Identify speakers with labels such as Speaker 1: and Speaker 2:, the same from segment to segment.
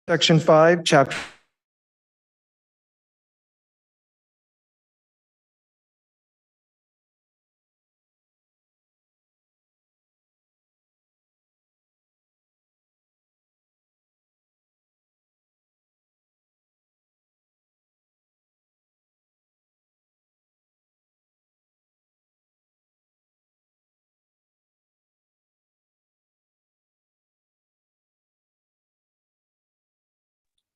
Speaker 1: Section 5, Chapter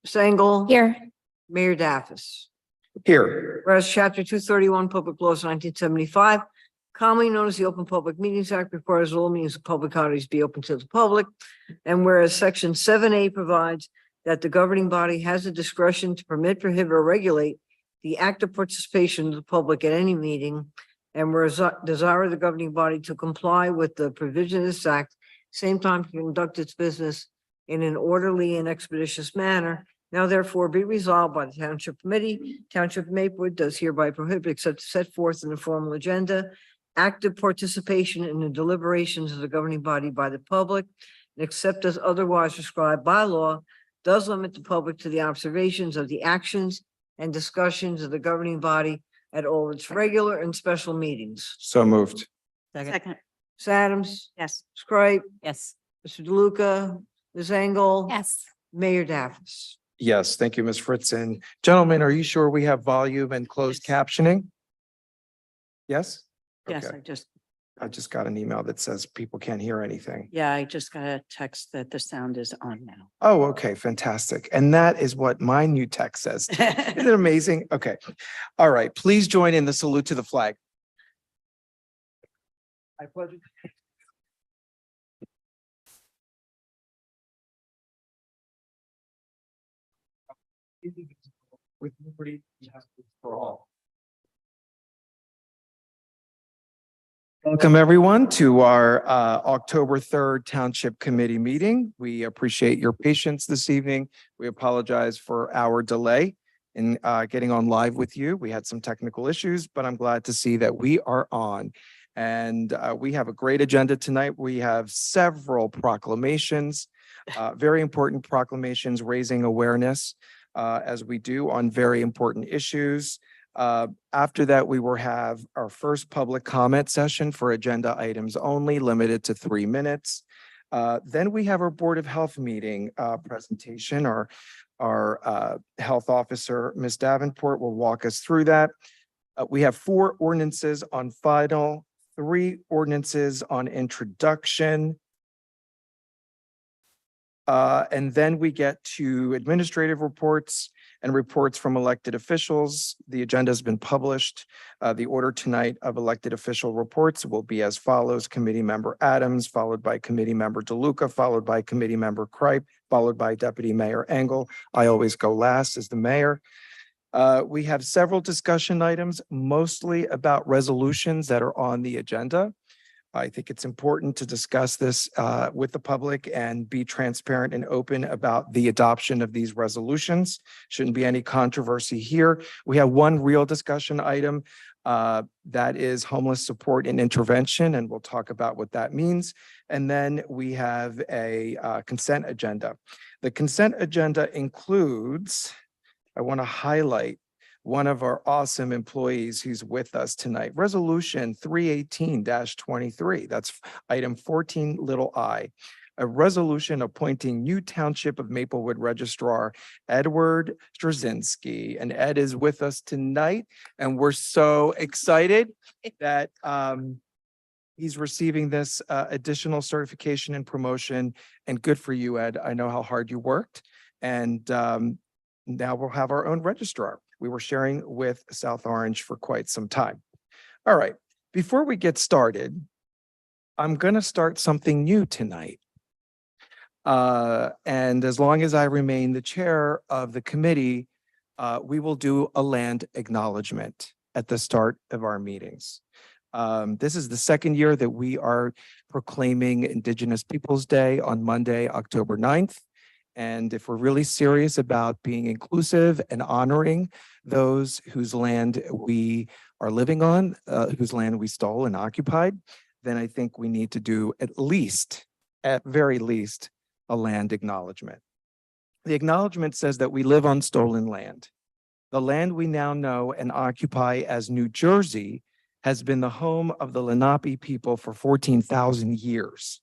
Speaker 2: Sengel.
Speaker 3: Here.
Speaker 2: Mayor Daffis.
Speaker 1: here.
Speaker 2: Whereas Chapter 231, Public Laws 1975, commonly known as the Open Public Meetings Act, requires all meetings of public bodies be open to the public. And whereas Section 7A provides that the governing body has the discretion to permit, prohibit, or regulate the active participation of the public at any meeting. And whereas desire the governing body to comply with the provision of this act, same time to conduct its business in an orderly and expeditious manner. Now therefore be resolved by the Township Committee. Township of Maplewood does hereby prohibit, except set forth in the formal agenda, active participation in the deliberations of the governing body by the public, and except as otherwise prescribed by law, does limit the public to the observations of the actions and discussions of the governing body at all its regular and special meetings.
Speaker 1: So moved.
Speaker 3: Second.
Speaker 2: Ms. Adams?
Speaker 3: Yes.
Speaker 2: Ms. Cripe?
Speaker 3: Yes.
Speaker 2: Mr. DeLuca? Ms. Engel?
Speaker 3: Yes.
Speaker 2: Mayor Daffis.
Speaker 1: Yes, thank you, Ms. Fritzen. Gentlemen, are you sure we have volume and closed captioning? Yes?
Speaker 3: Yes,
Speaker 1: Okay.
Speaker 3: I
Speaker 1: I just got an email that says people can't hear anything.
Speaker 3: I just got a text that the sound is on now.
Speaker 1: Oh, okay, fantastic. And that is what my new text says. Isn't it amazing? Okay. All right, please join in the salute to the flag. I pledge. With liberty and justice for all. Welcome, everyone, to our October 3rd Township Committee meeting. We appreciate your patience this evening. We apologize for our delay in getting on live with you. We had some technical issues, but I'm glad to see that we are on. And we have a great agenda tonight. We have several proclamations, very important proclamations raising awareness as we do on very important issues. After that, we will have our first public comment session for agenda items only, limited to 3 minutes. Then we have our Board of Health meeting presentation. Our health officer, Ms. Davenport, will walk us through that. We have 4 ordinances on final, 3 ordinances on introduction. And then we get to administrative reports and reports from elected officials. The agenda has been published. The order tonight of elected official reports will be as follows: Committee Member Adams, followed by Committee Member DeLuca, followed by Committee Member Cripe, followed by Deputy Mayor Engel. I always go last as the mayor. We have several discussion items, mostly about resolutions that are on the agenda. I think it's important to discuss this with the public and be transparent and open about the adoption of these resolutions. Shouldn't be any controversy here. We have one real discussion item that is homeless support and intervention, and we'll talk about what that means. And then we have a consent agenda. The consent agenda includes, I want to highlight one of our awesome employees who's with us tonight. Resolution 318-23. That's item 14 little I. A resolution appointing new Township of Maplewood Registrar Edward Straczynski. And Ed is with us tonight, and we're so excited that he's receiving this additional certification and promotion. And good for you, Ed. I know how hard you worked. And now we'll have our own registrar. We were sharing with South Orange for quite some time. All right, before we get started, I'm going to start something new tonight. And as long as I remain the chair of the committee, we will do a land acknowledgement at the start of our meetings. This is the second year that we are proclaiming Indigenous Peoples Day on Monday, October 9th. And if we're really serious about being inclusive and honoring those whose land we are living on, whose land we stole and occupied, then I think we need to do at very least, a land acknowledgement. The acknowledgement says that we live on stolen land. The land we now know and occupy as New Jersey has been the home of the Lenape people for 14,000 years.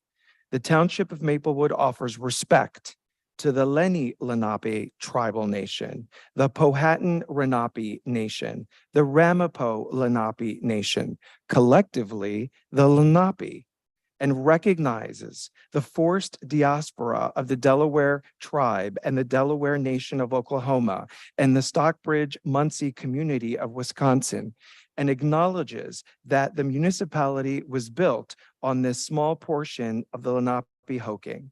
Speaker 1: The Township of Maplewood offers respect to the Lenni Lenape tribal nation, the Powhatan Lenape nation, the Ramapo Lenape nation, collectively the Lenape, and recognizes the forced diaspora of the Delaware tribe and the Delaware Nation of Oklahoma and the Stockbridge Muncie community of Wisconsin, and acknowledges that the municipality was built on this small portion of the Lenape-Hoking.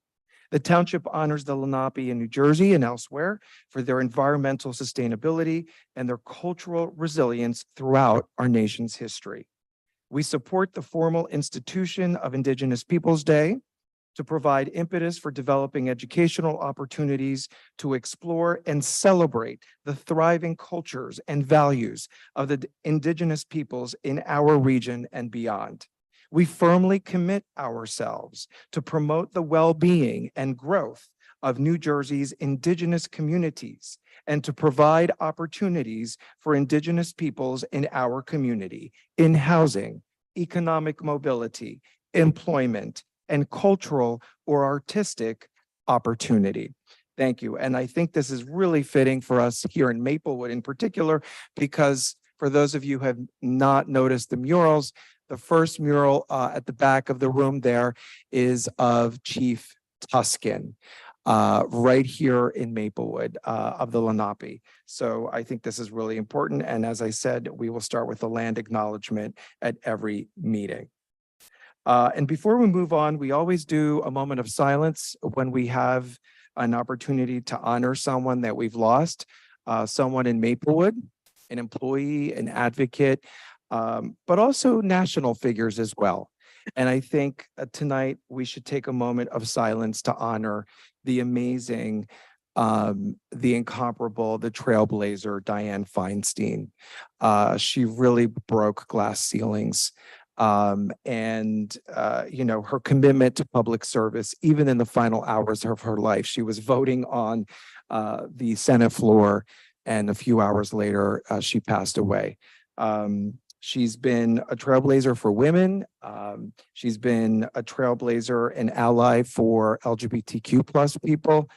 Speaker 1: The township honors the Lenape in New Jersey and elsewhere for their environmental sustainability and their cultural resilience throughout our nation's history. We support the formal institution of Indigenous Peoples Day to provide impetus for developing educational opportunities to explore and celebrate the thriving cultures and values of the Indigenous peoples in our region and beyond. We firmly commit ourselves to promote the well-being and growth of New Jersey's Indigenous communities and to provide opportunities for Indigenous peoples in our community in housing, economic mobility, employment, and cultural or artistic opportunity. Thank you. And I think this is really fitting for us here in Maplewood in particular, because for those of you who have not noticed the murals, the first mural at the back of the room there is of Chief Tuscan, right here in Maplewood of the Lenape. So I think this is really important. And as I said, we will start with the land acknowledgement at every meeting. And before we move on, we always do a moment of silence when we have an opportunity to honor someone that we've lost, someone in Maplewood, an employee, an advocate, but also national figures as well. And I think tonight we should take a moment of silence to honor the amazing, the incomparable, the trailblazer, Dianne Feinstein. She really broke glass ceilings. You know, her commitment to public service, even in the final hours of her life, she was voting on the Senate floor, and a few hours later, she passed away. She's been a trailblazer for women. She's been a trailblazer and ally for LGBTQ plus people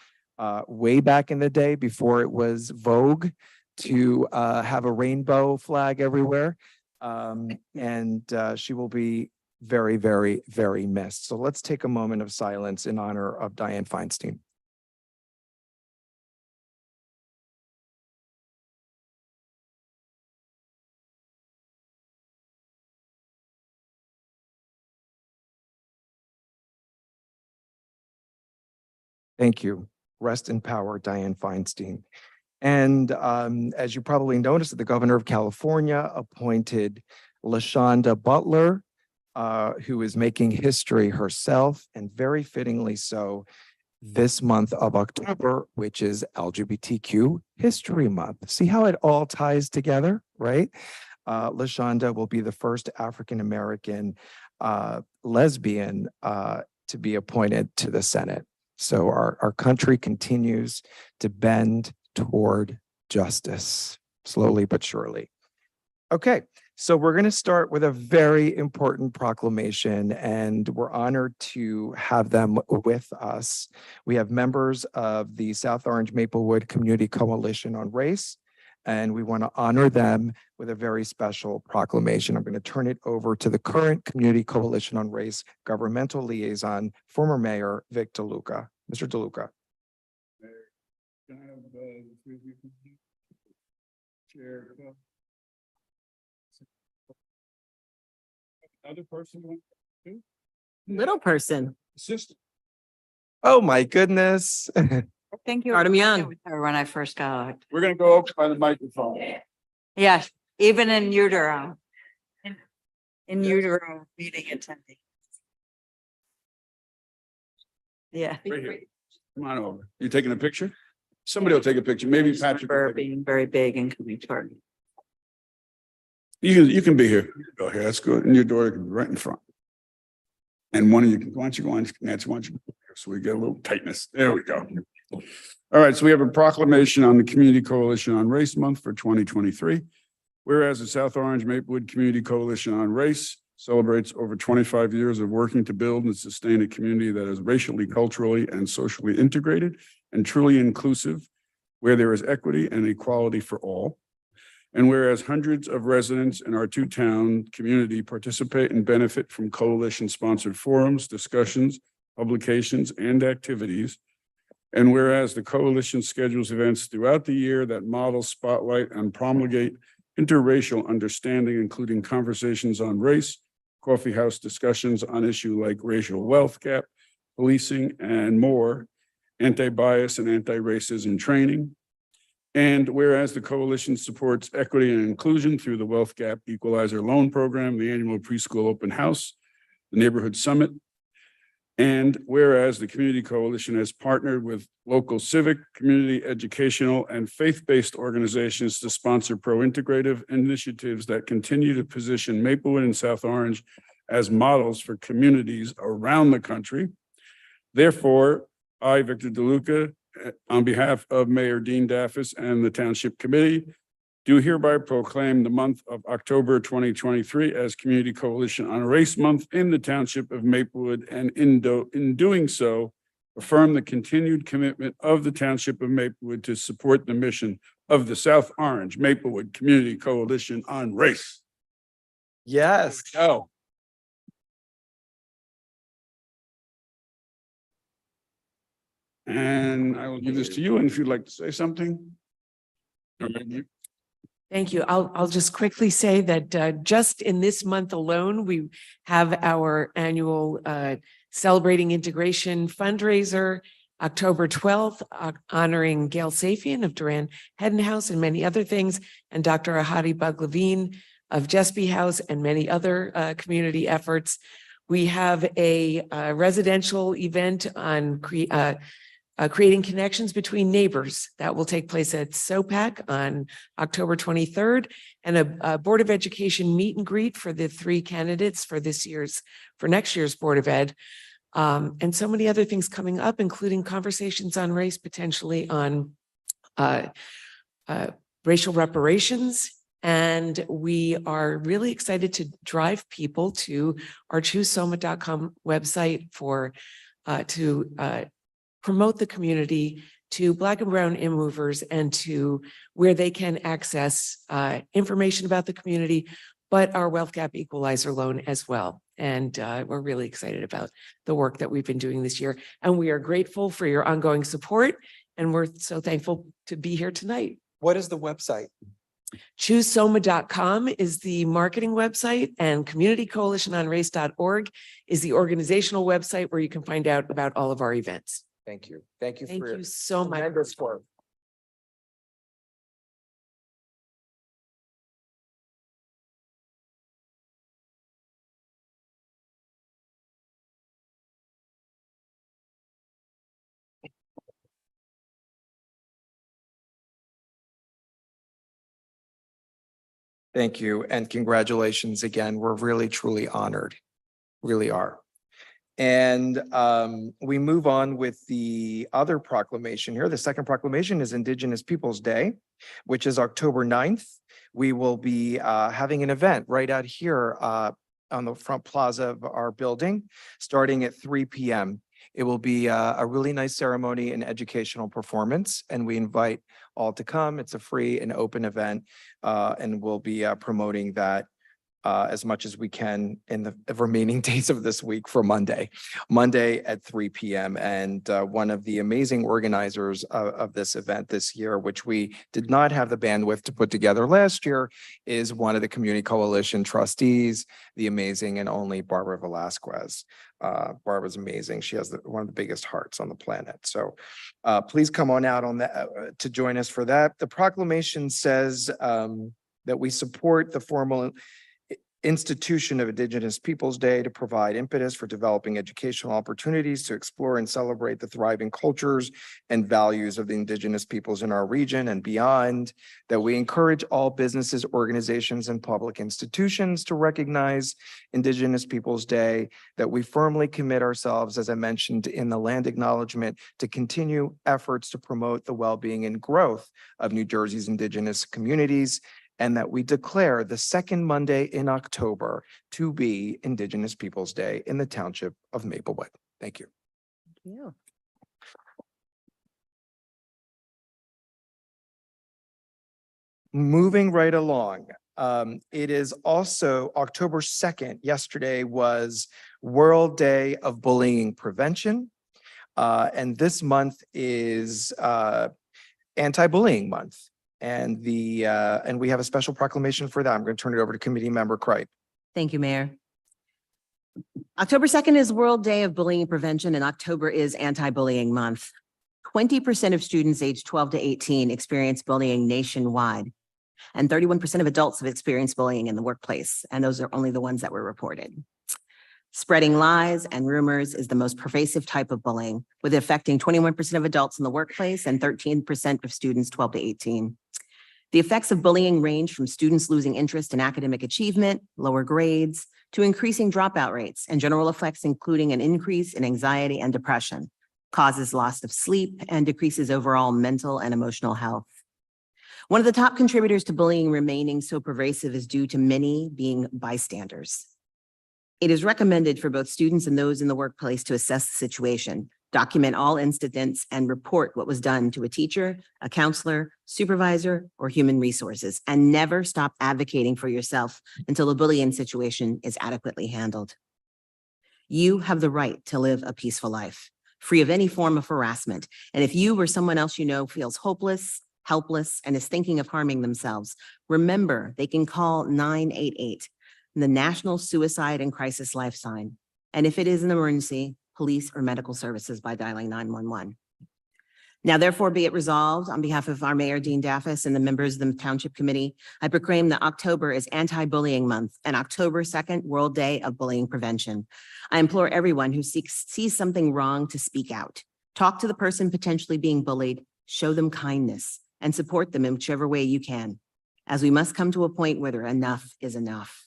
Speaker 1: way back in the day before it was vogue to have a rainbow flag everywhere. She will be very, very, very missed. So let's take a moment of silence in honor of Dianne Feinstein. Thank you. Rest in power, Dianne Feinstein. And as you probably noticed, the governor of California appointed LaShonda Butler, who is making history herself, and very fittingly so, this month of October, which is LGBTQ History Month. See how it all ties together, right? LaShonda will be the first African-American lesbian to be appointed to the Senate. So our country continues to bend toward justice, slowly but surely. Okay, so we're going to start with a very important proclamation, and we're honored to have them with us. We have members of the South Orange Maplewood Community Coalition on Race, and we want to honor them with a very special proclamation. I'm going to turn it over to the current Community Coalition on Race governmental liaison, former Mayor Vic DeLuca. Mr. DeLuca.
Speaker 4: Can I have Chair? Another person?
Speaker 5: Little person.
Speaker 4: Assistant.
Speaker 1: Oh my goodness.
Speaker 3: Thank you.
Speaker 2: Artemian.
Speaker 3: With her when I first got.
Speaker 4: We're gonna go over by the microphone.
Speaker 3: Yes, even in utero. In utero meeting attending. Yeah.
Speaker 4: Right here. Come on over. You taking a picture? Somebody will take a picture. Maybe Patrick. will
Speaker 3: For
Speaker 4: take a-
Speaker 3: being very big and coming toward me.
Speaker 4: You can be here. Go here. That's good. And your daughter can be right in front. And one of you, why don't you go on, Nancy, why don't you, so we get a little tightness. There we go. All right, so we have a proclamation on the Community Coalition on Race Month for 2023. Whereas the South Orange Maplewood Community Coalition on Race celebrates over 25 years of working to build and sustain a community that is racially, culturally, and socially integrated and truly inclusive, where there is equity and equality for all. And whereas hundreds of residents in our two-town community participate and benefit from coalition-sponsored forums, discussions, publications, and activities. And whereas the coalition schedules events throughout the year that model, spotlight, and promulgate interracial understanding, including conversations on race, coffee house discussions on issues like racial wealth gap, policing, and more, anti-bias and anti-racism training. And whereas the coalition supports equity and inclusion through the Wealth Gap Equalizer Loan Program, the annual preschool open house, the neighborhood summit. And whereas the Community Coalition has partnered with local civic, community, educational, and faith-based organizations to sponsor pro-integrative initiatives that continue to position Maplewood and South Orange as models for communities around the country. Therefore, I, Victor DeLuca, on behalf of Mayor Dean Daffis and the Township Committee, do hereby proclaim the month of October 2023 as Community Coalition on Race Month in the Township of Maplewood, and in doing so, affirm the continued commitment of the Township of Maplewood to support the mission of the South Orange Maplewood Community Coalition on Race.
Speaker 1: Yes.
Speaker 4: Oh. And I will give this to you, and if you'd like to say something. Or maybe you-
Speaker 5: Thank you. I'll just quickly say that just in this month alone, we have our annual Celebrating Integration fundraiser, October 12th, honoring Gail Safian of Duran Hedden House and many other things, and Dr. Ahadi Baglevine of Jesby House and many other community efforts. We have a residential event on creating connections between neighbors that will take place at SOPAC on October 23rd, and a Board of Education meet and greet for the 3 candidates for next year's Board of Ed. And so many other things coming up, including conversations on race, potentially on racial reparations. And we are really excited to drive people to our choosesoma.com website to promote the community to Black and Brown movers, and to where they can access information about the community, but our Wealth Gap Equalizer loan as well. And we're really excited about the work that we've been doing this year. And we are grateful for your ongoing support. And we're so thankful to be here tonight.
Speaker 1: What is the website?
Speaker 5: ChooseSoma.com is the marketing website, and communitycoalitiononrace.org is the organizational website where you can find out about all of our events.
Speaker 1: Thank you. Thank you
Speaker 5: Thank
Speaker 1: for your
Speaker 5: you so much.
Speaker 1: tremendous work. Thank you, and congratulations again. We're really, truly honored. Really are. And we move on with the other proclamation here. The second proclamation is Indigenous Peoples Day, which is October 9th. We will be having an event right out here on the front plaza of our building, starting at 3 p.m. It will be a really nice ceremony and educational performance, and we invite all to come. It's a free and open event, and we'll be promoting that as much as we can in the remaining days of this week for Monday at 3 p.m. And one of the amazing organizers of this event this year, which we did not have the bandwidth to put together last year, is one of the Community Coalition trustees, the amazing and only Barbara Velasquez. Barbara's amazing. She has one of the biggest hearts on the planet. So please come on out on that to join us for that. The proclamation says that we support the formal institution of Indigenous Peoples' Day to provide impetus for developing educational opportunities to explore and celebrate the thriving cultures and values of the Indigenous peoples in our region and beyond, that we encourage all businesses, organizations, and public institutions to recognize Indigenous Peoples' Day, that we firmly commit ourselves, as I mentioned in the land acknowledgement, to continue efforts to promote the well-being and growth of New Jersey's Indigenous communities, and that we declare the second Monday in October to be Indigenous Peoples' Day in the Township of Maplewood. Thank you.
Speaker 2: Yeah.
Speaker 1: Moving right along, it is also October 2nd. Yesterday was World Day of Bullying Prevention. And this month is Anti-Bullying Month. And we have a special proclamation for that. I'm going to turn it over to Committee Member Cripe.
Speaker 6: Thank you, Mayor. October 2nd is World Day of Bullying Prevention, and October is Anti-Bullying Month. 20% of students aged 12 to 18 experience bullying nationwide, and 31% of adults have experienced bullying in the workplace, and those are only the ones that were reported. Spreading lies and rumors is the most pervasive type of bullying, with it affecting 21% of adults in the workplace and 13% of students 12 to 18. The effects of bullying range from students losing interest in academic achievement, lower grades, to increasing dropout rates, and general effects including an increase in anxiety and depression, causes loss of sleep, and decreases overall mental and emotional health. One of the top contributors to bullying remaining so pervasive is due to many being bystanders. It is recommended for both students and those in the workplace to assess the situation, document all incidents, and report what was done to a teacher, a counselor, supervisor, or human resources, and never stop advocating for yourself until the bullying situation is adequately handled. You have the right to live a peaceful life, free of any form of harassment. And if you or someone else you know feels hopeless, helpless, and is thinking of harming themselves, remember they can call 988, the National Suicide and Crisis Lifeline. And if it is an emergency, police or medical services by dialing 911. Now, therefore, be it resolved on behalf of our Mayor, Dean Daffis, and the members of the Township Committee, I proclaim that October is Anti-Bullying Month and October 2nd, World Day of Bullying Prevention. I implore everyone who sees something wrong to speak out. Talk to the person potentially being bullied, show them kindness, and support them in whichever way you can, as we must come to a point where enough is enough.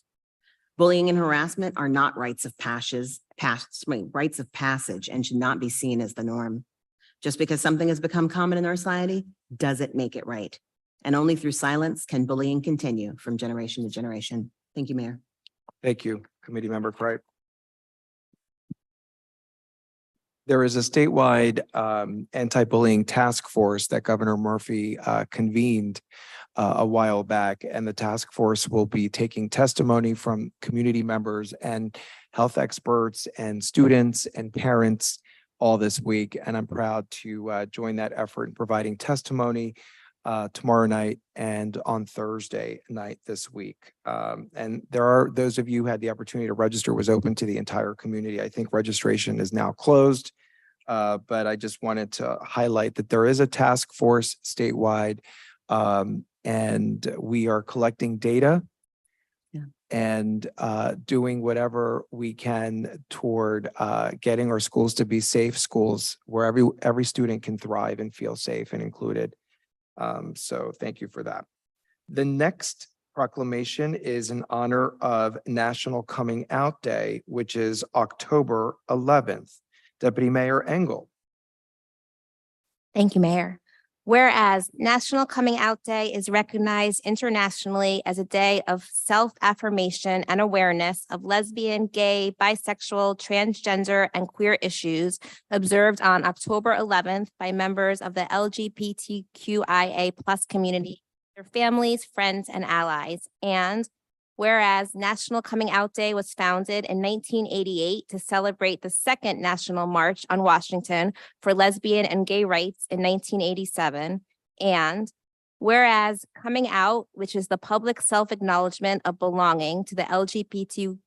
Speaker 6: Bullying and harassment are not rites of passage and should not be seen as the norm. Just because something has become common in our society doesn't make it right. And only through silence can bullying continue from generation to generation. Thank you, Mayor.
Speaker 1: Thank you, Committee Member Cripe. There is a statewide anti-bullying task force that Governor Murphy convened a while back, and the task force will be taking testimony from community members and health experts and students and parents all this week. And I'm proud to join that effort in providing testimony tomorrow night and on Thursday night this week. And there are those of you who had the opportunity to register. It was open to the entire community. I think registration is now closed. But I just wanted to highlight that there is a task force statewide, and we are collecting data and doing whatever we can toward getting our schools to be safe schools where every student can thrive and feel safe and included. So thank you for that. The next proclamation is in honor of National Coming Out Day, which is October 11th. Deputy Mayor Engel.
Speaker 7: Thank you, Mayor. Whereas National Coming Out Day is recognized internationally as a day of self-affirmation and awareness of lesbian, gay, bisexual, transgender, and queer issues observed on October 11th by members of the LGBTQIA+ community, their families, friends, and allies. And whereas National Coming Out Day was founded in 1988 to celebrate the second National March on Washington for lesbian and gay rights in 1987. And whereas coming out, which is the public self-acknowledgement of belonging to the LGBTQIA+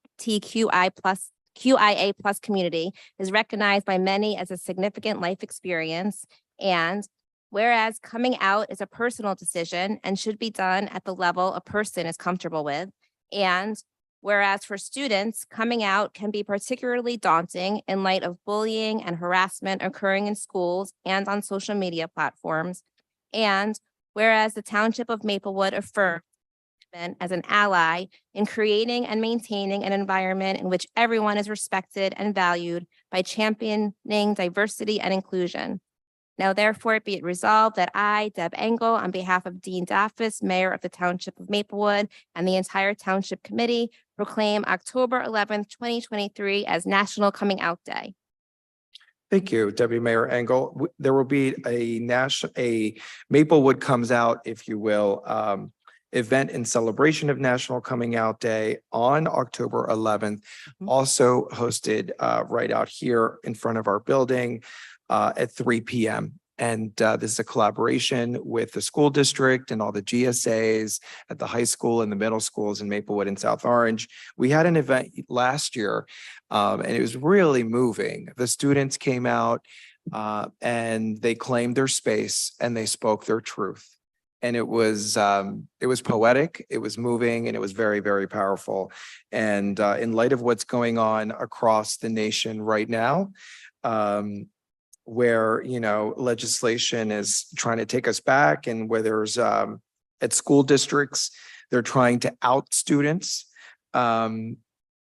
Speaker 7: community, is recognized by many as a significant life experience. And whereas coming out is a personal decision and should be done at the level a person is comfortable with. And whereas for students, coming out can be particularly daunting in light of bullying and harassment occurring in schools and on social media platforms. And whereas the Township of Maplewood affirms as an ally in creating and maintaining an environment in which everyone is respected and valued by championing diversity and inclusion. Now therefore be it resolved that I, Deb Engel, on behalf of Dean Daffis, Mayor of the Township of Maplewood, and the entire Township Committee, proclaim October 11th, 2023 as National Coming Out Day.
Speaker 1: Thank you, Deputy Mayor Engel. There will be a Maplewood Comes Out, if you will, event in celebration of National Coming Out Day on October 11th, also hosted right out here in front of our building at 3 p.m. And this is a collaboration with the school district and all the GSAs at the high school and the middle schools in Maplewood and South Orange. We had an event last year and it was really moving. The students came out and they claimed their space and they spoke their truth. And it was poetic, it was moving, and it was very, very powerful. And in light of what's going on across the nation right now, where, you know, legislation is trying to take us back, and where there's at school districts, they're trying to out students. You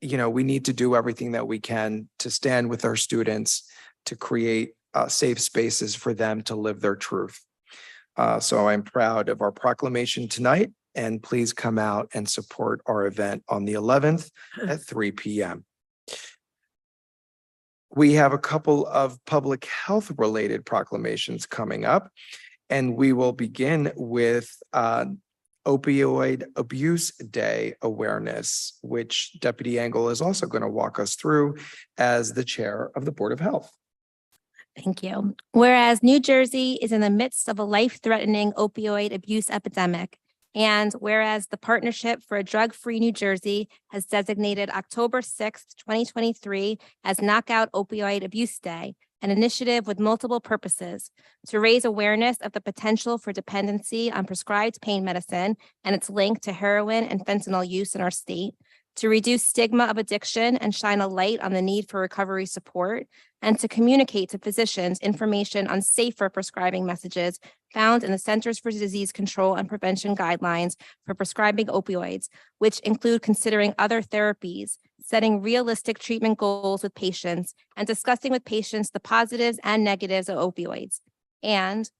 Speaker 1: know, we need to do everything that we can to stand with our students, to create safe spaces for them to live their truth. So I'm proud of our proclamation tonight, and please come out and support our event on the 11th at 3 p.m. We have a couple of public health related proclamations coming up, and we will begin with Opioid Abuse Day awareness, which Deputy Engel is also going to walk us through as the chair of the Board of Health.
Speaker 7: Thank you. Whereas New Jersey is in the midst of a life-threatening opioid abuse epidemic, and whereas the Partnership for a Drug-Free New Jersey has designated October 6th, 2023 as Knockout Opioid Abuse Day, an initiative with multiple purposes: to raise awareness of the potential for dependency on prescribed pain medicine and its link to heroin and fentanyl use in our state, to reduce stigma of addiction and shine a light on the need for recovery support, and to communicate to physicians information on safer prescribing messages found in the Centers for Disease Control and Prevention guidelines for prescribing opioids, which include considering other therapies, setting realistic treatment goals with patients, and discussing with patients the positives and negatives of opioids. And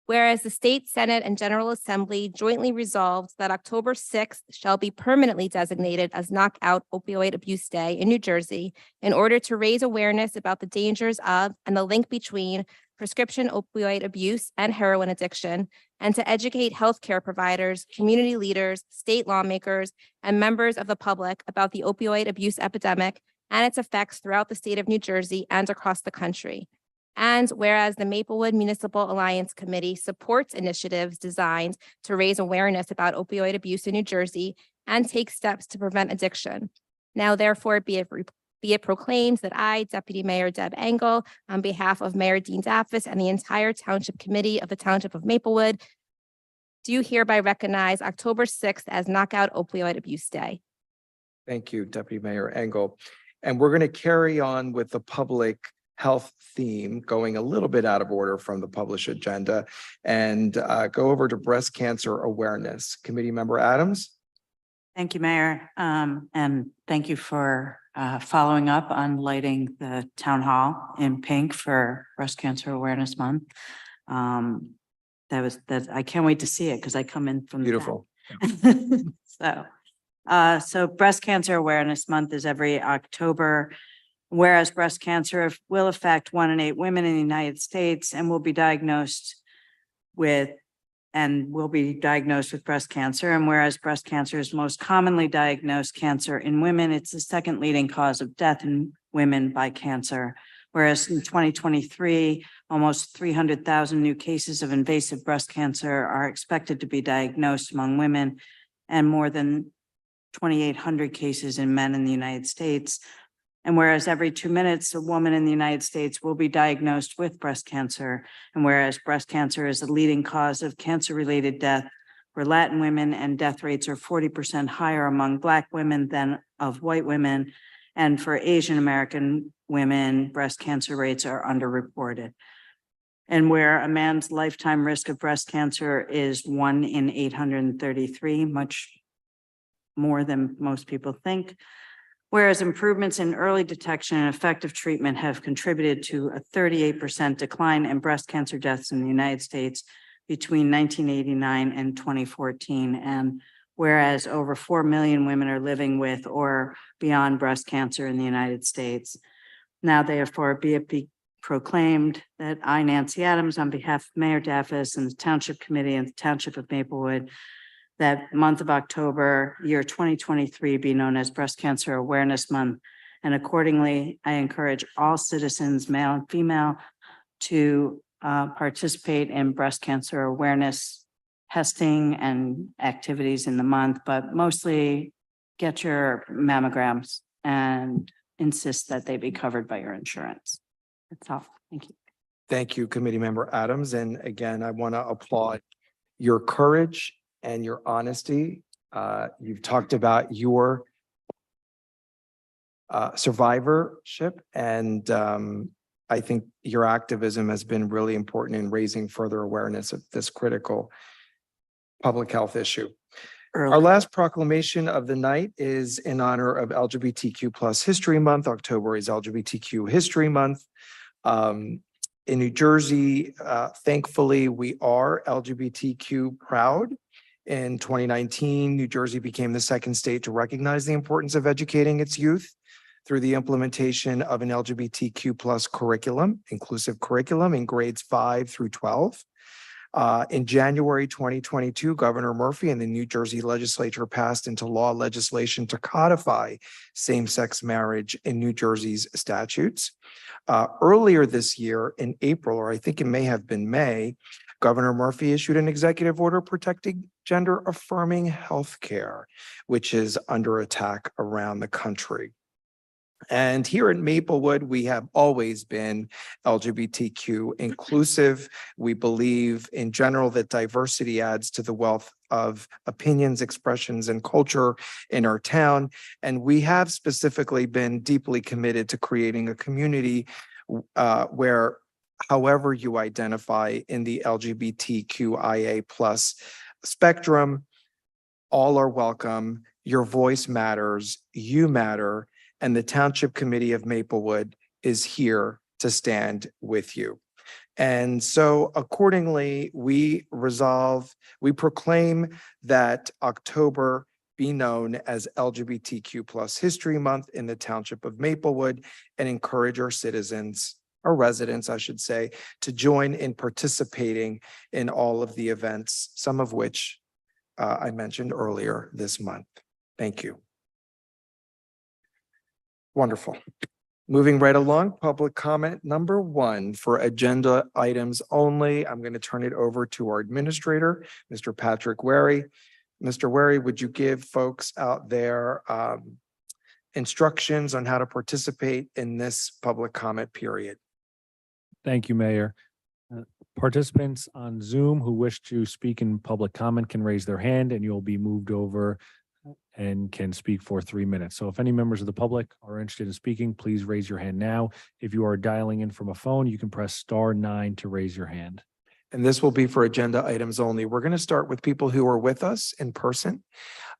Speaker 7: whereas the State Senate and General Assembly jointly resolved that October 6th shall be permanently designated as Knockout Opioid Abuse Day in New Jersey in order to raise awareness about the dangers of and the link between prescription opioid abuse and heroin addiction, and to educate healthcare providers, community leaders, state lawmakers, and members of the public about the opioid abuse epidemic and its effects throughout the state of New Jersey and across the country. And whereas the Maplewood Municipal Alliance Committee supports initiatives designed to raise awareness about opioid abuse in New Jersey and take steps to prevent addiction. Now, therefore, be it proclaimed that I, Deputy Mayor Deb Engel, on behalf of Mayor Dean Daffis and the entire Township Committee of the Township of Maplewood, do hereby recognize October 6th as Knockout Opioid Abuse Day.
Speaker 1: Thank you, Deputy Mayor Engel. And we're going to carry on with the public health theme, going a little bit out of order from the published agenda, and go over to breast cancer awareness. Committee Member Adams.
Speaker 3: Thank you, Mayor. And thank you for following up on lighting the town hall in pink for Breast Cancer Awareness Month. That I can't wait to see it because I come in from
Speaker 1: Beautiful.
Speaker 3: So Breast Cancer Awareness Month is every October. Whereas breast cancer will affect 1 in 8 women in the United States and will be diagnosed with breast cancer. And whereas breast cancer is most commonly diagnosed cancer in women, it's the second leading cause of death in women by cancer. Whereas in 2023, almost 300,000 new cases of invasive breast cancer are expected to be diagnosed among women, and more than 2,800 cases in men in the United States. And whereas every 2 minutes, a woman in the United States will be diagnosed with breast cancer, and whereas breast cancer is the leading cause of cancer-related death for Latin women, and death rates are 40% higher among Black women than of white women. And for Asian American women, breast cancer rates are underreported. And where a man's lifetime risk of breast cancer is 1 in 833, much more than most people think. Whereas improvements in early detection and effective treatment have contributed to a 38% decline in breast cancer deaths in the United States between 1989 and 2014. And whereas over 4 million women are living with or beyond breast cancer in the United States. Now therefore be it proclaimed that I, Nancy Adams, on behalf of Mayor Daffis and the Township Committee and the Township of Maplewood, that month of October, year 2023, be known as Breast Cancer Awareness Month. And accordingly, I encourage all citizens, male and female, to participate in breast cancer awareness testing and activities in the month, but mostly get your mammograms and insist that they be covered by your insurance. That's all. Thank you.
Speaker 1: Thank you, Committee Member Adams. And again, I want to applaud your courage and your honesty. You've talked about your survivorship, and I think your activism has been really important in raising further awareness of this critical public health issue. Our last proclamation of the night is in honor of LGBTQ+ History Month. October is LGBTQ History Month. In New Jersey, thankfully, we are LGBTQ proud. In 2019, New Jersey became the second state to recognize the importance of educating its youth through the implementation of an LGBTQ+ curriculum, inclusive curriculum in grades 5 through 12. In January 2022, Governor Murphy and the New Jersey legislature passed into law legislation to codify same-sex marriage in New Jersey's statutes. Earlier this year in April, or I think it may have been May, Governor Murphy issued an executive order protecting gender-affirming healthcare, which is under attack around the country. And here at Maplewood, we have always been LGBTQ inclusive. We believe in general that diversity adds to the wealth of opinions, expressions, and culture in our town. And we have specifically been deeply committed to creating a community where however you identify in the LGBTQIA+ spectrum, all are welcome. Your voice matters, you matter. And the Township Committee of Maplewood is here to stand with you. And so accordingly, we proclaim that October be known as LGBTQ+ History Month in the Township of Maplewood, and encourage our citizens, our residents, I should say, to join in participating in all of the events, some of which I mentioned earlier this month. Thank you. Wonderful. Moving right along, public comment number 1 for agenda items only. I'm going to turn it over to our administrator, Mr. Patrick Wary. Mr. Wary, would you give folks out there instructions on how to participate in this public comment period?
Speaker 8: Thank you, Mayor. Participants on Zoom who wish to speak in public comment can raise their hand and you'll be moved over and can speak for 3 minutes. So if any members of the public are interested in speaking, please raise your hand now. If you are dialing in from a phone, you can press *9 to raise your hand.
Speaker 1: And this will be for agenda items only. We're going to start with people who are with us in person.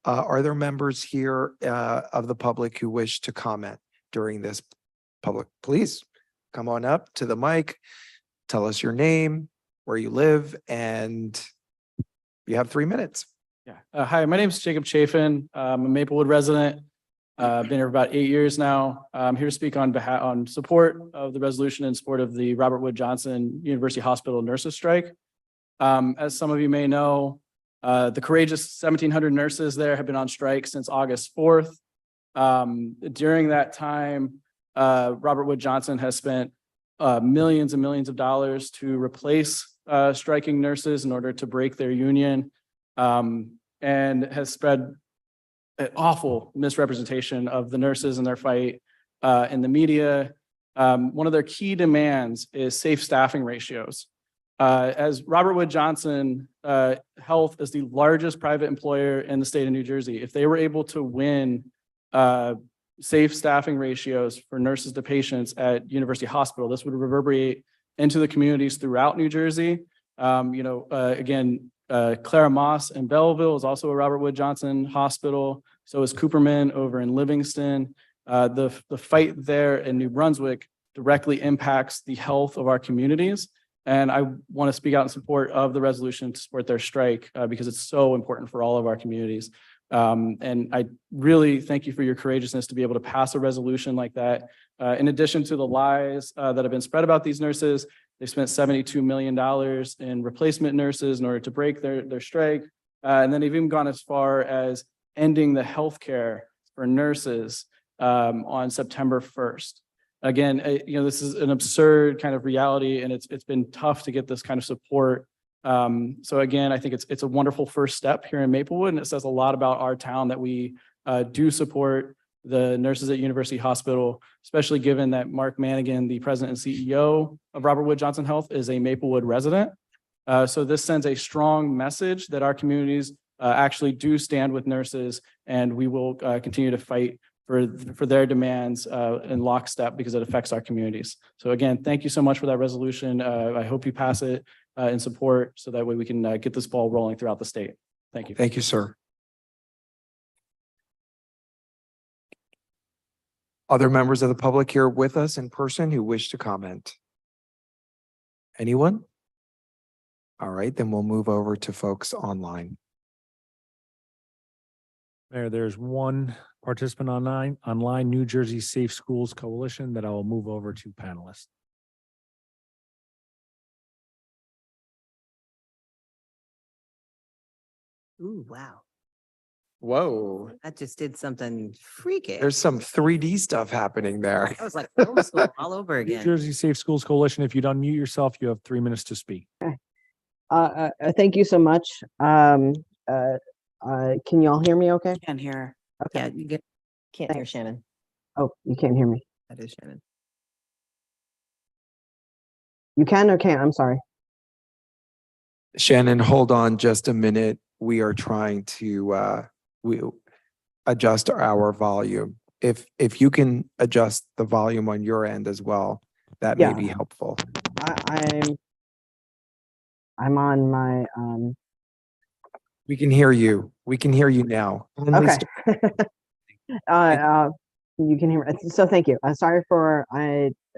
Speaker 1: Are there members here of the public who wish to comment during this public? Please come on up to the mic. Tell us your name, where you live, and you have 3 minutes.
Speaker 9: Yeah. Hi, my name is Jacob Chafin. I'm a Maplewood resident. Been here for about 8 years now. I'm here to speak on support of the resolution in support of the Robert Wood Johnson University Hospital nurses strike. As some of you may know, the courageous 1,700 nurses there have been on strike since August 4th. During that time, Robert Wood Johnson has spent millions and millions of dollars to replace striking nurses in order to break their union. And has spread an awful misrepresentation of the nurses and their fight in the media. One of their key demands is safe staffing ratios. As Robert Wood Johnson Health is the largest private employer in the state of New Jersey, if they were able to win safe staffing ratios for nurses to patients at University Hospital, this would reverberate into the communities throughout New Jersey. Again, Clara Moss in Belleville is also a Robert Wood Johnson hospital. So is Cooperman over in Livingston. The fight there in New Brunswick directly impacts the health of our communities. And I want to speak out in support of the resolution to support their strike because it's so important for all of our communities. And I really thank you for your courageousness to be able to pass a resolution like that. In addition to the lies that have been spread about these nurses, they spent $72 million in replacement nurses in order to break their strike. And then they've even gone as far as ending the health care for nurses on September 1st. Again, this is an absurd kind of reality, and it's been tough to get this kind of support. So again, I think it's a wonderful first step here in Maplewood, and it says a lot about our town that we do support the nurses at University Hospital, especially given that Mark Manigan, the president and CEO of Robert Wood Johnson Health, is a Maplewood resident. So this sends a strong message that our communities actually do stand with nurses, and we will continue to fight for their demands in lockstep because it affects our communities. So again, thank you so much for that resolution. I hope you pass it in support so that way we can get this ball rolling throughout the state. Thank you.
Speaker 1: Thank you, sir. Other members of the public here with us in person who wish to comment? Anyone? All right, then we'll move over to folks online.
Speaker 8: Mayor, there's one participant online, New Jersey Safe Schools Coalition, that I will move over to panelists.
Speaker 6: Ooh, wow.
Speaker 1: Whoa,
Speaker 6: That just did something freaky.
Speaker 1: there's some 3D stuff happening there.
Speaker 6: That was like film school all over
Speaker 8: New
Speaker 6: again.
Speaker 8: Jersey Safe Schools Coalition, if you'd unmute yourself, you have 3 minutes to speak.
Speaker 10: Thank you so much. Can you all hear me okay?
Speaker 3: Can't hear.
Speaker 6: Yeah, you can't hear Shannon.
Speaker 10: Oh, you can't hear me.
Speaker 6: That is Shannon.
Speaker 10: You can or can't? I'm sorry.
Speaker 1: Shannon, hold on just a minute. We are trying to we adjust our volume. If you can adjust the volume on your end as well, that may
Speaker 10: Yeah.
Speaker 1: be helpful.
Speaker 10: I'm on my
Speaker 1: We can hear you. We can hear you now. Only
Speaker 10: okay.
Speaker 1: st-
Speaker 10: You can hear me. So thank you. Sorry for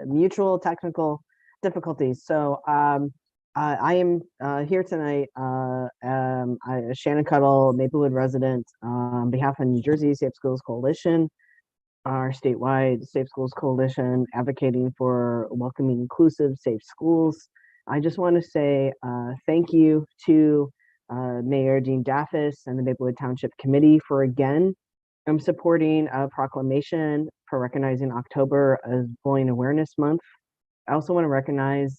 Speaker 10: mutual technical difficulties. So I am here tonight. Shannon Cuddle, Maplewood resident, on behalf of New Jersey Safe Schools Coalition, our statewide Safe Schools Coalition, advocating for welcoming, inclusive, safe schools. I just want to say thank you to Mayor Dean Daffis and the Maplewood Township Committee for again supporting a proclamation for recognizing October as Bullying Awareness Month. I also want to recognize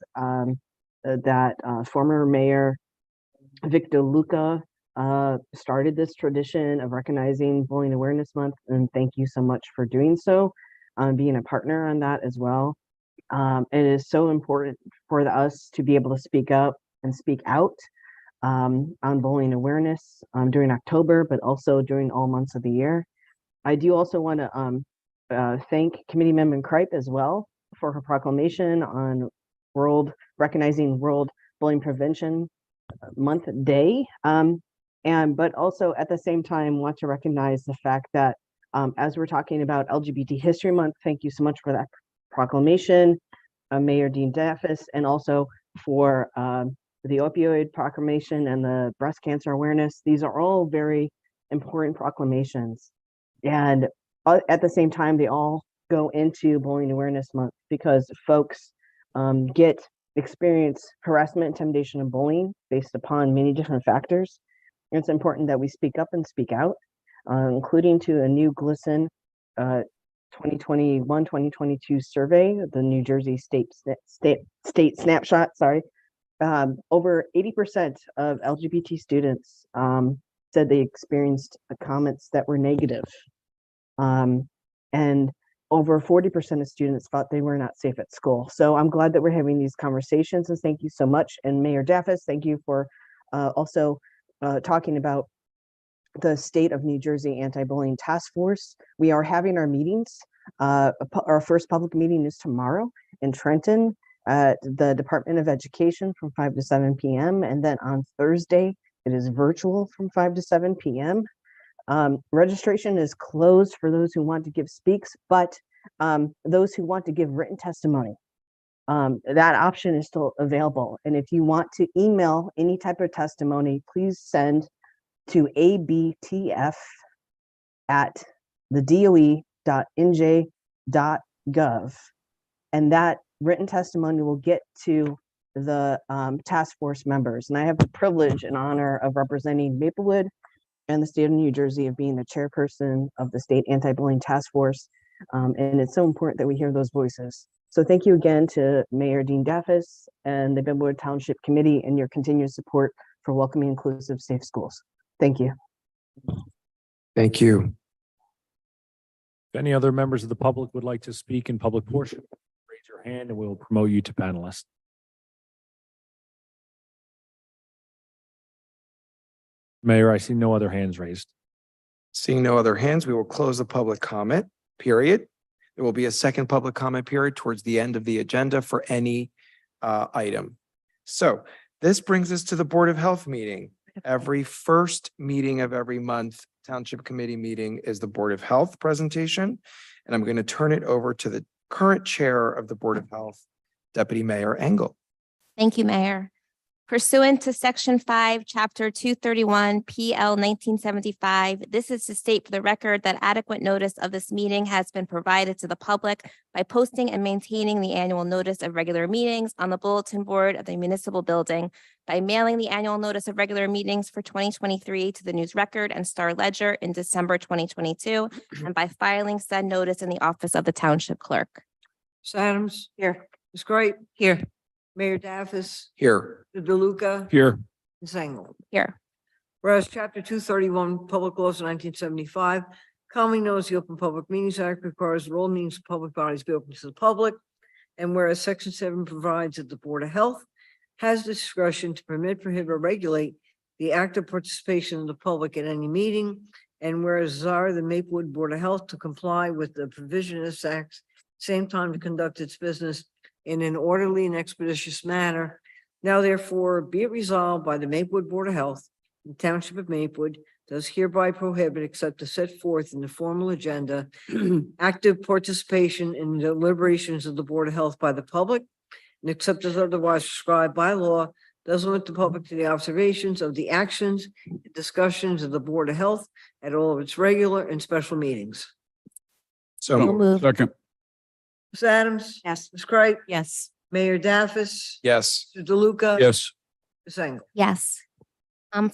Speaker 10: that former Mayor Victor Luca started this tradition of recognizing Bullying Awareness Month, and thank you so much for doing so, being a partner on that as well. It is so important for us to be able to speak up and speak out on bullying awareness during October, but also during all months of the year. I do also want to thank Committee Member Kripe as well for her proclamation on recognizing World Bullying Prevention Month Day. But also at the same time want to recognize the fact that as we're talking about LGBT History Month, thank you so much for that proclamation, Mayor Dean Daffis, and also for the opioid proclamation and the breast cancer awareness. These are all very important proclamations. And at the same time, they all go into Bullying Awareness Month because folks experience harassment, intimidation, and bullying based upon many different factors. And it's important that we speak up and speak out, including to a new GLSEN 2021-2022 survey, the New Jersey State Snapshot, sorry. Over 80% of LGBT students said they experienced comments that were negative. And over 40% of students thought they were not safe at school. So I'm glad that we're having these conversations, and thank you so much. And Mayor Daffis, thank you for also talking about the State of New Jersey Anti-Bullying Task Force. We are having our meetings. Our first public meeting is tomorrow in Trenton at the Department of Education from 5 to 7 p.m. And then on Thursday, it is virtual from 5 to 7 p.m. Registration is closed for those who want to give speaks, but those who want to give written testimony, that option is still available. And if you want to email any type of testimony, please send to abtf@thedoe.nj.gov. And that written testimony will get to the task force members. And I have the privilege and honor of representing Maplewood and the state of New Jersey of being the chairperson of the State Anti-Bullying Task Force. And it's so important that we hear those voices. So thank you again to Mayor Dean Daffis and the Maplewood Township Committee and your continued support for welcoming, inclusive, safe schools. Thank you.
Speaker 1: Thank you.
Speaker 8: If any other members of the public would like to speak in public portion, raise your hand and we'll promote you to panelist. Mayor, I see no other hands raised.
Speaker 1: Seeing no other hands, we will close the public comment period. There will be a second public comment period towards the end of the agenda for any item. So this brings us to the Board of Health meeting. Every first meeting of every month, Township Committee meeting is the Board of Health presentation. And I'm going to turn it over to the current chair of the Board of Health, Deputy Mayor Engel.
Speaker 7: Thank you, Mayor. Pursuant to Section 5, Chapter 231, PL 1975, this is to state for the record that adequate notice of this meeting has been provided to the public by posting and maintaining the annual notice of regular meetings on the bulletin board of the municipal building, by mailing the annual notice of regular meetings for 2023 to the News Record and Star Ledger in December 2022, and by filing said notice in the office of the Township Clerk.
Speaker 2: Ms. Adams? Here. Ms. Grate?
Speaker 3: Here.
Speaker 2: Mayor Daffis?
Speaker 1: Here.
Speaker 2: Mr. DeLuca?
Speaker 4: Here.
Speaker 2: Ms. Engel?
Speaker 7: Here.
Speaker 2: Whereas Chapter 231, Public Laws of 1975, commonly known as the Open Public Meetings Act, requires that all meetings of public bodies be open to the public. And whereas Section 7 provides that the Board of Health has discretion to permit, prohibit, or regulate the active participation of the public at any meeting. And whereas desire the Maplewood Board of Health to comply with the provision of this act, same time to conduct its business in an orderly and expeditious manner. Now therefore be it resolved by the Maplewood Board of Health, the Township of Maplewood does hereby prohibit, except as set forth in the formal agenda, active participation in the deliberations of the Board of Health by the public, and except as otherwise prescribed by law, does limit the public to the observations of the actions and discussions of the Board of Health at all of its regular and special meetings.
Speaker 1: So
Speaker 7: So moved.
Speaker 4: Second.
Speaker 2: Ms. Adams?
Speaker 3: Yes.
Speaker 2: Ms. Grate?
Speaker 3: Yes.
Speaker 2: Mayor Daffis?
Speaker 1: yes.
Speaker 2: Mr. DeLuca?
Speaker 4: Yes.
Speaker 2: Ms. Engel?
Speaker 7: Yes.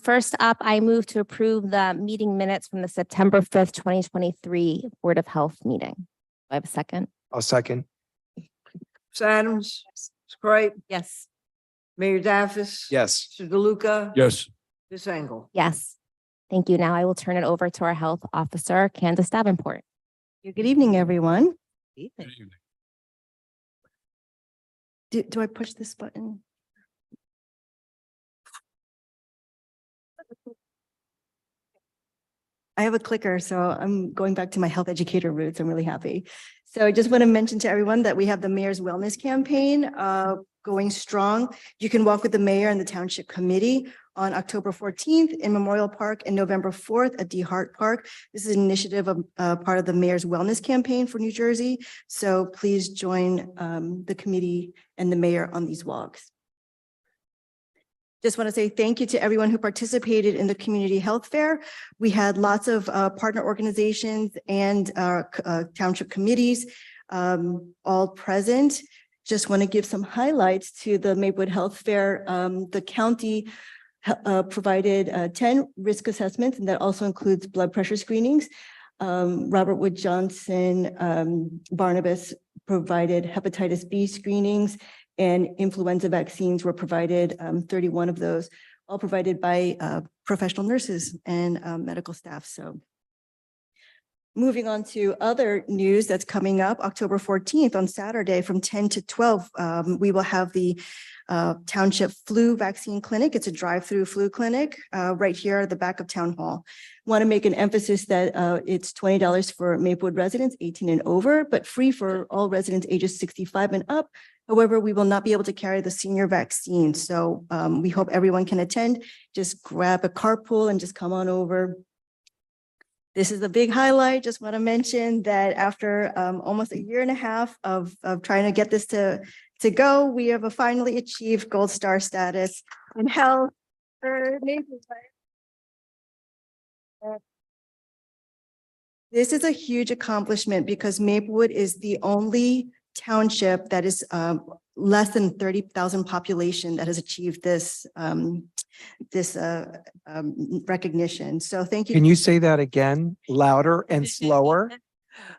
Speaker 7: First up, I move to approve the meeting minutes from the September 5th, 2023 Board of Health meeting. Do I have a second?
Speaker 1: I'll second.
Speaker 2: Ms. Adams? Ms. Grate?
Speaker 3: Yes.
Speaker 2: Mayor Daffis?
Speaker 1: Yes.
Speaker 2: Mr. DeLuca?
Speaker 4: Yes.
Speaker 2: Ms. Engel?
Speaker 7: Yes. Thank you. Now I will turn it over to our health officer, Candace Davenport.
Speaker 11: Good evening, everyone. Do I push this button? I have a clicker, so I'm going back to my health educator roots. I'm really happy. So I just want to mention to everyone that we have the Mayor's Wellness Campaign going strong. You can walk with the mayor and the Township Committee on October 14th in Memorial Park and November 4th at D Hart Park. This is an initiative of part of the Mayor's Wellness Campaign for New Jersey. So please join the committee and the mayor on these walks. Just want to say thank you to everyone who participated in the community health fair. We had lots of partner organizations and township committees all present. Just want to give some highlights to the Maplewood Health Fair. The county provided 10 risk assessments, and that also includes blood pressure screenings. Robert Wood Johnson, Barnabas provided hepatitis B screenings, and influenza vaccines were provided, 31 of those, all provided by professional nurses and medical staff. So Moving on to other news that's coming up, October 14th on Saturday from 10 to 12, we will have the Township Flu Vaccine Clinic. It's a drive-through flu clinic right here at the back of Town Hall. Want to make an emphasis that it's $20 for Maplewood residents 18 and over, but free for all residents ages 65 and up. However, we will not be able to carry the senior vaccine. So we hope everyone can attend. Just grab a carpool and just come on over. This is a big highlight. Just want to mention that after almost a year and a half of trying to get this to go, we have finally achieved Gold Star status in health. This is a huge accomplishment because Maplewood is the only township that is less than 30,000 population that has achieved this recognition. So thank you.
Speaker 1: Can you say that again, louder and slower?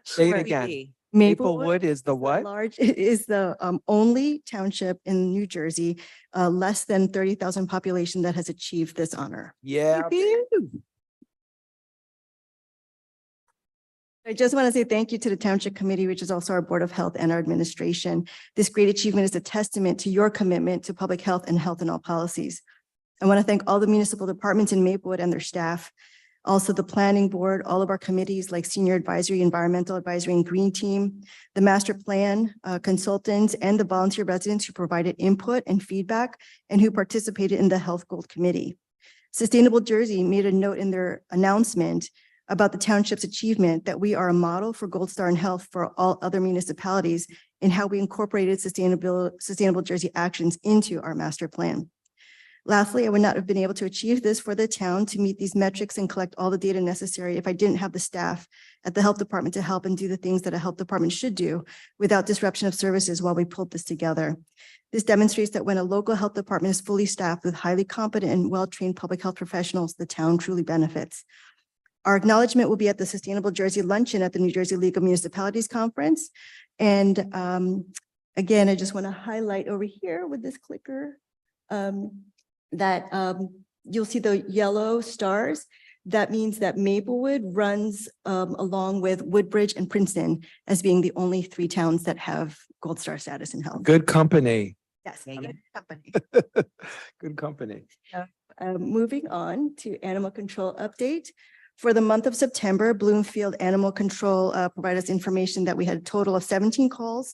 Speaker 1: Say it
Speaker 3: Sure.
Speaker 1: again. Maplewood is the what?
Speaker 11: Large, it is the only township in New Jersey, less than 30,000 population that has achieved this honor.
Speaker 1: Yeah.
Speaker 11: I just want to say thank you to the Township Committee, which is also our Board of Health and our administration. This great achievement is a testament to your commitment to public health and health in all policies. I want to thank all the municipal departments in Maplewood and their staff. Also the planning board, all of our committees like senior advisory, environmental advisory, and green team, the master plan consultants, and the volunteer residents who provided input and feedback and who participated in the Health Gold Committee. Sustainable Jersey made a note in their announcement about the township's achievement that we are a model for Gold Star in health for all other municipalities in how we incorporated sustainable Jersey actions into our master plan. Lastly, I would not have been able to achieve this for the town to meet these metrics and collect all the data necessary if I didn't have the staff at the health department to help and do the things that a health department should do without disruption of services while we pulled this together. This demonstrates that when a local health department is fully staffed with highly competent and well-trained public health professionals, the town truly benefits. Our acknowledgement will be at the Sustainable Jersey Luncheon at the New Jersey League of Municipalities Conference. And again, I just want to highlight over here with this clicker that you'll see the yellow stars. That means that Maplewood runs along with Woodbridge and Princeton as being the only 3 towns that have Gold Star status in health.
Speaker 1: Good company.
Speaker 11: Yes.
Speaker 6: Yeah,
Speaker 11: good company.
Speaker 1: Good company.
Speaker 11: Moving on to animal control update. For the month of September, Bloomfield Animal Control provided us information that we had a total of 17 calls.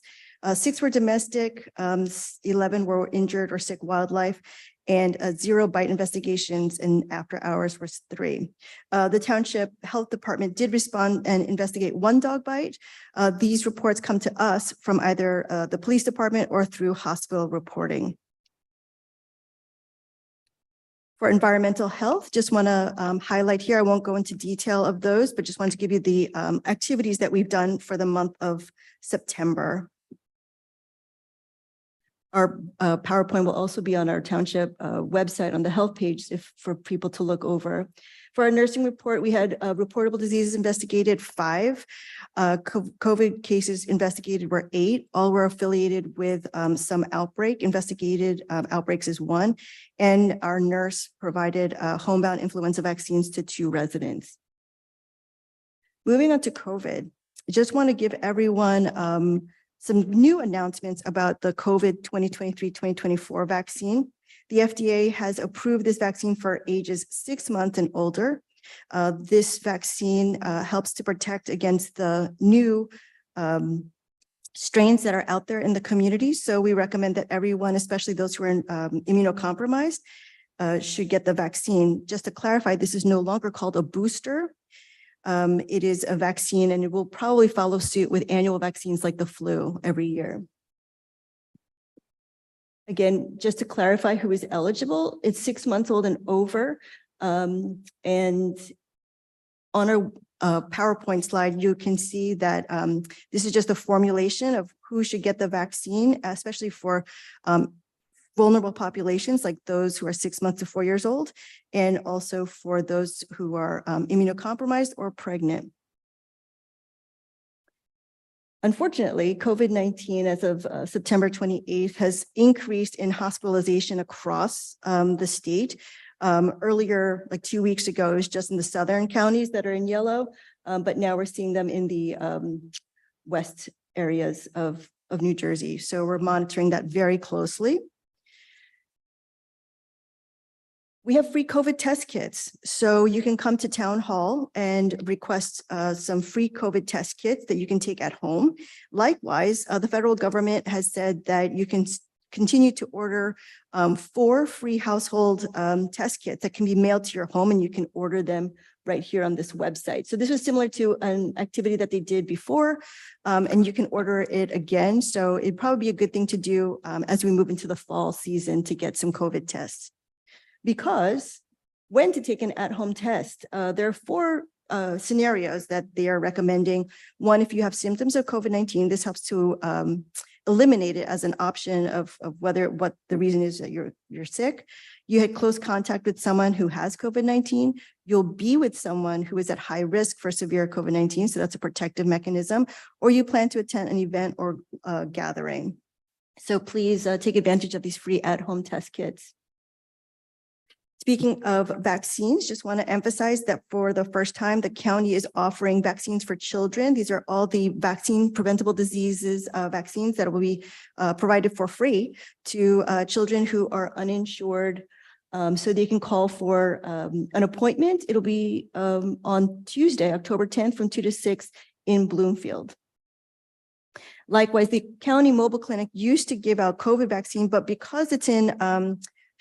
Speaker 11: 6 were domestic, 11 were injured or sick wildlife, and 0 bite investigations, and after hours was 3. The Township Health Department did respond and investigate 1 dog bite. These reports come to us from either the police department or through hospital reporting. For environmental health, just want to highlight here, I won't go into detail of those, but just wanted to give you the activities that we've done for the month of September. Our PowerPoint will also be on our township website on the health page for people to look over. For our nursing report, we had reportable diseases investigated 5. COVID cases investigated were 8. All were affiliated with some outbreak. Investigated outbreaks is 1. And our nurse provided homebound influenza vaccines to 2 residents. Moving on to COVID, I just want to give everyone some new announcements about the COVID 2023-2024 vaccine. The FDA has approved this vaccine for ages 6 months and older. This vaccine helps to protect against the new strains that are out there in the community. So we recommend that everyone, especially those who are immunocompromised, should get the vaccine. Just to clarify, this is no longer called a booster. It is a vaccine, and it will probably follow suit with annual vaccines like the flu every year. Again, just to clarify who is eligible, it's 6 months old and over. And on our PowerPoint slide, you can see that this is just a formulation of who should get the vaccine, especially for vulnerable populations like those who are 6 months to 4 years old, and also for those who are immunocompromised or pregnant. Unfortunately, COVID-19 as of September 28th has increased in hospitalization across the state. Earlier, like 2 weeks ago, it was just in the southern counties that are in yellow, but now we're seeing them in the west areas of New Jersey. So we're monitoring that very closely. We have free COVID test kits. So you can come to town hall and request some free COVID test kits that you can take at home. Likewise, the federal government has said that you can continue to order 4 free household test kits that can be mailed to your home, and you can order them right here on this website. So this was similar to an activity that they did before, and you can order it again. So it'd probably be a good thing to do as we move into the fall season to get some COVID tests. Because when to take an at-home test, there are 4 scenarios that they are recommending. One, if you have symptoms of COVID-19, this helps to eliminate it as an option of what the reason is that you're sick. You had close contact with someone who has COVID-19. You'll be with someone who is at high risk for severe COVID-19, so that's a protective mechanism, or you plan to attend an event or gathering. So please take advantage of these free at-home test kits. Speaking of vaccines, just want to emphasize that for the first time, the county is offering vaccines for children. These are all the vaccine preventable diseases vaccines that will be provided for free to children who are uninsured. So they can call for an appointment. It'll be on Tuesday, October 10th from 2 to 6 in Bloomfield. Likewise, the county mobile clinic used to give out COVID vaccine, but because it's in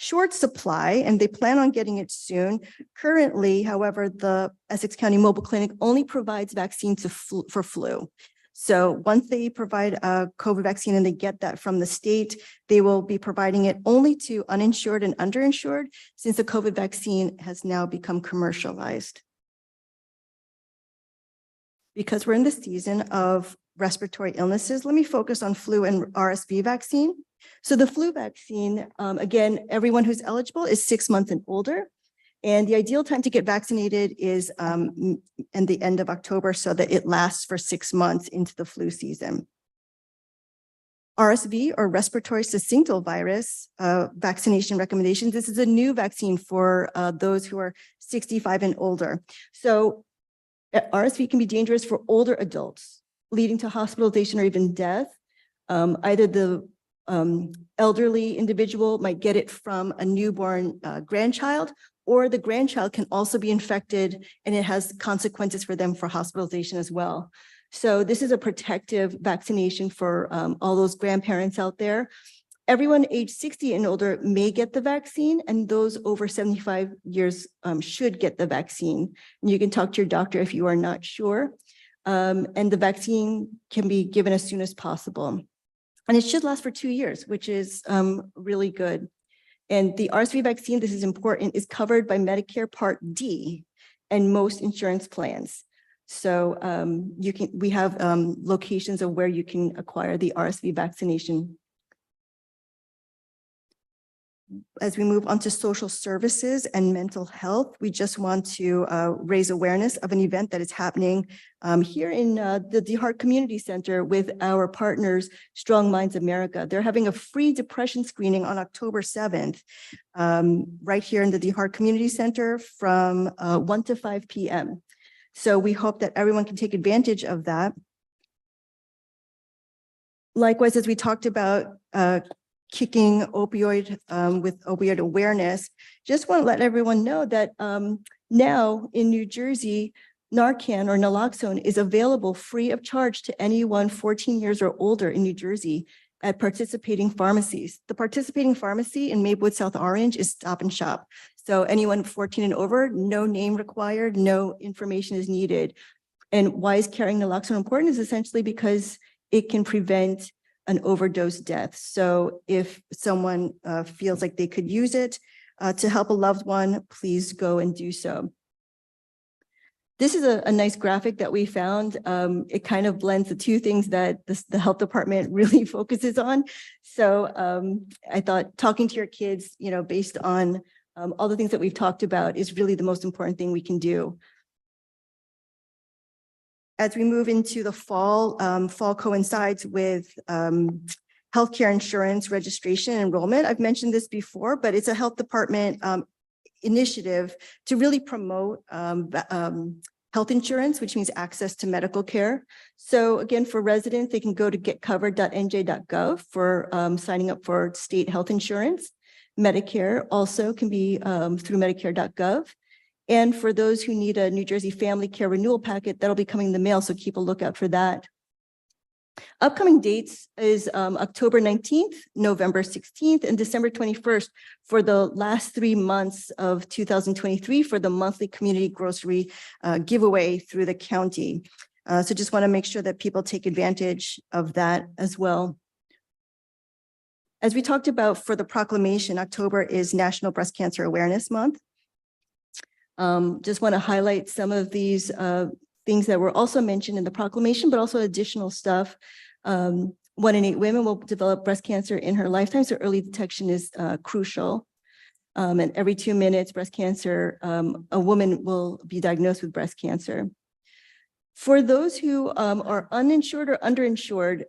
Speaker 11: short supply and they plan on getting it soon. Currently, however, the Essex County Mobile Clinic only provides vaccines for flu. So once they provide a COVID vaccine and they get that from the state, they will be providing it only to uninsured and underinsured, since the COVID vaccine has now become commercialized. Because we're in the season of respiratory illnesses, let me focus on flu and RSV vaccine. So the flu vaccine, again, everyone who's eligible is 6 months and older. And the ideal time to get vaccinated is in the end of October, so that it lasts for 6 months into the flu season. RSV, or respiratory syncytial virus vaccination recommendations. This is a new vaccine for those who are 65 and older. So RSV can be dangerous for older adults, leading to hospitalization or even death. Either the elderly individual might get it from a newborn grandchild, or the grandchild can also be infected and it has consequences for them for hospitalization as well. So this is a protective vaccination for all those grandparents out there. Everyone age 60 and older may get the vaccine, and those over 75 years should get the vaccine. And you can talk to your doctor if you are not sure. And the vaccine can be given as soon as possible. And it should last for 2 years, which is really good. And the RSV vaccine, this is important, is covered by Medicare Part D and most insurance plans. So we have locations of where you can acquire the RSV vaccination. As we move on to social services and mental health, we just want to raise awareness of an event that is happening here in the DeHart Community Center with our partners, Strong Minds America. They're having a free depression screening on October 7th, right here in the DeHart Community Center from 1 to 5 p.m. So we hope that everyone can take advantage of that. Likewise, as we talked about kicking opioid with opioid awareness, just want to let everyone know that now in New Jersey, Narcan or naloxone is available free of charge to anyone 14 years or older in New Jersey at participating pharmacies. The participating pharmacy in Maplewood South Orange is Stop and Shop. So anyone 14 and over, no name required, no information is needed. And why is carrying naloxone important is essentially because it can prevent an overdose death. So if someone feels like they could use it to help a loved one, please go and do so. This is a nice graphic that we found. It kind of blends the two things that the health department really focuses on. So I thought talking to your kids, based on all the things that we've talked about is really the most important thing we can do. As we move into the fall, fall coincides with healthcare insurance registration enrollment. I've mentioned this before, but it's a health department initiative to really promote health insurance, which means access to medical care. So again, for residents, they can go to getcovered.nj.gov for signing up for state health insurance. Medicare also can be through medicare.gov. And for those who need a New Jersey Family Care Renewal Packet, that'll be coming in the mail, so keep a lookout for that. Upcoming dates is October 19th, November 16th, and December 21st for the last 3 months of 2023 for the monthly community grocery giveaway through the county. So just want to make sure that people take advantage of that as well. As we talked about for the proclamation, October is National Breast Cancer Awareness Month. Just want to highlight some of these things that were also mentioned in the proclamation, but also additional stuff. 1 in 8 women will develop breast cancer in her lifetime, so early detection is crucial. And every 2 minutes, breast cancer, a woman will be diagnosed with breast cancer. For those who are uninsured or underinsured,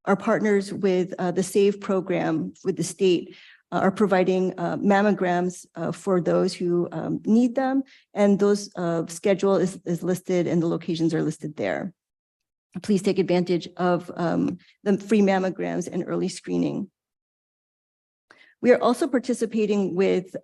Speaker 11: our partners with the SAVE program with the state are providing mammograms for those who need them. And those schedule is listed and the locations are listed there. Please take advantage of the free mammograms and early screening. We are also participating with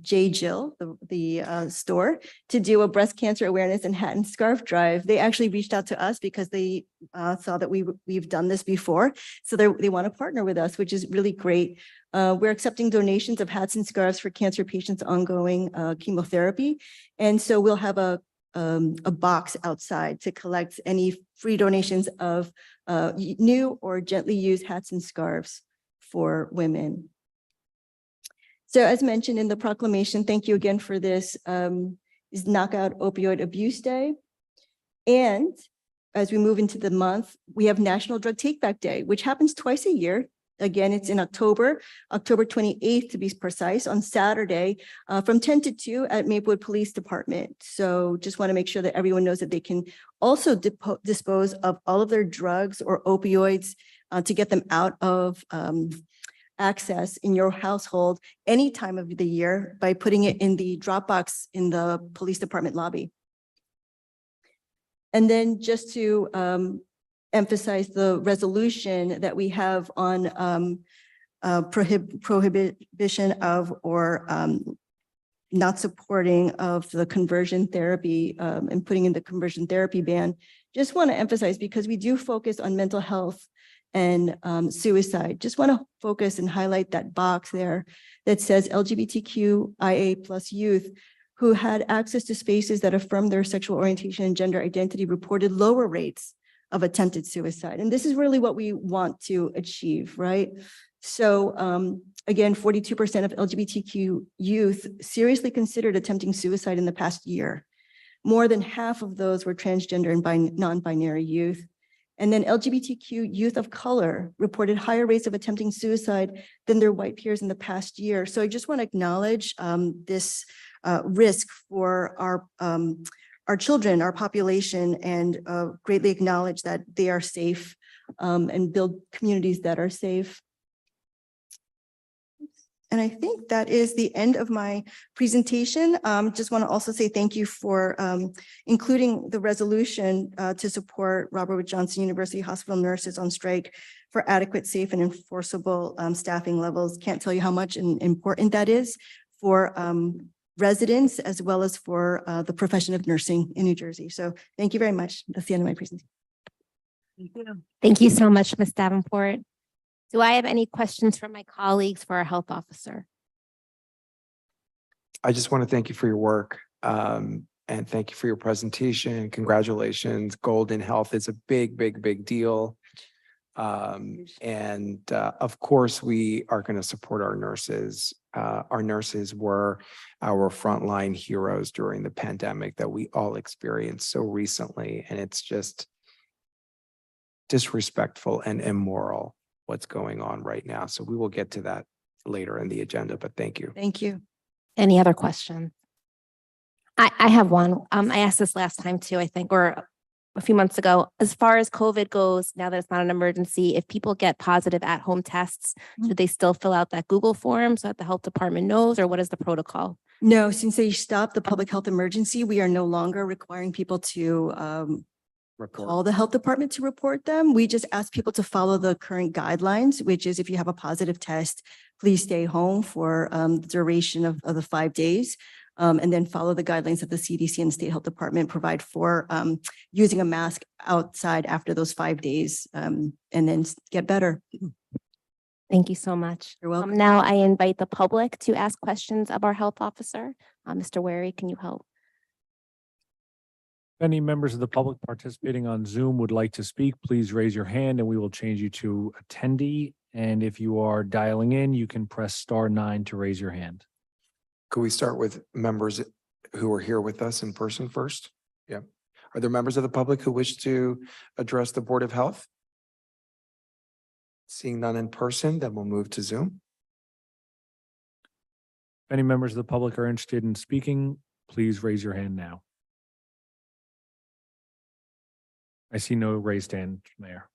Speaker 11: J. Jill, the store, to do a breast cancer awareness and hat and scarf drive. They actually reached out to us because they saw that we've done this before. So they want to partner with us, which is really great. We're accepting donations of hats and scarves for cancer patients ongoing chemotherapy. And so we'll have a box outside to collect any free donations of new or gently used hats and scarves for women. So as mentioned in the proclamation, thank you again for this, is Knockout Opioid Abuse Day. And as we move into the month, we have National Drug Take Back Day, which happens twice a year. Again, it's in October 28th to be precise, on Saturday from 10 to 2 at Maplewood Police Department. So just want to make sure that everyone knows that they can also dispose of all of their drugs or opioids to get them out of access in your household any time of the year by putting it in the drop box in the police department lobby. And then just to emphasize the resolution that we have on prohibition of or not supporting of the conversion therapy and putting in the conversion therapy ban. Just want to emphasize, because we do focus on mental health and suicide. Just want to focus and highlight that box there that says LGBTQIA+ youth who had access to spaces that affirm their sexual orientation and gender identity reported lower rates of attempted suicide. And this is really what we want to achieve, right? So again, 42% of LGBTQ youth seriously considered attempting suicide in the past year. More than half of those were transgender and non-binary youth. And then LGBTQ youth of color reported higher rates of attempting suicide than their white peers in the past year. So I just want to acknowledge this risk for our children, our population, and greatly acknowledge that they are safe and build communities that are safe. And I think that is the end of my presentation. Just want to also say thank you for including the resolution to support Robert Wood Johnson University Hospital nurses on strike for adequate, safe, and enforceable staffing levels. Can't tell you how much important that is for residents as well as for the profession of nursing in New Jersey. So thank you very much. That's the end of my presentation.
Speaker 7: Thank you so much, Ms. Davenport. Do I have any questions from my colleagues for our health officer?
Speaker 1: I just want to thank you for your work and thank you for your presentation. Congratulations. Golden Health is a big, big, big deal. Of course, we are going to support our nurses. Our nurses were our frontline heroes during the pandemic that we all experienced so recently. And it's just disrespectful and immoral what's going on right now. So we will get to that later in the agenda, but thank you.
Speaker 11: Thank you.
Speaker 7: Any other questions? I have one. I asked this last time too, I think, or a few months ago. As far as COVID goes, now that it's not an emergency, if people get positive at-home tests, should they still fill out that Google form so that the health department knows, or what is the protocol?
Speaker 11: No, since they stopped the public health emergency, we are no longer requiring people to call the health department to report them. We just ask people to follow the current guidelines, which is if you have a positive test, please stay home for the duration of the 5 days. And then follow the guidelines that the CDC and the State Health Department provide for using a mask outside after those 5 days and then get better.
Speaker 7: Thank you so much.
Speaker 11: You're welcome.
Speaker 7: Now I invite the public to ask questions of our health officer. Mr. Wary, can you help?
Speaker 8: If any members of the public participating on Zoom would like to speak, please raise your hand and we will change you to attendee. And if you are dialing in, you can press *9 to raise your hand.
Speaker 1: Could we start with members who are here with us in person first? Yeah. Are there members of the public who wish to address the Board of Health? Seeing none in person, then we'll move to Zoom.
Speaker 8: If any members of the public are interested in speaking, please raise your hand now. I see no raised hand, Mayor.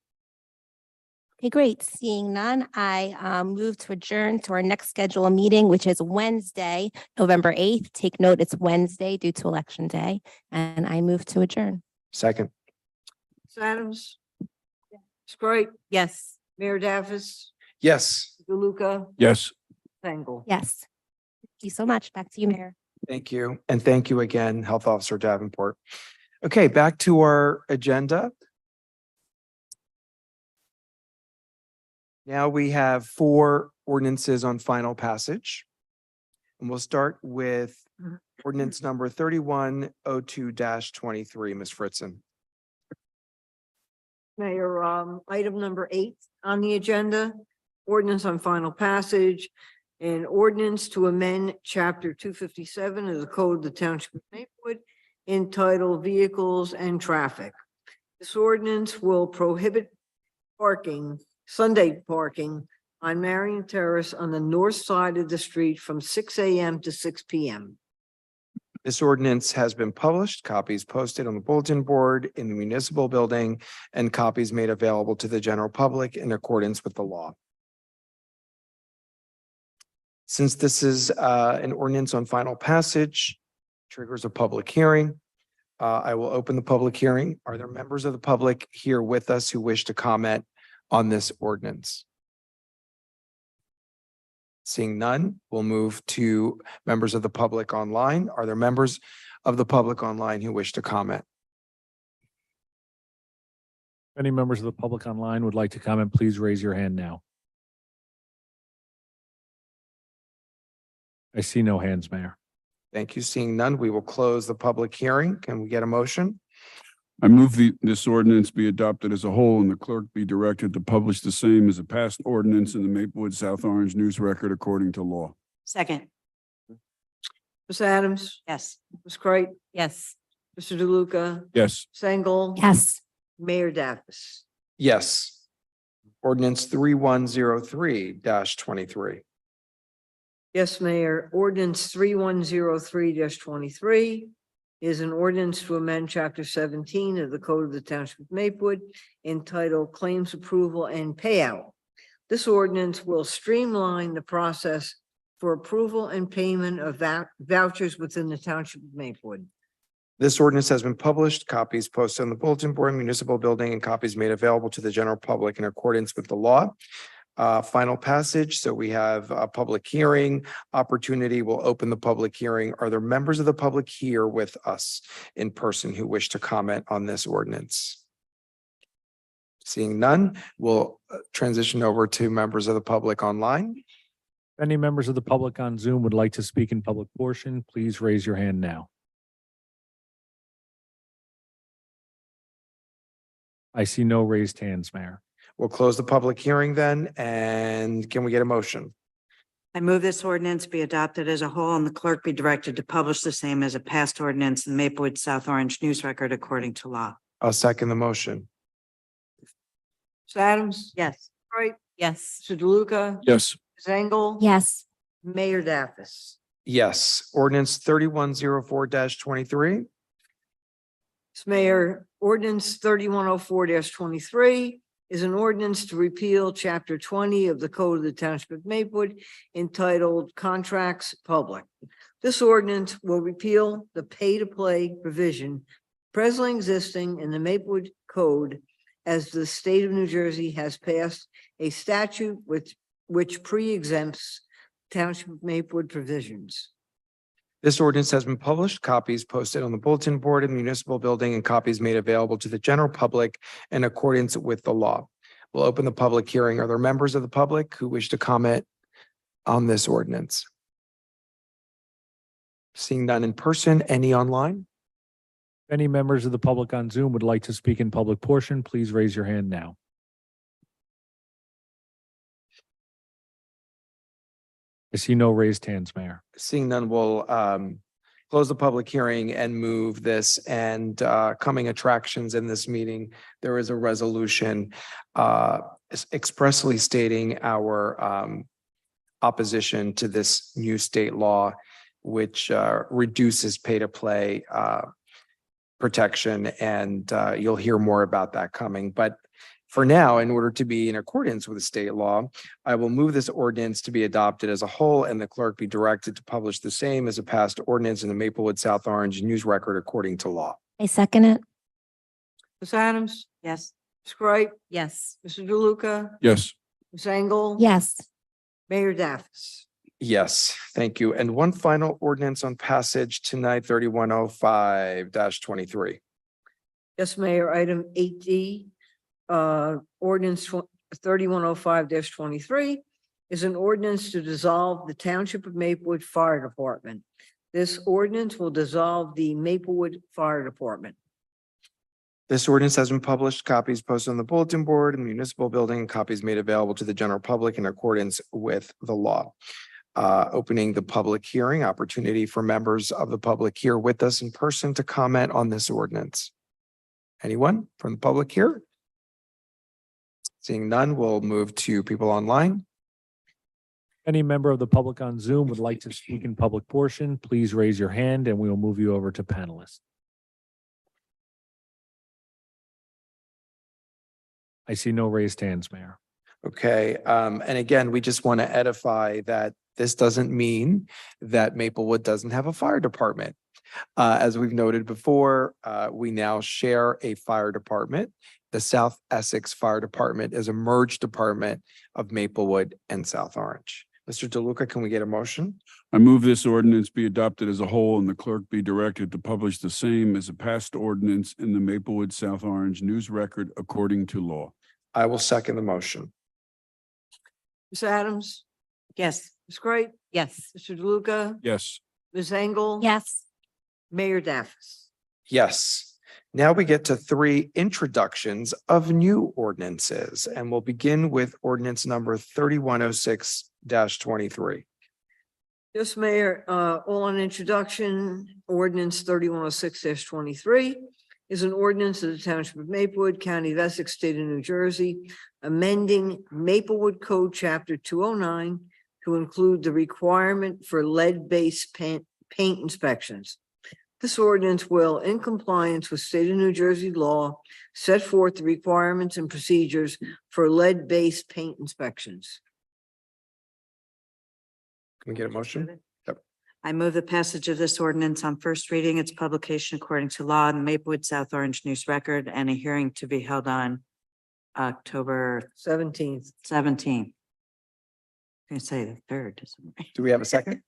Speaker 7: Okay, great. Seeing none, I move to adjourn to our next scheduled meeting, which is Wednesday, November 8th. Take note, it's Wednesday due to Election Day, and I move to adjourn.
Speaker 1: Second.
Speaker 2: Ms. Adams? Ms. Bright?
Speaker 3: Yes.
Speaker 2: Mayor Davis?
Speaker 1: Yes,
Speaker 2: DeLuca?
Speaker 4: Yes.
Speaker 2: Sengel?
Speaker 7: Yes. Thank you so much. Back to you, Mayor.
Speaker 1: thank you. And thank you again, Health Officer Davenport. Okay, back to our agenda. Now we have 4 ordinances on final passage. And we'll start with ordinance number 3102-23, Ms. Fritzen.
Speaker 2: Mayor, item number 8 on the agenda, ordinance on final passage. An ordinance to amend chapter 257 of the Code of the Township of Maplewood entitled Vehicles and Traffic. This ordinance will prohibit parking, Sunday parking on Marion Terrace on the north side of the street from 6 a.m. to 6 p.m.
Speaker 1: This ordinance has been published, copies posted on the bulletin board in the municipal building, and copies made available to the general public in accordance with the law. Since this is an ordinance on final passage, triggers a public hearing, I will open the public hearing. Are there members of the public here with us who wish to comment on this ordinance? Seeing none, we'll move to members of the public online. Are there members of the public online who wish to comment?
Speaker 8: If any members of the public online would like to comment, please raise your hand now. I see no hands, Mayor.
Speaker 1: Thank you. Seeing none, we will close the public hearing. Can we get a motion?
Speaker 4: I move this ordinance be adopted as a whole and the clerk be directed to publish the same as a passed ordinance in the Maplewood South Orange News Record according to law.
Speaker 3: Second.
Speaker 2: Ms. Adams?
Speaker 3: Yes.
Speaker 2: Ms. Bright?
Speaker 3: Yes.
Speaker 2: Mr. DeLuca?
Speaker 4: Yes.
Speaker 2: Sengel?
Speaker 7: Yes.
Speaker 2: Mayor Davis?
Speaker 1: Yes. Ordinance 3103-23.
Speaker 2: Yes, Mayor. Ordinance 3103-23 is an ordinance to amend chapter 17 of the Code of the Township of Maplewood entitled Claims Approval and Payout. This ordinance will streamline the process for approval and payment of vouchers within the Township of Maplewood.
Speaker 1: This ordinance has been published, copies posted on the bulletin board, municipal building, and copies made available to the general public in accordance with the law. Final passage. So we have a public hearing opportunity. We'll open the public hearing. Are there members of the public here with us in person who wish to comment on this ordinance? Seeing none, we'll transition over to members of the public online.
Speaker 8: If any members of the public on Zoom would like to speak in public portion, please raise your hand now. I see no raised hands, Mayor.
Speaker 1: We'll close the public hearing then, and can we get a motion?
Speaker 3: I move this ordinance be adopted as a whole and the clerk be directed to publish the same as a passed ordinance in the Maplewood South Orange News Record according to law.
Speaker 1: I'll second the motion.
Speaker 2: Ms. Adams?
Speaker 3: Yes.
Speaker 2: Bright?
Speaker 3: Yes.
Speaker 2: Mr. DeLuca?
Speaker 4: Yes.
Speaker 2: Sengel?
Speaker 7: Yes.
Speaker 2: Mayor Davis?
Speaker 1: Yes. Ordinance 3104-23.
Speaker 2: Mr. Mayor, ordinance 3104-23 is an ordinance to repeal chapter 20 of the Code of the Township of Maplewood entitled Contracts Public. This ordinance will repeal the pay-to-play provision presently existing in the Maplewood Code, as the state of New Jersey has passed a statute which pre-exempts Township of Maplewood provisions.
Speaker 1: This ordinance has been published, copies posted on the bulletin board in the municipal building, and copies made available to the general public in accordance with the law. We'll open the public hearing. Are there members of the public who wish to comment on this ordinance? Seeing none in person, any online?
Speaker 8: If any members of the public on Zoom would like to speak in public portion, please raise your hand now. I see no raised hands, Mayor.
Speaker 1: Seeing none, we'll close the public hearing and move this. And coming attractions in this meeting, there is a resolution expressly stating our opposition to this new state law, which reduces pay-to-play protection, and you'll hear more about that coming. But for now, in order to be in accordance with the state law, I will move this ordinance to be adopted as a whole, and the clerk be directed to publish the same as a passed ordinance in the Maplewood South Orange News Record according to law.
Speaker 7: I second it.
Speaker 2: Ms. Adams?
Speaker 3: Yes.
Speaker 2: Ms. Wright?
Speaker 3: Yes.
Speaker 2: Mr. DeLuca?
Speaker 4: Yes.
Speaker 2: Ms. Engel?
Speaker 7: Yes.
Speaker 2: Mayor Daffis?
Speaker 1: Yes, thank you. And one final ordinance on passage tonight, 3105-23.
Speaker 2: Yes, Mayor, item 8D, ordinance 3105-23 is an ordinance to dissolve the Township of Maplewood Fire Department. This ordinance will dissolve the Maplewood Fire Department.
Speaker 1: This ordinance has been published, copies posted on the bulletin board in the municipal building, and copies made available to the general public in accordance with the law. Opening the public hearing, opportunity for members of the public here with us in person to comment on this ordinance. Anyone from the public here? Seeing none, we'll move to people online.
Speaker 8: Any member of the public on Zoom would like to speak in public portion, please raise your hand and we will move you over to panelists. I see no raised hands, Mayor.
Speaker 1: Okay, and again, we just want to edify that this doesn't mean that Maplewood doesn't have a fire department. As we've noted before, we now share a fire department. The South Essex Fire Department is a merged department of Maplewood and South Orange. Mr. DeLuca, can we get a motion?
Speaker 4: I move this ordinance be adopted as a whole and the clerk be directed to publish the same as a passed ordinance in the Maplewood South Orange News Record according to law.
Speaker 1: I will second the motion.
Speaker 2: Ms. Adams?
Speaker 3: Yes.
Speaker 2: Ms. Wright?
Speaker 3: Yes.
Speaker 2: Mr. DeLuca?
Speaker 4: Yes.
Speaker 2: Ms. Engel?
Speaker 7: Yes.
Speaker 2: Mayor Daffis?
Speaker 1: Yes. Now we get to 3 introductions of new ordinances, and we'll begin with ordinance number 3106-23.
Speaker 2: Yes, Mayor, all on introduction, ordinance 3106-23 is an ordinance of the Township of Maplewood, County of Essex, State of New Jersey, amending Maplewood Code Chapter 209 to include the requirement for lead-based paint inspections. This ordinance will, in compliance with State of New Jersey law, set forth the requirements and procedures for lead-based paint inspections.
Speaker 1: Can we get a motion?
Speaker 3: I move the passage of this ordinance on first reading, its publication according to law in the Maplewood South Orange News Record, and a hearing to be held on October
Speaker 2: 17th.
Speaker 3: 17th. I can say the 3rd.
Speaker 1: Do we have a second?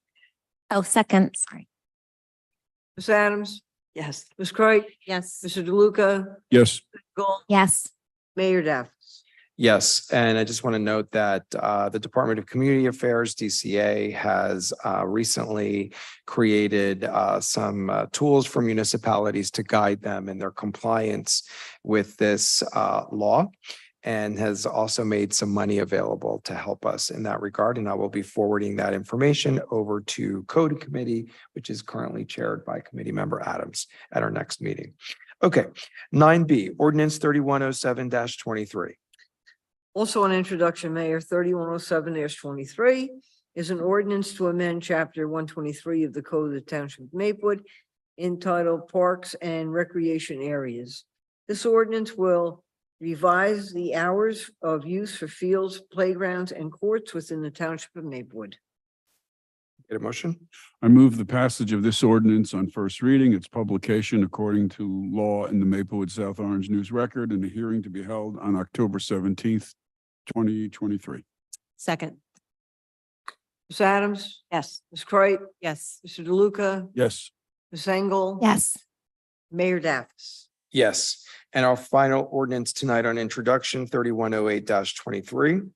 Speaker 7: Oh, second, sorry.
Speaker 2: Ms. Adams?
Speaker 3: Yes.
Speaker 2: Ms. Wright?
Speaker 3: Yes.
Speaker 2: Mr. DeLuca?
Speaker 4: Yes.
Speaker 2: Engel?
Speaker 7: Yes.
Speaker 2: Mayor Daffis?
Speaker 1: Yes, and I just want to note that the Department of Community Affairs, DCA, has recently created some tools for municipalities to guide them in their compliance with this law, and has also made some money available to help us in that regard. And I will be forwarding that information over to Code Committee, which is currently chaired by Committee Member Adams at our next meeting. Okay, 9B, Ordinance 3107-23.
Speaker 2: Also on introduction, Mayor, 3107-23 is an ordinance to amend chapter 123 of the Code of the Township of Maplewood entitled Parks and Recreation Areas. This ordinance will revise the hours of use for fields, playgrounds, and courts within the Township of Maplewood.
Speaker 1: Get a motion?
Speaker 4: I move the passage of this ordinance on first reading, its publication according to law in the Maplewood South Orange News Record, and a hearing to be held on October 17th, 2023.
Speaker 6: Second.
Speaker 2: Ms. Adams?
Speaker 3: Yes.
Speaker 2: Ms. Kreis?
Speaker 6: Yes.
Speaker 2: Mr. DeLuca?
Speaker 4: Yes.
Speaker 2: Ms. Engel?
Speaker 7: Yes.
Speaker 2: Mayor Daffis?
Speaker 1: Yes. And our final ordinance tonight on introduction, 3108-23.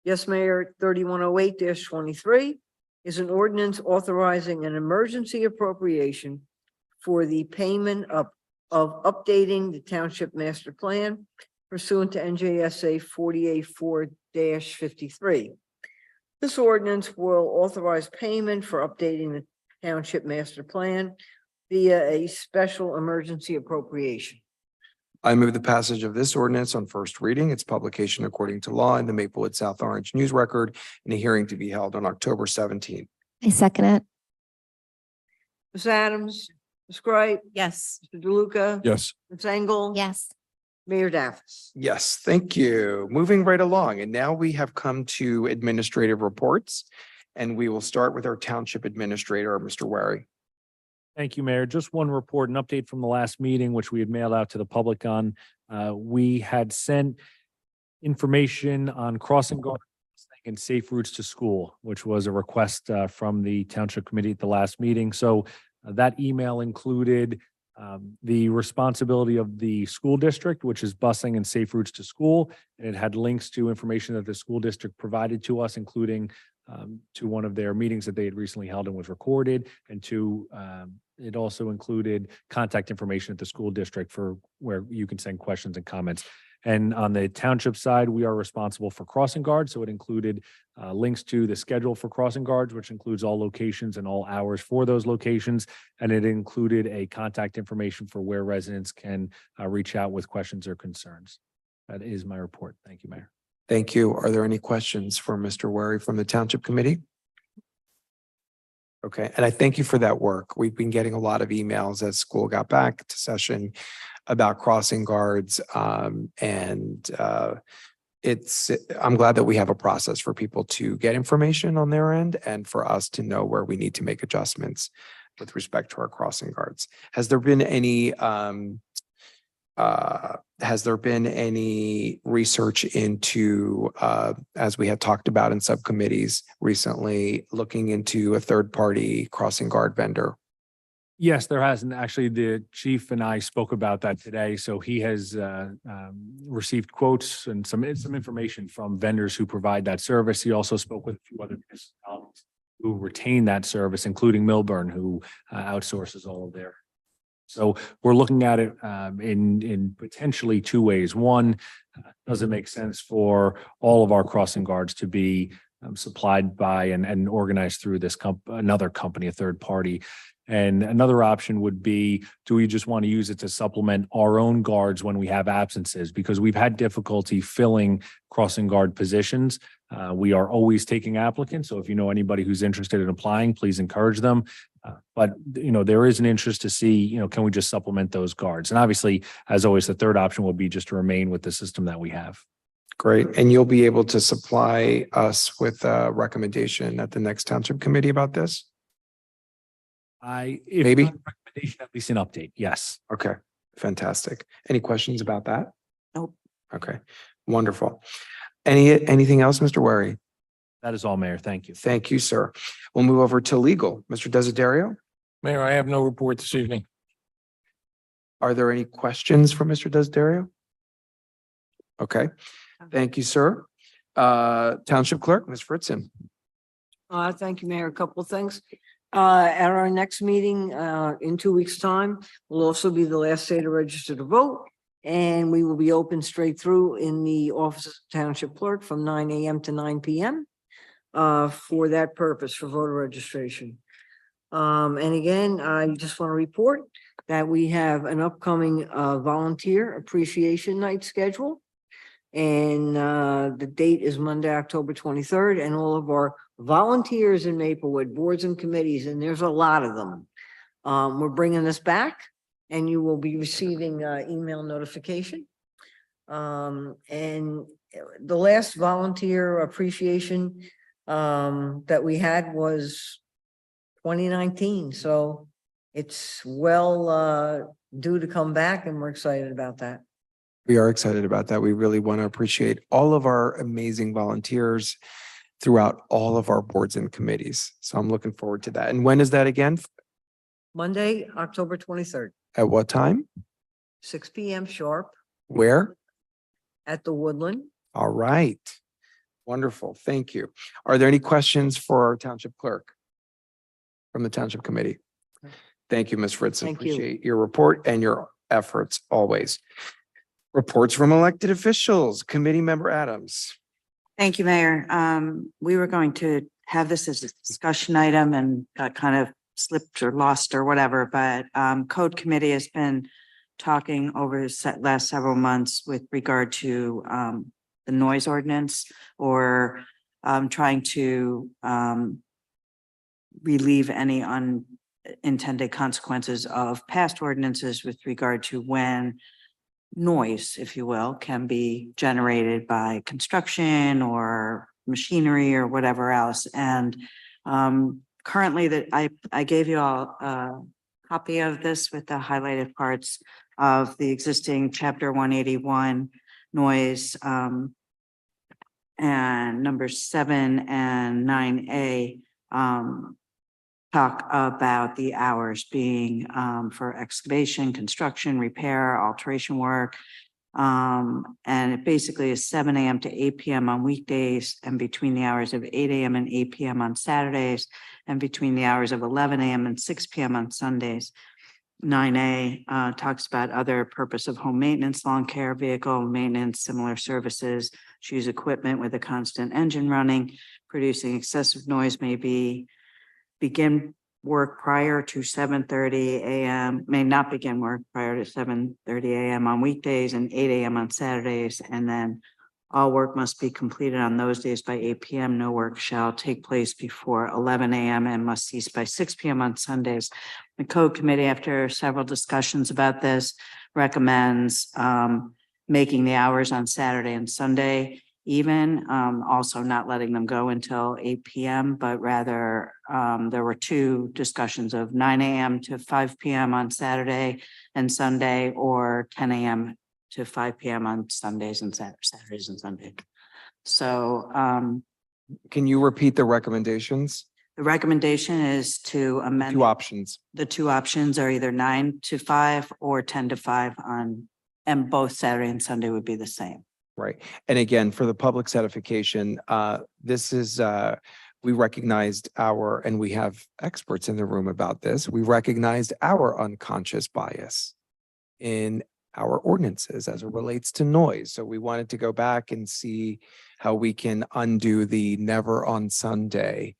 Speaker 2: Yes, Mayor, 3108-23 is an ordinance authorizing an emergency appropriation for the payment of updating the township master plan pursuant to NJSA 484-53. This ordinance will authorize payment for updating the township master plan via a special emergency appropriation.
Speaker 1: I move the passage of this ordinance on first reading, its publication according to law in the Maplewood South Orange News Record, and a hearing to be held on October 17th.
Speaker 7: I second it.
Speaker 2: Ms. Adams? Ms. Kreis?
Speaker 6: Yes.
Speaker 2: Mr. DeLuca?
Speaker 4: Yes.
Speaker 2: Ms. Engel?
Speaker 7: Yes.
Speaker 2: Mayor Daffis?
Speaker 1: Yes, thank you. Moving right along, and now we have come to administrative reports, and we will start with our Township Administrator, Mr. Wary.
Speaker 8: Thank you, Mayor. Just one report, an update from the last meeting, which we had mailed out to the public on. We had sent information on crossing guards and safe routes to school, which was a request from the Township Committee at the last meeting. So that email included the responsibility of the school district, which is busing and safe routes to school. And it had links to information that the school district provided to us, including to one of their meetings that they had recently held and was recorded, and to it also included contact information at the school district for where you can send questions and comments. And on the township side, we are responsible for crossing guards. So it included links to the schedule for crossing guards, which includes all locations and all hours for those locations. And it included a contact information for where residents can reach out with questions or concerns. That is my report. Thank you, Mayor.
Speaker 1: Thank you. Are there any questions for Mr. Wary from the Township Committee? Okay, and I thank you for that work. We've been getting a lot of emails as school got back to session about crossing guards. I'm glad that we have a process for people to get information on their end and for us to know where we need to make adjustments with respect to our crossing guards. Has there been any research into, as we had talked about in subcommittees recently, looking into a third-party crossing guard vendor?
Speaker 8: Yes, there has. And actually, the chief and I spoke about that today. So he has received quotes and some information from vendors who provide that service. He also spoke with a few other municipalities who retain that service, including Milburn, who outsources all of their. So we're looking at it in potentially two ways. One, does it make sense for all of our crossing guards to be supplied by and organized through this another company, a third party? And another option would be, do we just want to use it to supplement our own guards when we have absences? Because we've had difficulty filling crossing guard positions. We are always taking applicants. So if you know anybody who's interested in applying, please encourage them. But, there is an interest to see, can we just supplement those guards? And obviously, as always, the third option will be just to remain with the system that we have.
Speaker 1: Great. And you'll be able to supply us with a recommendation at the next Township Committee about this? Maybe.
Speaker 8: Not a recommendation, at least an update. Yes.
Speaker 1: Okay, fantastic. Any questions about that?
Speaker 6: Nope.
Speaker 1: Okay, wonderful. Anything else, Mr. Wary?
Speaker 8: That is all, Mayor. Thank you.
Speaker 1: Thank you, sir. We'll move over to legal. Mr. Desiderio,
Speaker 12: Mayor, I have no report this evening.
Speaker 1: are there any questions for Mr. Desiderio? Okay, thank you, sir. Township Clerk, Ms. Fritzen.
Speaker 2: Thank you, Mayor. A couple of things. At our next meeting, in 2 weeks' time, will also be the last day to register to vote. And we will be open straight through in the office of Township Clerk from 9 a.m. to 9 p.m. For that purpose, for voter registration. And again, I just want to report that we have an upcoming volunteer appreciation night schedule. And the date is Monday, October 23rd, and all of our volunteers in Maplewood, boards and committees, and there's a lot of them, We're bringing this back and you will be receiving email notification. And the last volunteer appreciation that we had was 2019. So it's well due to come back and we're excited about that.
Speaker 1: We are excited about that. We really want to appreciate all of our amazing volunteers throughout all of our boards and committees. So I'm looking forward to that. And when is that again?
Speaker 2: Monday, October 23rd,
Speaker 1: At what time?
Speaker 2: 6 p.m. sharp
Speaker 1: Where?
Speaker 2: at the Woodland.
Speaker 1: All right. Wonderful. Thank you. Are there any questions for our township clerk from the township committee? Thank you, Ms. Fritz.
Speaker 2: Thank you.
Speaker 1: Appreciate your report and your efforts always. Reports from elected officials, committee member Adams.
Speaker 3: Thank you, Mayor. We were going to have this as a discussion item and got kind of slipped or lost or whatever, but Code Committee has been talking over the last several months with regard to the noise ordinance or trying to relieve any unintended consequences of past ordinances with regard to when noise, if you will, can be generated by construction or machinery or whatever else. And currently that I gave you all a copy of this with the highlighted parts of the existing chapter 181 noise and number 7 and 9A talk about the hours being for excavation, construction, repair, alteration work. And it basically is 7 a.m. to 8 p.m. on weekdays and between the hours of 8 a.m. and 8 p.m. on Saturdays and between the hours of 11 a.m. and 6 p.m. on Sundays. 9A talks about other purpose of home maintenance, lawn care, vehicle maintenance, similar services, choose equipment with a constant engine running, producing excessive noise may begin work prior to 7:30 a.m., may not begin work prior to 7:30 a.m. on weekdays and 8 a.m. on Saturdays. And then all work must be completed on those days by 8 p.m. No work shall take place before 11 a.m. and must cease by 6 p.m. on Sundays. The Code Committee, after several discussions about this, recommends making the hours on Saturday and Sunday even, also not letting them go until 8 p.m., but rather there were 2 discussions of 9 a.m. to 5 p.m. on Saturday and Sunday, or 10 a.m. to 5 p.m. on Sundays and Saturdays and Sundays. So
Speaker 1: Can you repeat the recommendations?
Speaker 3: the recommendation is to amend.
Speaker 1: 2 options.
Speaker 3: The 2 options are either 9 to 5 or 10 to 5 on, and both Saturday and Sunday would be the same.
Speaker 1: Right. And again, for the public's edification, this is, we recognized and we have experts in the room about this. We recognized our unconscious bias in our ordinances as it relates to noise. So we wanted to go back and see how we can undo the never on Sunday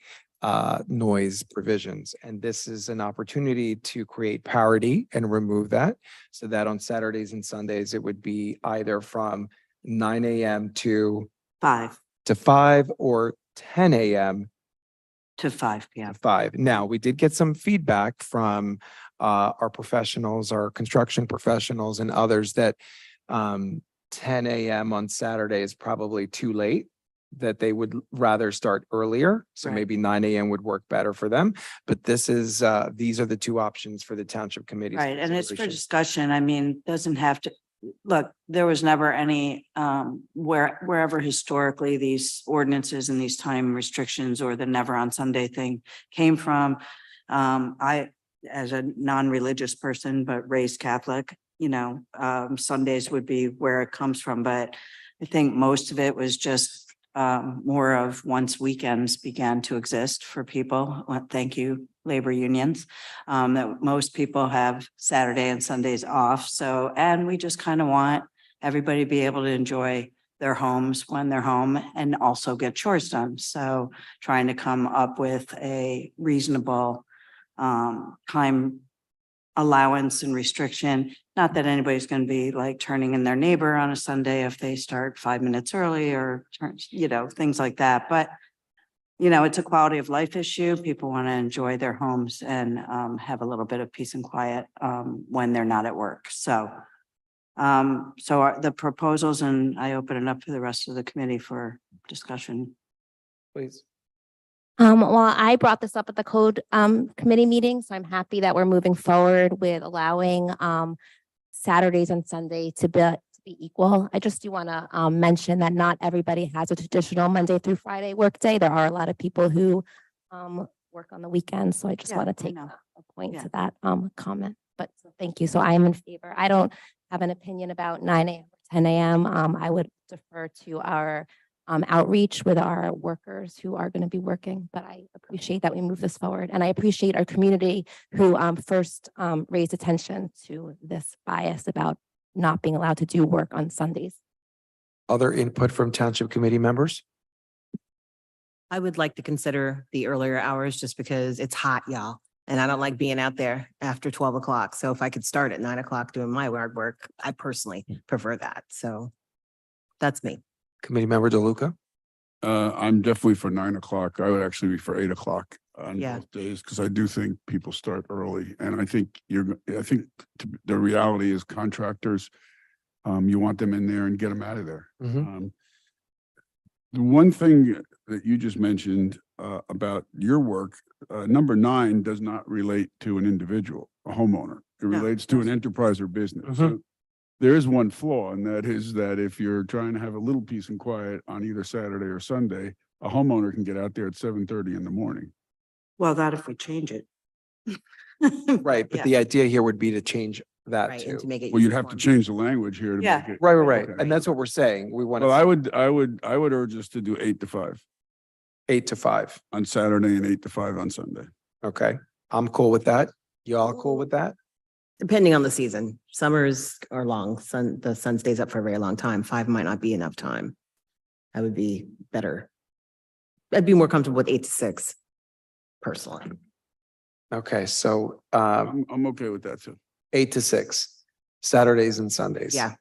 Speaker 1: noise provisions. And this is an opportunity to create parity and remove that so that on Saturdays and Sundays, it would be either from 9 a.m. to
Speaker 3: 5
Speaker 1: or 10 a.m.
Speaker 3: to 5 p.m.
Speaker 1: to 5. Now, we did get some feedback from our professionals, our construction professionals and others that 10 a.m. on Saturday is probably too late, that they would rather start earlier. So
Speaker 3: Right.
Speaker 1: maybe 9 a.m. would work better for them. But this is, these are the 2 options for the township committees.
Speaker 3: Right, and it's for discussion. I mean, doesn't have to, look, there was never any, wherever historically these ordinances and these time restrictions or the never on Sunday thing came from. I, as a non-religious person, but raised Catholic, Sundays would be where it comes from. But I think most of it was just more of once weekends began to exist for people. Well, thank you, labor unions, that most people have Saturday and Sundays off. So, and we just kind of want everybody to be able to enjoy their homes when they're home and also get chores done. So trying to come up with a reasonable time allowance and restriction. Not that anybody's going to be like turning in their neighbor on a Sunday if they start 5 minutes early or things like that. But, you know, it's a quality of life issue. People want to enjoy their homes and have a little bit of peace and quiet when they're not at work. So the proposals, and I open it up for the rest of the committee for discussion.
Speaker 1: Please.
Speaker 7: Well, I brought this up at the code committee meeting, so I'm happy that we're moving forward with allowing Saturdays and Sunday to be equal. I just do want to mention that not everybody has a traditional Monday through Friday workday. There are a lot of people who work on the weekends, so I just
Speaker 3: Yeah,
Speaker 7: want to
Speaker 3: I
Speaker 7: take
Speaker 3: know.
Speaker 7: a point
Speaker 3: Yeah.
Speaker 7: to that comment. But thank you. So I am in favor. I don't have an opinion about 9 a.m. or 10 a.m. I would defer to our outreach with our workers who are going to be working, but I appreciate that we move this forward. And I appreciate our community who first raised attention to this bias about not being allowed to do work on Sundays.
Speaker 1: Other input from township committee members?
Speaker 6: I would like to consider the earlier hours just because it's hot, y'all. And I don't like being out there after 12 o'clock. So if I could start at 9 o'clock doing my hard work, I personally prefer that. So that's me.
Speaker 1: Committee member DeLuca?
Speaker 4: I'm definitely for 9 o'clock. I would actually be for 8 o'clock on
Speaker 6: Yeah.
Speaker 4: both days because I do think people start early. And I think the reality is contractors, you want them in there and get them out of there. The one thing that you just mentioned about your work, number 9 does not relate to an individual, a homeowner. It
Speaker 6: No,
Speaker 4: relates to an enterprise or business. So there is one flaw, and that is that if you're trying to have a little peace and quiet on either Saturday or Sunday, a homeowner can get out there at 7:30 in the morning.
Speaker 3: Well, that if we change it.
Speaker 1: Right, but
Speaker 6: Yeah.
Speaker 1: the idea here would be to change that
Speaker 6: Right.
Speaker 1: too.
Speaker 6: And to make it.
Speaker 4: Well, you'd have to
Speaker 6: uniform.
Speaker 4: change the language here to
Speaker 3: Yeah.
Speaker 4: make it.
Speaker 1: Right.
Speaker 4: Okay.
Speaker 1: And that's what we're saying. We want
Speaker 4: Well,
Speaker 1: to
Speaker 4: I would urge us to do 8 to 5
Speaker 1: 8 to 5.
Speaker 4: on Saturday and 8 to 5 on Sunday.
Speaker 1: Okay, I'm cool with that. Y'all cool with that?
Speaker 6: Depending on the season, summers are long. The sun stays up for a very long time. 5 might not be enough time. I would be better. I'd be more comfortable with 8 to 6 personally.
Speaker 1: Okay, so
Speaker 4: I'm okay with that too.
Speaker 1: 8 to 6, Saturdays and Sundays.
Speaker 6: Yeah.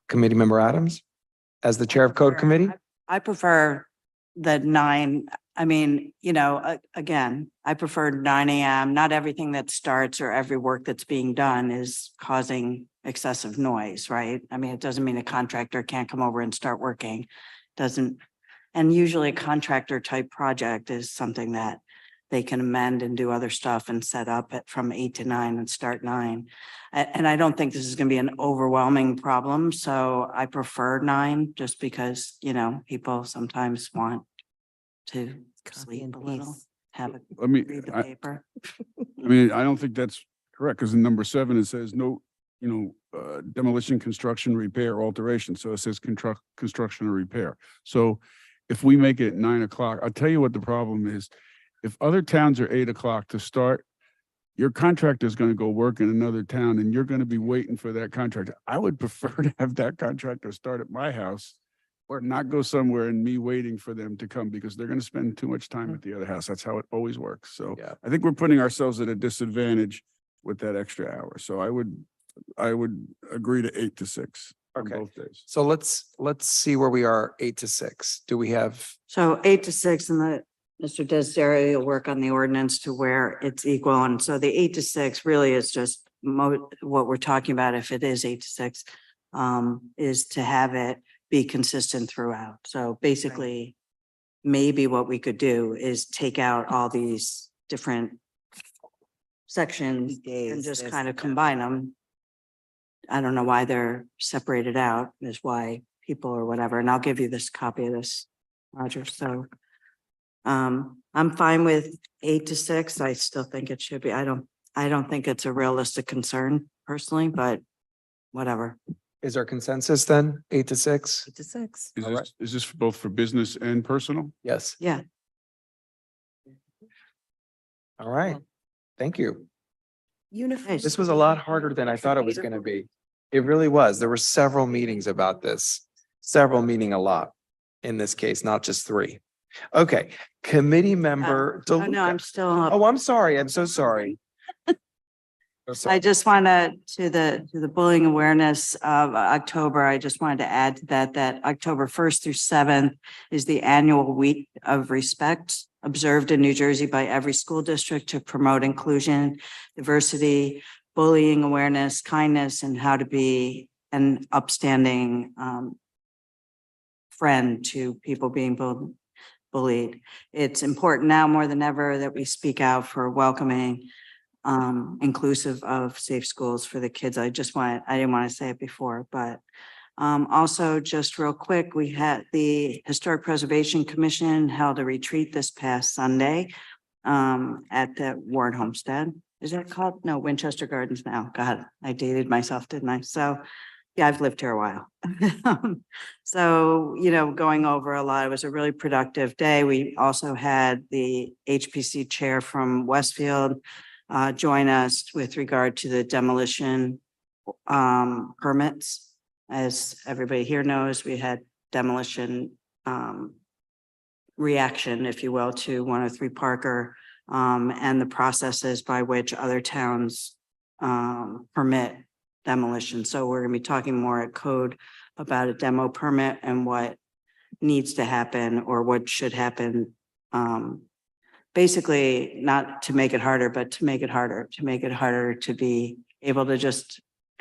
Speaker 1: Committee member Adams, as the chair of code committee?
Speaker 3: I prefer the 9. I mean, you know, again, I prefer 9 a.m. Not everything that starts or every work that's being done is causing excessive noise, right? I mean, it doesn't mean a contractor can't come over and start working. Doesn't, and usually a contractor type project is something that they can amend and do other stuff and set up at from 8 to 9 and start 9. And I don't think this is going to be an overwhelming problem. So I prefer 9 just because, you know, people sometimes want to
Speaker 6: Coffee
Speaker 3: sleep
Speaker 6: and
Speaker 3: a little,
Speaker 6: peace.
Speaker 3: have a
Speaker 4: Let me,
Speaker 3: read the
Speaker 4: I
Speaker 3: paper.
Speaker 4: mean, I don't think that's correct because in number 7, it says no, demolition, construction, repair, alteration. So it says construction or repair. So if we make it at 9 o'clock, I'll tell you what the problem is. If other towns are 8 o'clock to start, your contractor is going to go work in another town and you're going to be waiting for that contractor. I would prefer to have that contractor start at my house or not go somewhere and me waiting for them to come because they're going to spend too much time at the other house. That's how it always works. So
Speaker 1: Yeah.
Speaker 4: I think we're putting ourselves at a disadvantage with that extra hour. So I would agree to 8 to 6 on
Speaker 1: Okay.
Speaker 4: both days.
Speaker 1: So let's see where we are, 8 to 6. Do we have,
Speaker 3: So 8 to 6 and Mr. Desiderio will work on the ordinance to where it's equal. And so the 8 to 6 really is just what we're talking about. If it is 8 to 6, is to have it be consistent throughout. So basically, maybe what we could do is take out all these different sections and
Speaker 6: Days,
Speaker 3: just
Speaker 6: this,
Speaker 3: kind of
Speaker 6: that.
Speaker 3: combine them. I don't know why they're separated out, is why people or whatever, and I'll give you this copy of this, Roger, so. I'm fine with 8 to 6. I still think it should be. I don't think it's a realistic concern personally, but whatever.
Speaker 1: is there consensus then, 8 to 6?
Speaker 6: 8 to 6.
Speaker 4: Is
Speaker 1: All right.
Speaker 4: this both for business and personal?
Speaker 1: Yes,
Speaker 3: Yeah.
Speaker 1: all right. Thank you.
Speaker 11: Uniform.
Speaker 1: This was a lot harder than I thought it was going to be. It really was. There were several meetings about this, several meaning a lot in this case, not just 3. Okay, committee member.
Speaker 3: Oh, no, I'm
Speaker 1: DeLuca.
Speaker 3: still up.
Speaker 1: Oh, I'm sorry. I'm so sorry.
Speaker 3: I just want to the bullying awareness of October, I just wanted to add to that October 1st through 7th is the annual week of respect observed in New Jersey by every school district to promote inclusion, diversity, bullying awareness, kindness, and how to be an upstanding friend to people being bullied. It's important now more than ever that we speak out for welcoming, inclusive of safe schools for the kids. I didn't want to say it before, but also just real quick, we had the Historic Preservation Commission held a retreat this past Sunday at the Ward Homestead. Is that called? No, Winchester Gardens now. God, I dated myself, didn't I? So yeah, I've lived here a while. So, going over a lot, it was a really productive day. We also had the HPC chair from Westfield join us with regard to the demolition permits. As everybody here knows, we had demolition reaction, if you will, to 103 Parker and the processes by which other towns permit demolition. So we're going to be talking more at code about a demo permit and what needs to happen or what should happen. Basically, not to make it harder, but to make it harder to be able to just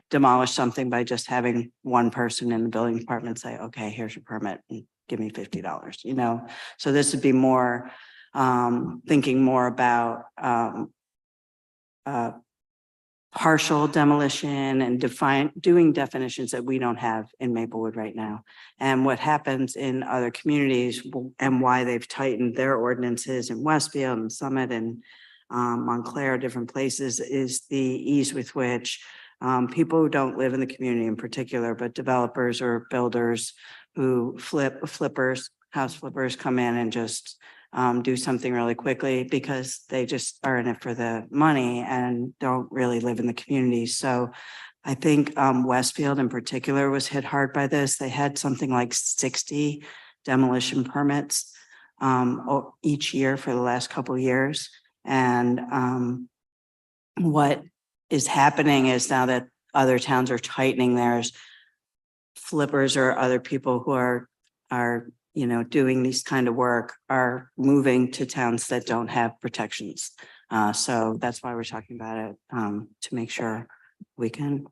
Speaker 3: demolish something by just having one person in the building department say, okay, here's your permit and give me $50, So this would be more thinking more about partial demolition and doing definitions that we don't have in Maplewood right now. And what happens in other communities and why they've tightened their ordinances in Westfield and Summit and Montclair, different places, is the ease with which people who don't live in the community in particular, but developers or builders who house flippers come in and just do something really quickly because they just are in it for the money and don't really live in the community. So I think Westfield in particular was hit hard by this. They had something like 60 demolition permits each year for the last couple of years. And what is happening is now that other towns are tightening theirs, flippers or other people who are doing these kind of work are moving to towns that don't have protections. So that's why we're talking about it, to make sure we can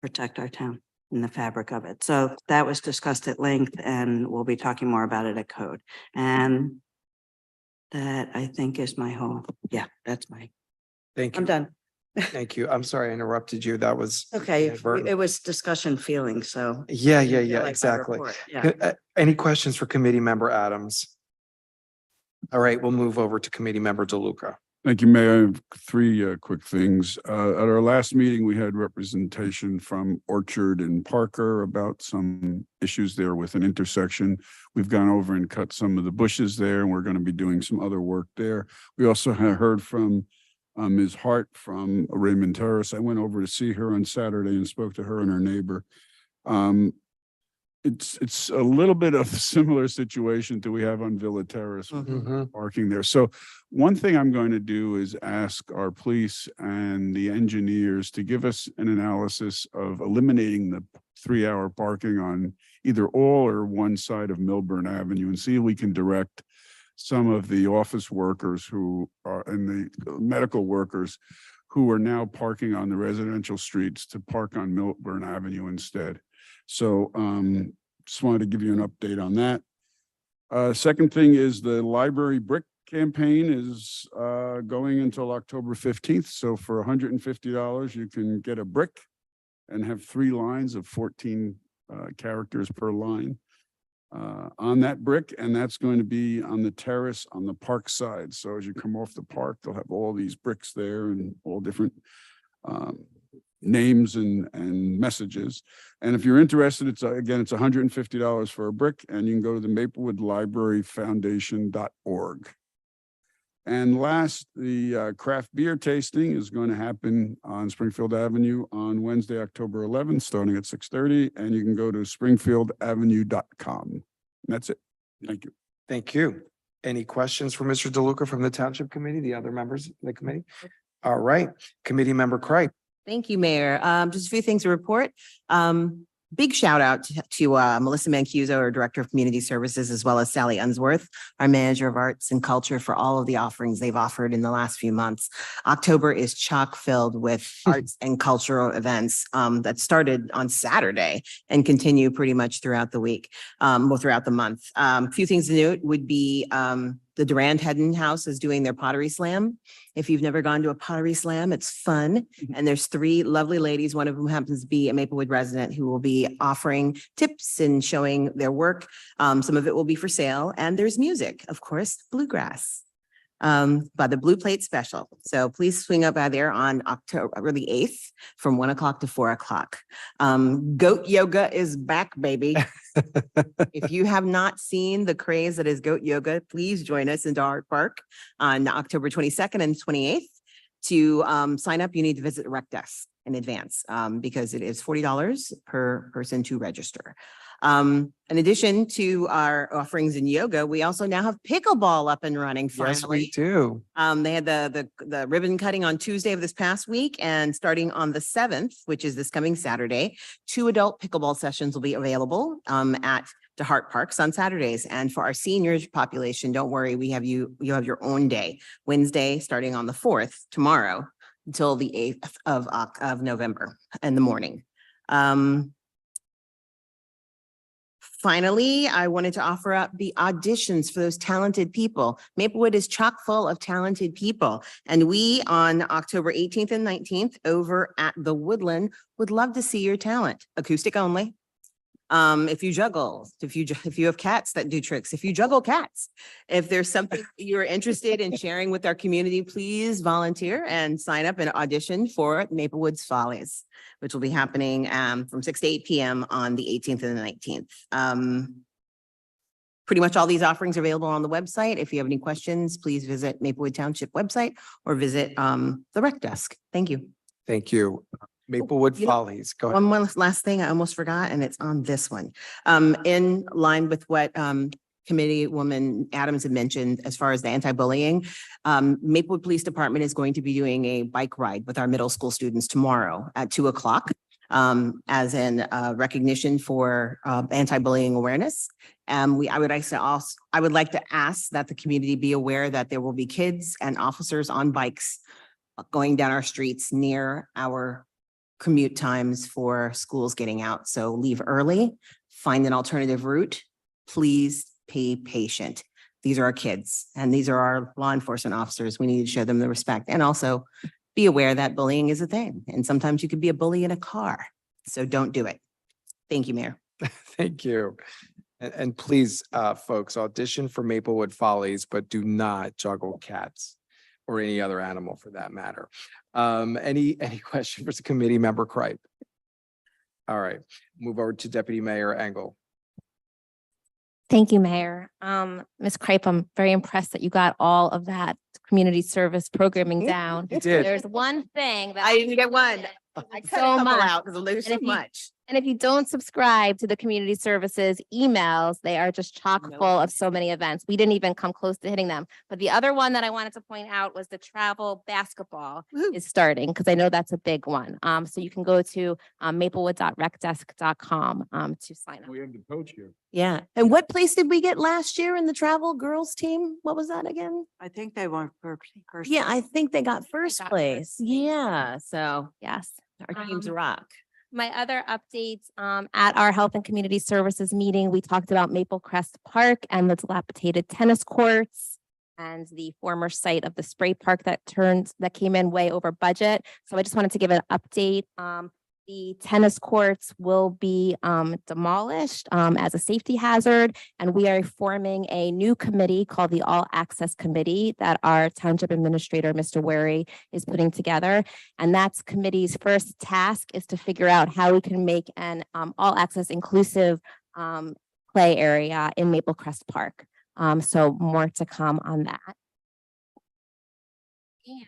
Speaker 3: protect our town and the fabric of it. So that was discussed at length and we'll be talking more about it at code. And that I think is that's
Speaker 1: Thank you.
Speaker 3: I'm done.
Speaker 1: Thank you. I'm sorry I interrupted you. That was.
Speaker 3: Okay,
Speaker 1: inadvertent.
Speaker 3: it was discussion feeling, so.
Speaker 1: Yeah,
Speaker 3: I feel like my
Speaker 1: exactly.
Speaker 3: report, Yeah.
Speaker 1: Any questions for committee member Adams? All right, we'll move over to committee member DeLuca.
Speaker 4: Thank you, Mayor. I have three quick things. At our last meeting, we had representation from Orchard and Parker about some issues there with an intersection. We've gone over and cut some of the bushes there, and we're going to be doing some other work there. We also heard from Ms. Hart from Raymond Terrace. I went over to see her on Saturday and spoke to her and her neighbor. It's a little bit of a similar situation to we have on Villa Terrace with parking there. So one thing I'm going to do is ask our police and the engineers to give us an analysis of eliminating the 3-hour parking on either all or one side of Milburn Avenue and see if we can direct some of the office workers who are and the medical workers who are now parking on the residential streets to park on Milburn Avenue instead. So just wanted to give you an update on that. Second thing is the library brick campaign is going until October 15th. So for $150, you can get a brick and have 3 lines of 14 characters per line on that brick, and that's going to be on the terrace on the park side. So as you come off the park, they'll have all these bricks there and all different names and messages. And if you're interested, it's $150 for a brick, and you can go to the MaplewoodLibraryFoundation.org. And last, the craft beer tasting is going to happen on Springfield Avenue on Wednesday, October 11th, starting at 6:30, and you can go to springfieldavenue.com. And that's it. Thank you.
Speaker 1: Thank you. Any questions for Mr. DeLuca from the Township Committee, the other members of the committee? All right, committee member Cripe.
Speaker 6: Thank you, Mayor. Just a few things to report. Big shout out to Melissa Mancuso, our Director of Community Services, as well as Sally Unsworth, our Manager of Arts and Culture, for all of the offerings they've offered in the last few months. October is chock filled with arts and cultural events that started on Saturday and continue pretty much throughout the week, throughout the month. A few things to note would be the Durand Hedden House is doing their Pottery Slam. If you've never gone to a Pottery Slam, it's fun. And there's 3 lovely ladies, one of whom happens to be a Maplewood resident, who will be offering tips and showing their work. Some of it will be for sale, and there's music, of course, bluegrass, by the Blue Plate Special. So please swing up by there on October the 8th from 1 o'clock to 4 o'clock. Goat yoga is back, baby. If you have not seen the craze that is goat yoga, please join us in Dart Park on October 22nd and 28th. To sign up, you need to visit the rec desk in advance because it is $40 per person to register. In addition to our offerings in yoga, we also now have pickleball up and running finally.
Speaker 1: Yes, we do.
Speaker 6: They had the ribbon cutting on Tuesday of this past week, and starting on the 7th, which is this coming Saturday, 2 adult pickleball sessions will be available at DeHart Parks on Saturdays. And for our seniors population, don't worry, you have your own day, Wednesday, starting on the 4th, tomorrow, until the 8th of November in the morning. Finally, I wanted to offer up the auditions for those talented people. Maplewood is chock full of talented people. And we, on October 18th and 19th, over at the Woodland, would love to see your talent. Acoustic only. If you juggle, if you have cats that do tricks, if you juggle cats, if there's something you're interested in sharing with our community, please volunteer and sign up and audition for Maplewood's Follies, which will be happening from 6 to 8 p.m. on the 18th and the 19th. Pretty much all these offerings are available on the website. If you have any questions, please visit Maplewood Township website or visit the rec desk. Thank you.
Speaker 1: Thank you. Maplewood
Speaker 6: you know,
Speaker 1: Follies. Go ahead.
Speaker 6: One last thing I almost forgot, and it's on this one. In line with what Committee Woman Adams had mentioned, as far as the anti-bullying, Maplewood Police Department is going to be doing a bike ride with our middle school students tomorrow at 2 o'clock. As in recognition for anti-bullying awareness. I would like to ask that the community be aware that there will be kids and officers on bikes going down our streets near our commute times for schools getting out. So leave early, find an alternative route. Please be patient. These are our kids and these are our law enforcement officers. We need to show them the respect, and also be aware that bullying is a thing. And sometimes you could be a bully in a car. So don't do it. Thank you, Mayor.
Speaker 1: Thank you. And please, folks, audition for Maplewood Follies, but do not juggle cats or any other animal for that matter. Any question for the committee member Kripe? All right, move over to Deputy Mayor Engel.
Speaker 7: Thank you, Mayor. Ms. Kripe, I'm very impressed that you got all of that community service programming down.
Speaker 1: You did.
Speaker 7: There's one thing that
Speaker 6: I didn't get one. I cut
Speaker 7: So
Speaker 6: a couple
Speaker 7: much.
Speaker 6: out because there's so
Speaker 7: if you-
Speaker 6: much.
Speaker 7: And if you don't subscribe to the community services emails, they are just chock
Speaker 6: No.
Speaker 7: full of so many events. We didn't even come close to hitting them. But the other one that I wanted to point out was the travel basketball
Speaker 6: Woohoo.
Speaker 7: is starting, because I know that's a big one. So you can go to maplewood.recdesk.com to sign up.
Speaker 4: We have the coach here.
Speaker 6: Yeah. And what place did we get last year in the travel girls team? What was that again?
Speaker 3: I think they were first.
Speaker 6: Yeah, I think they got first
Speaker 7: got
Speaker 6: place. Yeah. So
Speaker 7: Yes.
Speaker 6: our teams
Speaker 7: Um,
Speaker 6: rock.
Speaker 7: My other updates, at our Health and Community Services meeting, we talked about Maple Crest Park and the dilapidated tennis courts and the former site of the spray park that came in way over budget. So I just wanted to give an update. The tennis courts will be demolished as a safety hazard, and we are forming a new committee called the All Access Committee that our Township Administrator, Mr. Wary, is putting together. And that's committee's first task is to figure out how we can make an all access inclusive play area in Maple Crest Park. So more to come on that. And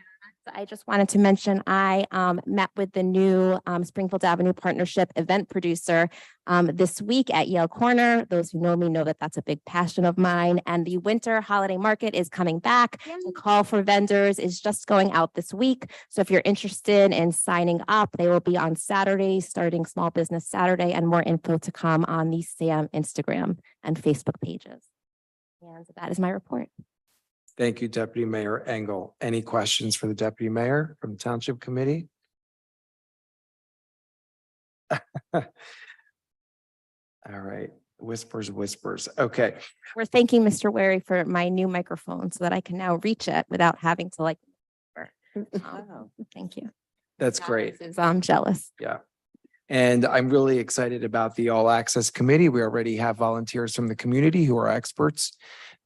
Speaker 7: I just wanted to mention, I met with the new Springfield Avenue Partnership event producer this week at Yale Corner. Those who know me know that that's a big passion of mine. And the winter holiday market is coming back. The call for vendors is just going out this week. So if you're interested in signing up, they will be on Saturday, starting Small Business Saturday, and more info to come on the SAM Instagram and Facebook pages. And that is my report.
Speaker 1: Thank you, Deputy Mayor Engel. Any questions for the Deputy Mayor from the Township Committee? All right, whispers. Okay,
Speaker 7: We're thanking Mr. Wary for my new microphone so that I can now reach it without having to like. Thank you.
Speaker 1: that's great.
Speaker 7: I'm jealous.
Speaker 1: Yeah. And I'm really excited about the All Access Committee. We already have volunteers from the community who are experts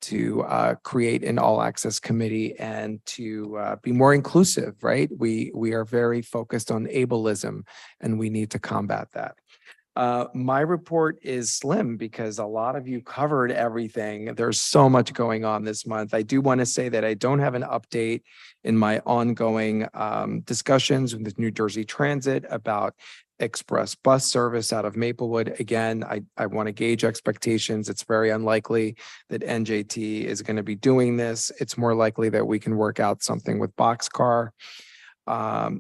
Speaker 1: to create an all access committee and to be more inclusive, right? We are very focused on ableism and we need to combat that. My report is slim because a lot of you covered everything. There's so much going on this month. I do want to say that I don't have an update in my ongoing discussions with New Jersey Transit about express bus service out of Maplewood. Again, I want to gauge expectations. It's very unlikely that NJT is going to be doing this. It's more likely that we can work out something with Boxcar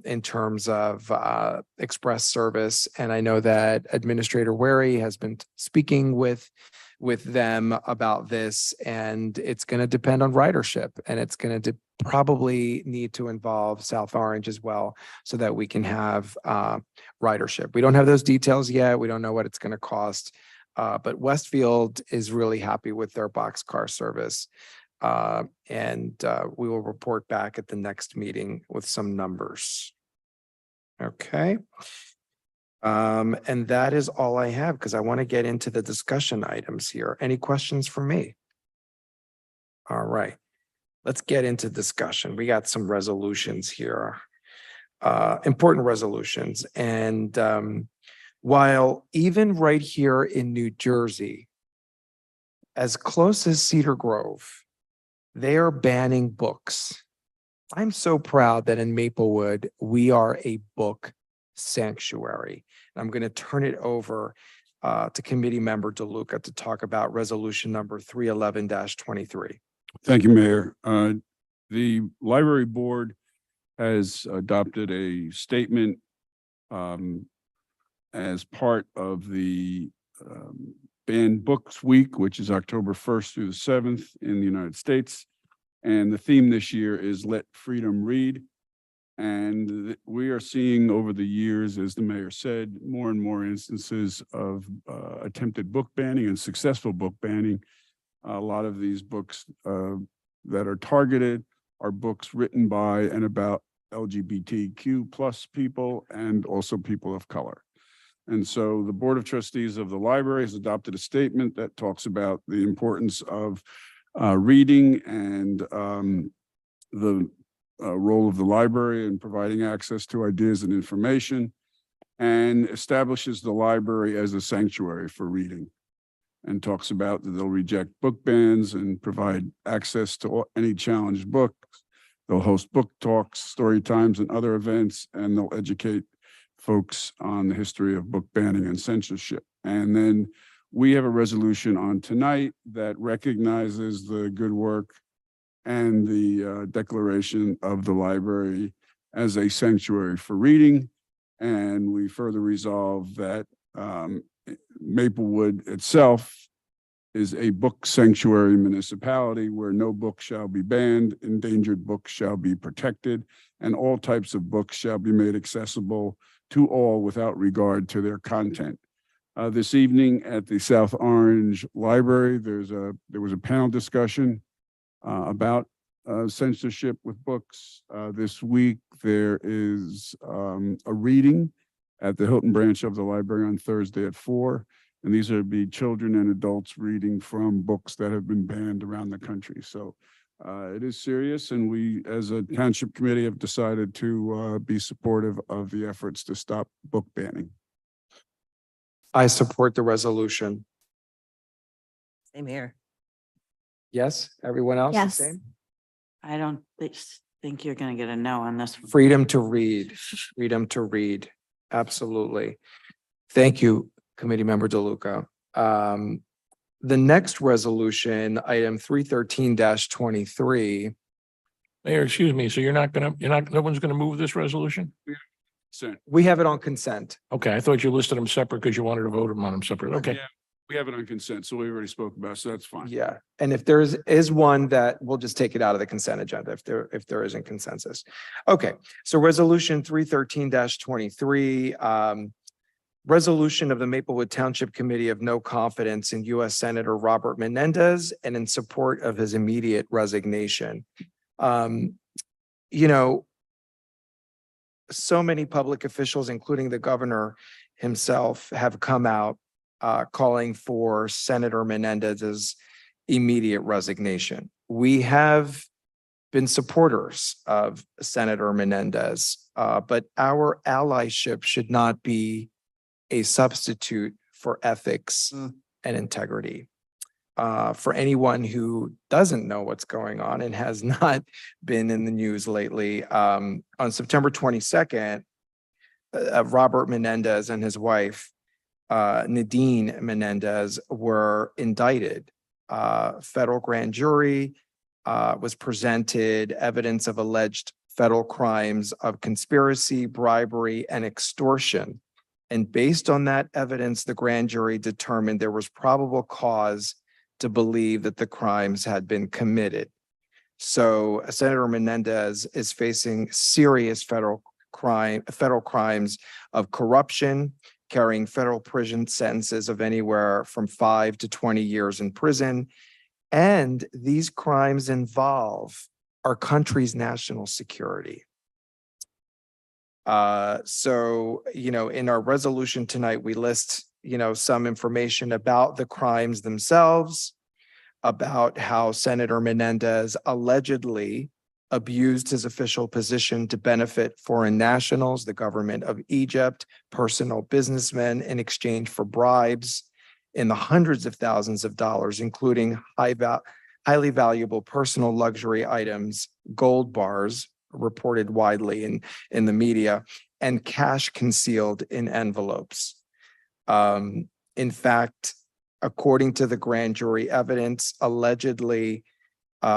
Speaker 1: in terms of express service. And I know that Administrator Wary has been speaking with them about this, and it's going to depend on ridership, and it's going to probably need to involve South Orange as well so that we can have ridership. We don't have those details yet. We don't know what it's going to cost, but Westfield is really happy with their Boxcar service. And we will report back at the next meeting with some numbers. Okay. And that is all I have because I want to get into the discussion items here. Any questions for me? All right, let's get into discussion. We got some resolutions here, important resolutions. And while even right here in New Jersey, as close as Cedar Grove, they are banning books. I'm so proud that in Maplewood, we are a book sanctuary. I'm going to turn it over to committee member DeLuca to talk about resolution number 311-23.
Speaker 4: Thank you, Mayor. The library board has adopted a statement as part of the Banned Books Week, which is October 1st through the 7th in the United States. And the theme this year is Let Freedom Read. And we are seeing over the years, as the mayor said, more and more instances of attempted book banning and successful book banning. A lot of these books that are targeted are books written by and about LGBTQ plus people and also people of color. And so the Board of Trustees of the library has adopted a statement that talks about the importance of reading and the role of the library in providing access to ideas and information, and establishes the library as a sanctuary for reading, and talks about that they'll reject book bans and provide access to any challenged books. They'll host book talks, story times, and other events, and they'll educate folks on the history of book banning and censorship. And then we have a resolution on tonight that recognizes the good work and the declaration of the library as a sanctuary for reading. And we further resolve that Maplewood itself is a book sanctuary municipality where no book shall be banned, endangered books shall be protected, and all types of books shall be made accessible to all without regard to their content. This evening at the South Orange Library, there was a panel discussion about censorship with books. This week, there is a reading at the Hilton branch of the library on Thursday at 4. And these are be children and adults reading from books that have been banned around the country. So it is serious. And we, as a township committee, have decided to be supportive of the efforts to stop book banning.
Speaker 1: I support the resolution.
Speaker 6: Same here.
Speaker 1: Yes, everyone else? the
Speaker 7: Yes.
Speaker 1: same?
Speaker 3: I don't think you're going to get a no on this.
Speaker 1: Freedom to read, freedom to read. Absolutely. Thank you, Committee Member DeLuca. The next resolution, item 313-23.
Speaker 12: Mayor, excuse me, so no one's gonna move this resolution?
Speaker 4: So,
Speaker 1: We have it on consent.
Speaker 12: Okay, I thought you listed them separate because you wanted to vote on them separate. Okay.
Speaker 4: yeah, we have it on consent, so we already spoke about, it, so that's fine.
Speaker 1: Yeah, and if there is one that we'll just take it out of the consent agenda if there isn't consensus. Okay, so resolution 313-23, resolution of the Maplewood Township Committee of no confidence in U.S. Senator Robert Menendez and in support of his immediate resignation. You know, so many public officials, including the governor himself, have come out calling for Senator Menendez's immediate resignation. We have been supporters of Senator Menendez, but our allyship should not be a substitute for ethics and integrity. For anyone who doesn't know what's going on and has not been in the news lately, on September 22nd, Robert Menendez and his wife, Nadine Menendez, were indicted. Federal grand jury was presented evidence of alleged federal crimes of conspiracy, bribery, and extortion. And based on that evidence, the grand jury determined there was probable cause to believe that the crimes had been committed. So Senator Menendez is facing serious federal crimes of corruption, carrying federal prison sentences of anywhere from 5 to 20 years in prison. And these crimes involve our country's national security. So, you know, in our resolution tonight, we list, you know, some information about the crimes themselves, about how Senator Menendez allegedly abused his official position to benefit foreign nationals, the government of Egypt, personal businessmen in exchange for bribes in the hundreds of thousands of dollars, including highly valuable personal luxury items, gold bars, reported widely in the media, and cash concealed in envelopes. In fact, according to the grand jury evidence, allegedly,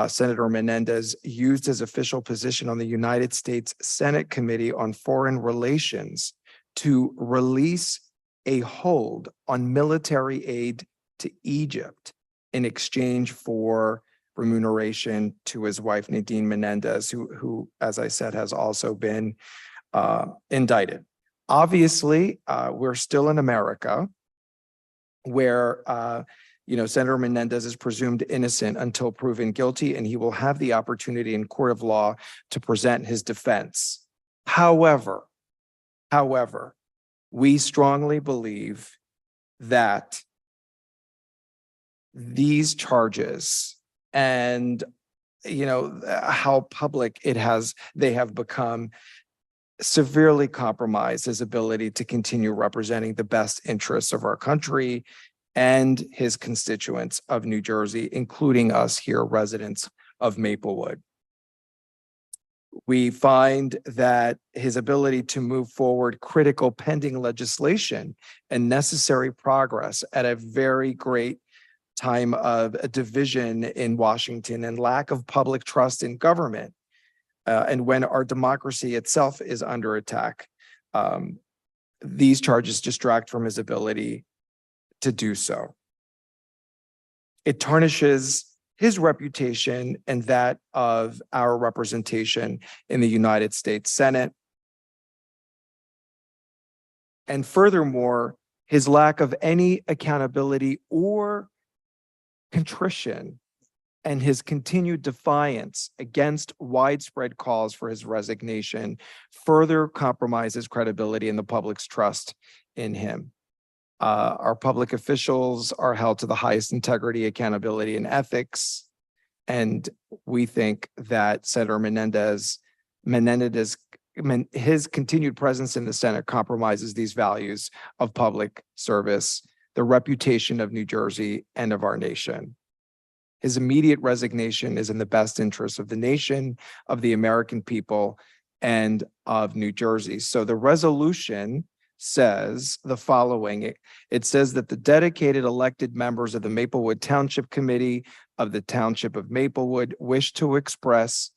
Speaker 1: Senator Menendez used his official position on the United States Senate Committee on Foreign Relations to release a hold on military aid to Egypt in exchange for remuneration to his wife, Nadine Menendez, who, as I said, has also been indicted. Obviously, we're still in America where, you know, Senator Menendez is presumed innocent until proven guilty, and he will have the opportunity in court of law to present his defense. However, we strongly believe that these charges and, you know, how public they have become severely compromise his ability to continue representing the best interests of our country and his constituents of New Jersey, including us here, residents of Maplewood. We find that his ability to move forward critical pending legislation and necessary progress at a very great time of a division in Washington and lack of public trust in government, and when our democracy itself is under attack, these charges distract from his ability to do so. It tarnishes his reputation and that of our representation in the United States Senate. And furthermore, his lack of any accountability or contrition and his continued defiance against widespread calls for his resignation further compromises credibility and the public's trust in him. Our public officials are held to the highest integrity, accountability, and ethics. And we think that Senator his continued presence in the Senate compromises these values of public service, the reputation of New Jersey, and of our nation. His immediate resignation is in the best interest of the nation, of the American people, and of New Jersey. So the resolution says the following. It says that the dedicated elected members of the Maplewood Township Committee of the Township of Maplewood wish to express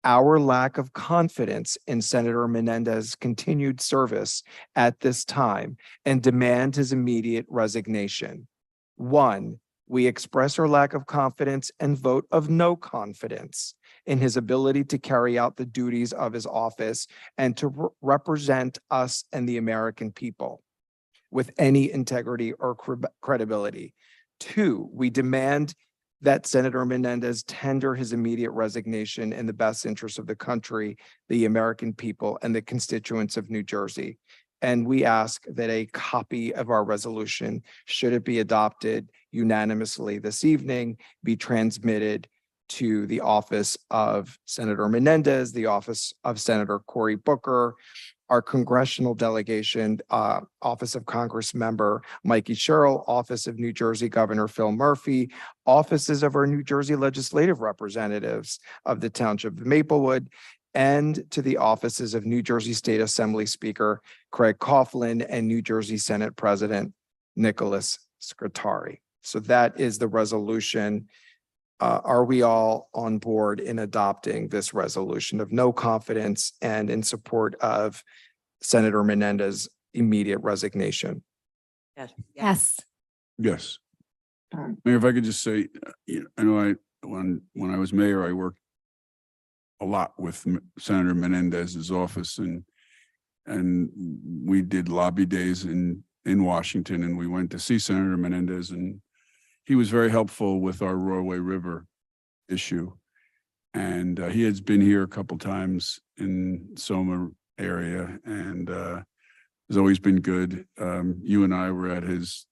Speaker 1: our lack of confidence in Senator Menendez's continued service at this time and demand his immediate resignation. 1, we express our lack of confidence and vote of no confidence in his ability to carry out the duties of his office and to represent us and the American people with any integrity or credibility. 2, we demand that Senator Menendez tender his immediate resignation in the best interest of the country, the American people, and the constituents of New Jersey. And we ask that a copy of our resolution, should it be adopted unanimously this evening, be transmitted to the office of Senator Menendez, the office of Senator Cory Booker, our congressional delegation, Office of Congress Member Mikey Sherrill, Office of New Jersey Governor Phil Murphy, offices of our New Jersey legislative representatives of the Township of Maplewood, and to the offices of New Jersey State Assembly Speaker Craig Coughlin and New Jersey Senate President Nicholas Scutari. So that is the resolution. Are we all on board in adopting this resolution of no confidence and in support of Senator Menendez's immediate resignation?
Speaker 3: Yes.
Speaker 7: Yes.
Speaker 4: Yes. Mayor, if I could just say, I know when I was mayor, I worked a lot with Senator Menendez's office, and we did lobby days in Washington, and we went to see Senator Menendez, and he was very helpful with our Royal River issue. And he has been here a couple times in Soma area, and has always been good. You and I were at his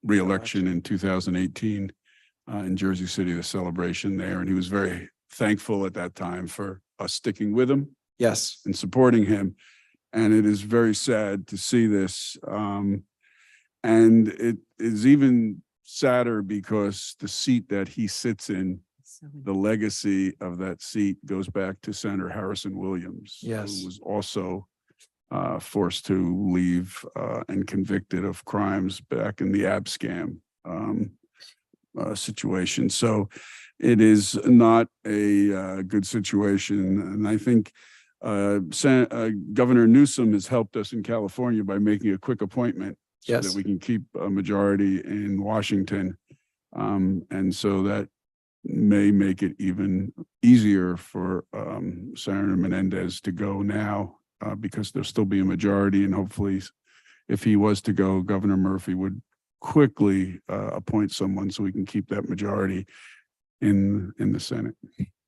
Speaker 4: re-election in 2018 in Jersey City, the celebration there, and he was very thankful at that time for us sticking with him.
Speaker 1: Yes.
Speaker 4: And supporting him. And it is very sad to see this. And it is even sadder because the seat that he sits in, the legacy of that seat goes back to Senator Harrison Williams.
Speaker 1: Yes.
Speaker 4: Who was also forced to leave and convicted of crimes back in the Abscam situation. So it is not a good situation. And I think Governor Newsom has helped us in California by making a quick appointment so
Speaker 1: Yes.
Speaker 4: that we can keep a majority in Washington. And so that may make it even easier for Senator Menendez to go now because there'll still be a majority, and hopefully if he was to go, Governor Murphy would quickly appoint someone so we can keep that majority in the Senate.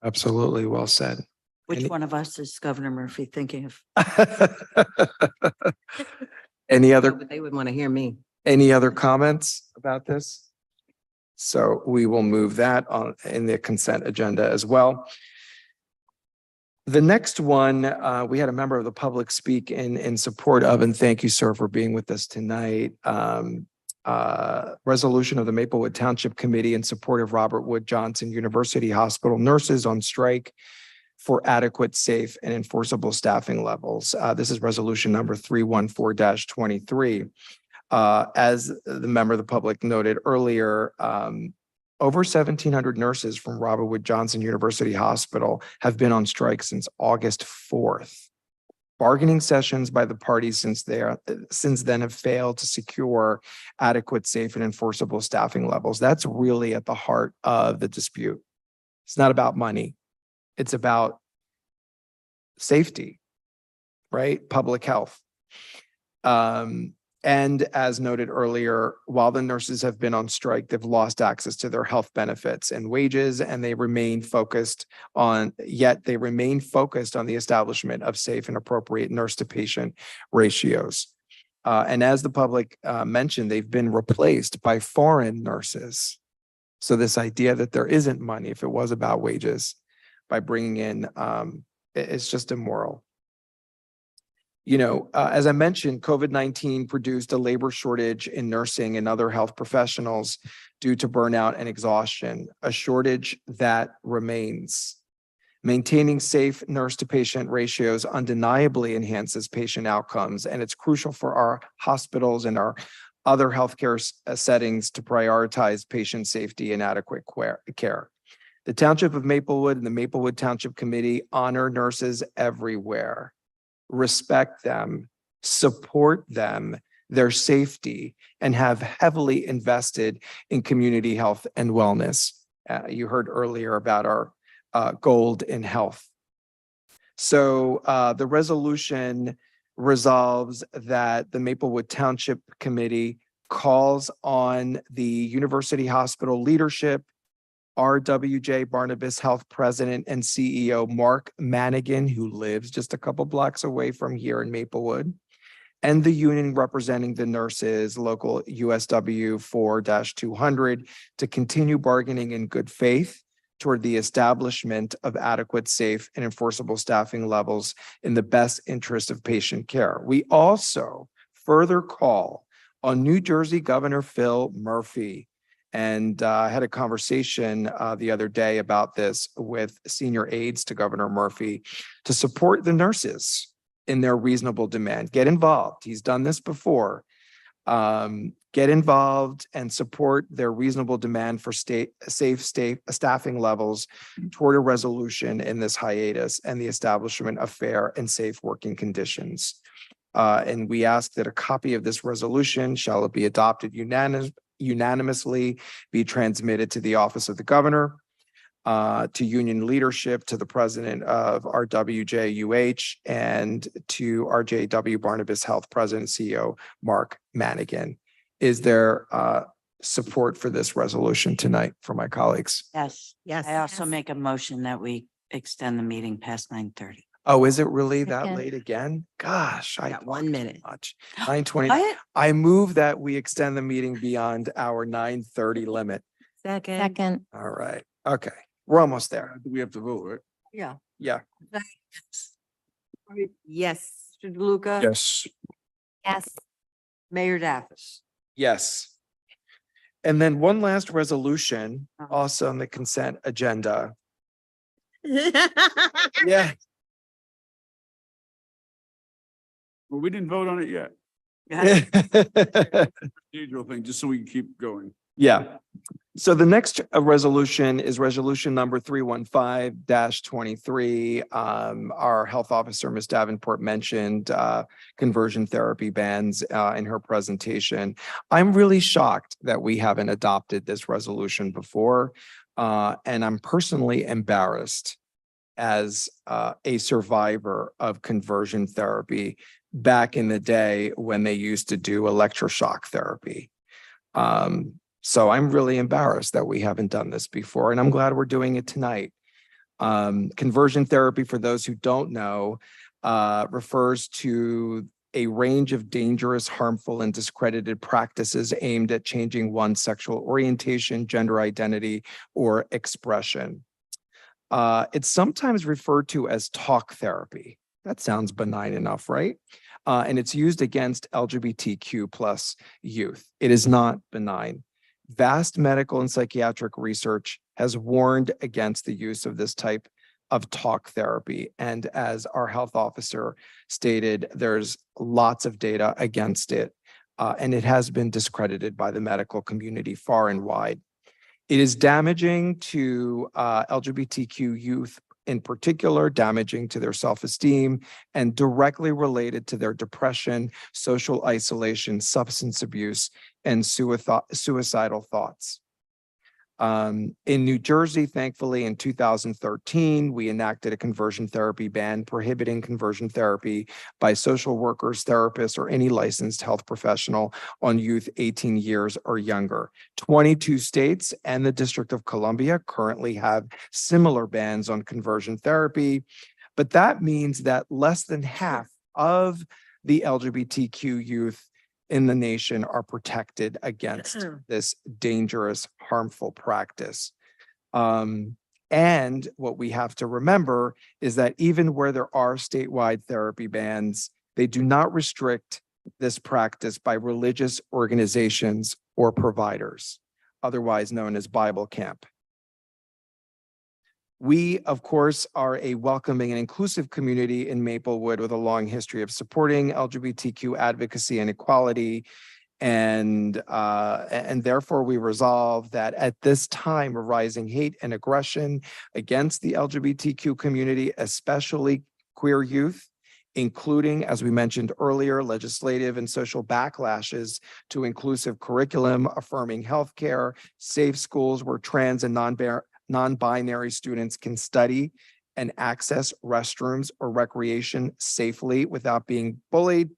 Speaker 1: Absolutely. Well said.
Speaker 3: Which one of us is Governor Murphy thinking of?
Speaker 1: Any other
Speaker 6: But they would want to hear me.
Speaker 1: Any other comments about this? So we will move that on in the consent agenda as well. The next one, we had a member of the public speak in support of, and thank you, sir, for being with us tonight. Resolution of the Maplewood Township Committee in support of Robert Wood Johnson University Hospital nurses on strike for adequate, safe, and enforceable staffing levels. This is resolution number 314-23. As the member of the public noted earlier, over 1,700 nurses from Robert Wood Johnson University Hospital have been on strike since August 4th. Bargaining sessions by the parties since then have failed to secure adequate, safe, and enforceable staffing levels. That's really at the heart of the dispute. It's not about money. It's about safety, right? Public health. And as noted earlier, while the nurses have been on strike, they've lost access to their health benefits and wages, and they remain focused on the establishment of safe and appropriate nurse to patient ratios. And as the public mentioned, they've been replaced by foreign nurses. So this idea that there isn't money, if it was about wages, by bringing in, it's just immoral. As I mentioned, COVID-19 produced a labor shortage in nursing and other health professionals due to burnout and exhaustion, a shortage that remains. Maintaining safe nurse-to-patient ratios undeniably enhances patient outcomes, and it's crucial for our hospitals and our other healthcare settings to prioritize patient safety and adequate care. The Township of Maplewood and the Maplewood Township Committee honor nurses everywhere, respect them, support them, their safety, and have heavily invested in community health and wellness. You heard earlier about our gold in health. So the resolution resolves that the Maplewood Township Committee calls on the University Hospital leadership, RWJ Barnabas Health President and CEO Mark Manigan, who lives just a couple blocks away from here in Maplewood, and the union representing the nurses, local USW 4-200, to continue bargaining in good faith toward the establishment of adequate, safe, and enforceable staffing levels in the best interest of patient care. We also further call on New Jersey Governor Phil Murphy, and I had a conversation the other day about this with senior aides to Governor Murphy to support the nurses in their reasonable demand. Get involved. He's done this before. Get involved and support their reasonable demand for safe staffing levels toward a resolution in this hiatus and the establishment of fair and safe working conditions. And we ask that a copy of this resolution, shall it be adopted unanimously, be transmitted to the office of the governor, to union leadership, to the president of RWJUH, and to RJW Barnabas Health President CEO Mark Manigan. Is there support for this resolution tonight from my colleagues?
Speaker 3: Yes.
Speaker 6: Yes.
Speaker 3: I also make a motion that we extend the meeting past 9:30.
Speaker 1: Oh, is it really that
Speaker 7: Second.
Speaker 1: late again? Gosh, I
Speaker 6: Got
Speaker 1: talk
Speaker 6: 1
Speaker 1: too
Speaker 6: minute.
Speaker 1: much. 9:20.
Speaker 3: What?
Speaker 1: I move that we extend the meeting beyond our 9:30 limit.
Speaker 7: Second.
Speaker 1: All right. Okay. We're almost there.
Speaker 4: We have to vote, right?
Speaker 2: Yeah.
Speaker 1: Yeah.
Speaker 2: Yes. Mr. DeLuca?
Speaker 4: Yes.
Speaker 7: Yes.
Speaker 2: Mayor Daffis?
Speaker 1: Yes. And then one last resolution, also on the consent agenda. Yeah.
Speaker 4: Well, we didn't vote on it yet.
Speaker 1: Yeah.
Speaker 4: Procedural thing, just so we can keep going.
Speaker 1: Yeah. So the next resolution is resolution number 315-23. Our health officer, Ms. Davenport, mentioned conversion therapy bans in her presentation. I'm really shocked that we haven't adopted this resolution before. And I'm personally embarrassed as a survivor of conversion therapy back in the day when they used to do electroshock therapy. So I'm really embarrassed that we haven't done this before, and I'm glad we're doing it tonight. Conversion therapy, for those who don't know, refers to a range of dangerous, harmful, and discredited practices aimed at changing one's sexual orientation, gender identity, or expression. It's sometimes referred to as talk therapy. That sounds benign enough, right? And it's used against LGBTQ plus youth. It is not benign. Vast medical and psychiatric research has warned against the use of this type of talk therapy. And as our health officer stated, there's lots of data against it, and it has been discredited by the medical community far and wide. It is damaging to LGBTQ youth in particular, damaging to their self-esteem, and directly related to their depression, social isolation, substance abuse, and suicidal thoughts. In New Jersey, thankfully, in 2013, we enacted a conversion therapy ban prohibiting conversion therapy by social workers, therapists, or any licensed health professional on youth 18 years or younger. 22 states and the District of Columbia currently have similar bans on conversion therapy, but that means that less than half of the LGBTQ youth in the nation are protected against this dangerous, harmful practice. And what we have to remember is that even where there are statewide therapy bans, They do not restrict this practice by religious organizations or providers, otherwise known as Bible camp. We, of course, are a welcoming and inclusive community in Maplewood with a long history of supporting LGBTQ advocacy and equality. And therefore we resolve that at this time of rising hate and aggression against the LGBTQ community, especially queer youth, including, as we mentioned earlier, legislative and social backlashes to inclusive curriculum, affirming healthcare, safe schools where trans and non-binary students can study and access restrooms or recreation safely without being bullied.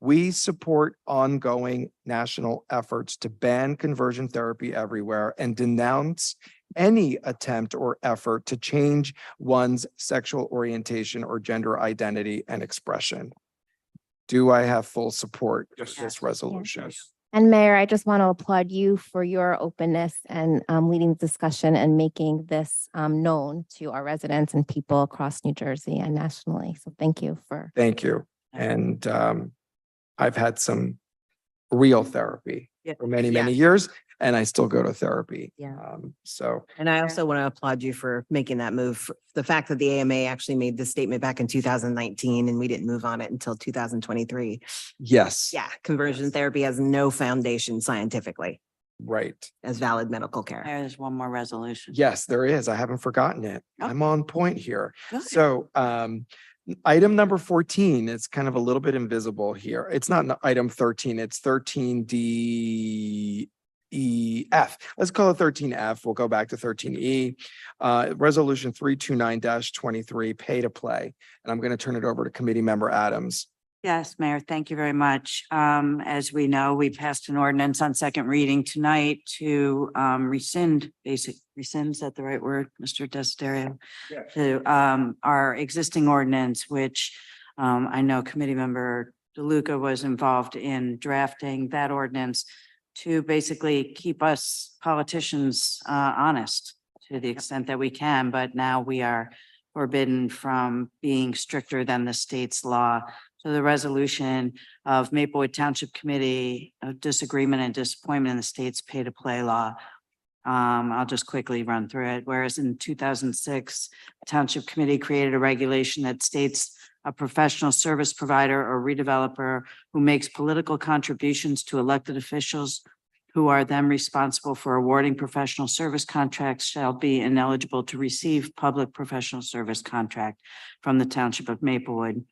Speaker 1: We support ongoing national efforts to ban conversion therapy everywhere and denounce any attempt or effort to change one's sexual orientation or gender identity and expression. Do I have full support of this resolution?
Speaker 7: And Mayor, I just want to applaud you for your openness and leading the discussion and making this known to our residents and people across New Jersey and nationally. So thank you for.
Speaker 1: Thank you. And I've had some real therapy for many, many years, and I still go to therapy.
Speaker 6: Yeah.
Speaker 1: So
Speaker 6: And I also want to applaud you for making that move. The fact that the AMA actually made this statement back in 2019 and we didn't move on it until 2023.
Speaker 1: yes.
Speaker 6: Yeah, conversion therapy has no foundation scientifically
Speaker 1: Right.
Speaker 6: as valid medical care.
Speaker 3: There's one more resolution.
Speaker 1: Yes, there is. I haven't forgotten it.
Speaker 3: Oh.
Speaker 1: I'm on point here.
Speaker 3: Good.
Speaker 1: So item number 14 is kind of a little bit invisible here. It's not item 13, it's 13D. F. Let's call it 13F. We'll go back to 13E. Resolution 329-23, pay to play. And I'm going to turn it over to Committee Member Adams.
Speaker 3: Yes, Mayor, thank you very much. As we know, we passed an ordinance on second reading tonight to rescind, is that the right word, Mr. Desiderio? To our existing ordinance, which I know Committee Member DeLuca was involved in drafting that ordinance to basically keep us politicians honest to the extent that we can, but now we are forbidden from being stricter than the state's law. So the resolution of Maplewood Township Committee of disagreement and disappointment in the state's pay-to-play law. I'll just quickly run through it. Whereas in 2006, the Township Committee created a regulation that states a professional service provider or redeveloper who makes political contributions to elected officials who are then responsible for awarding professional service contracts shall be ineligible to receive public professional service contract from the Township of Maplewood.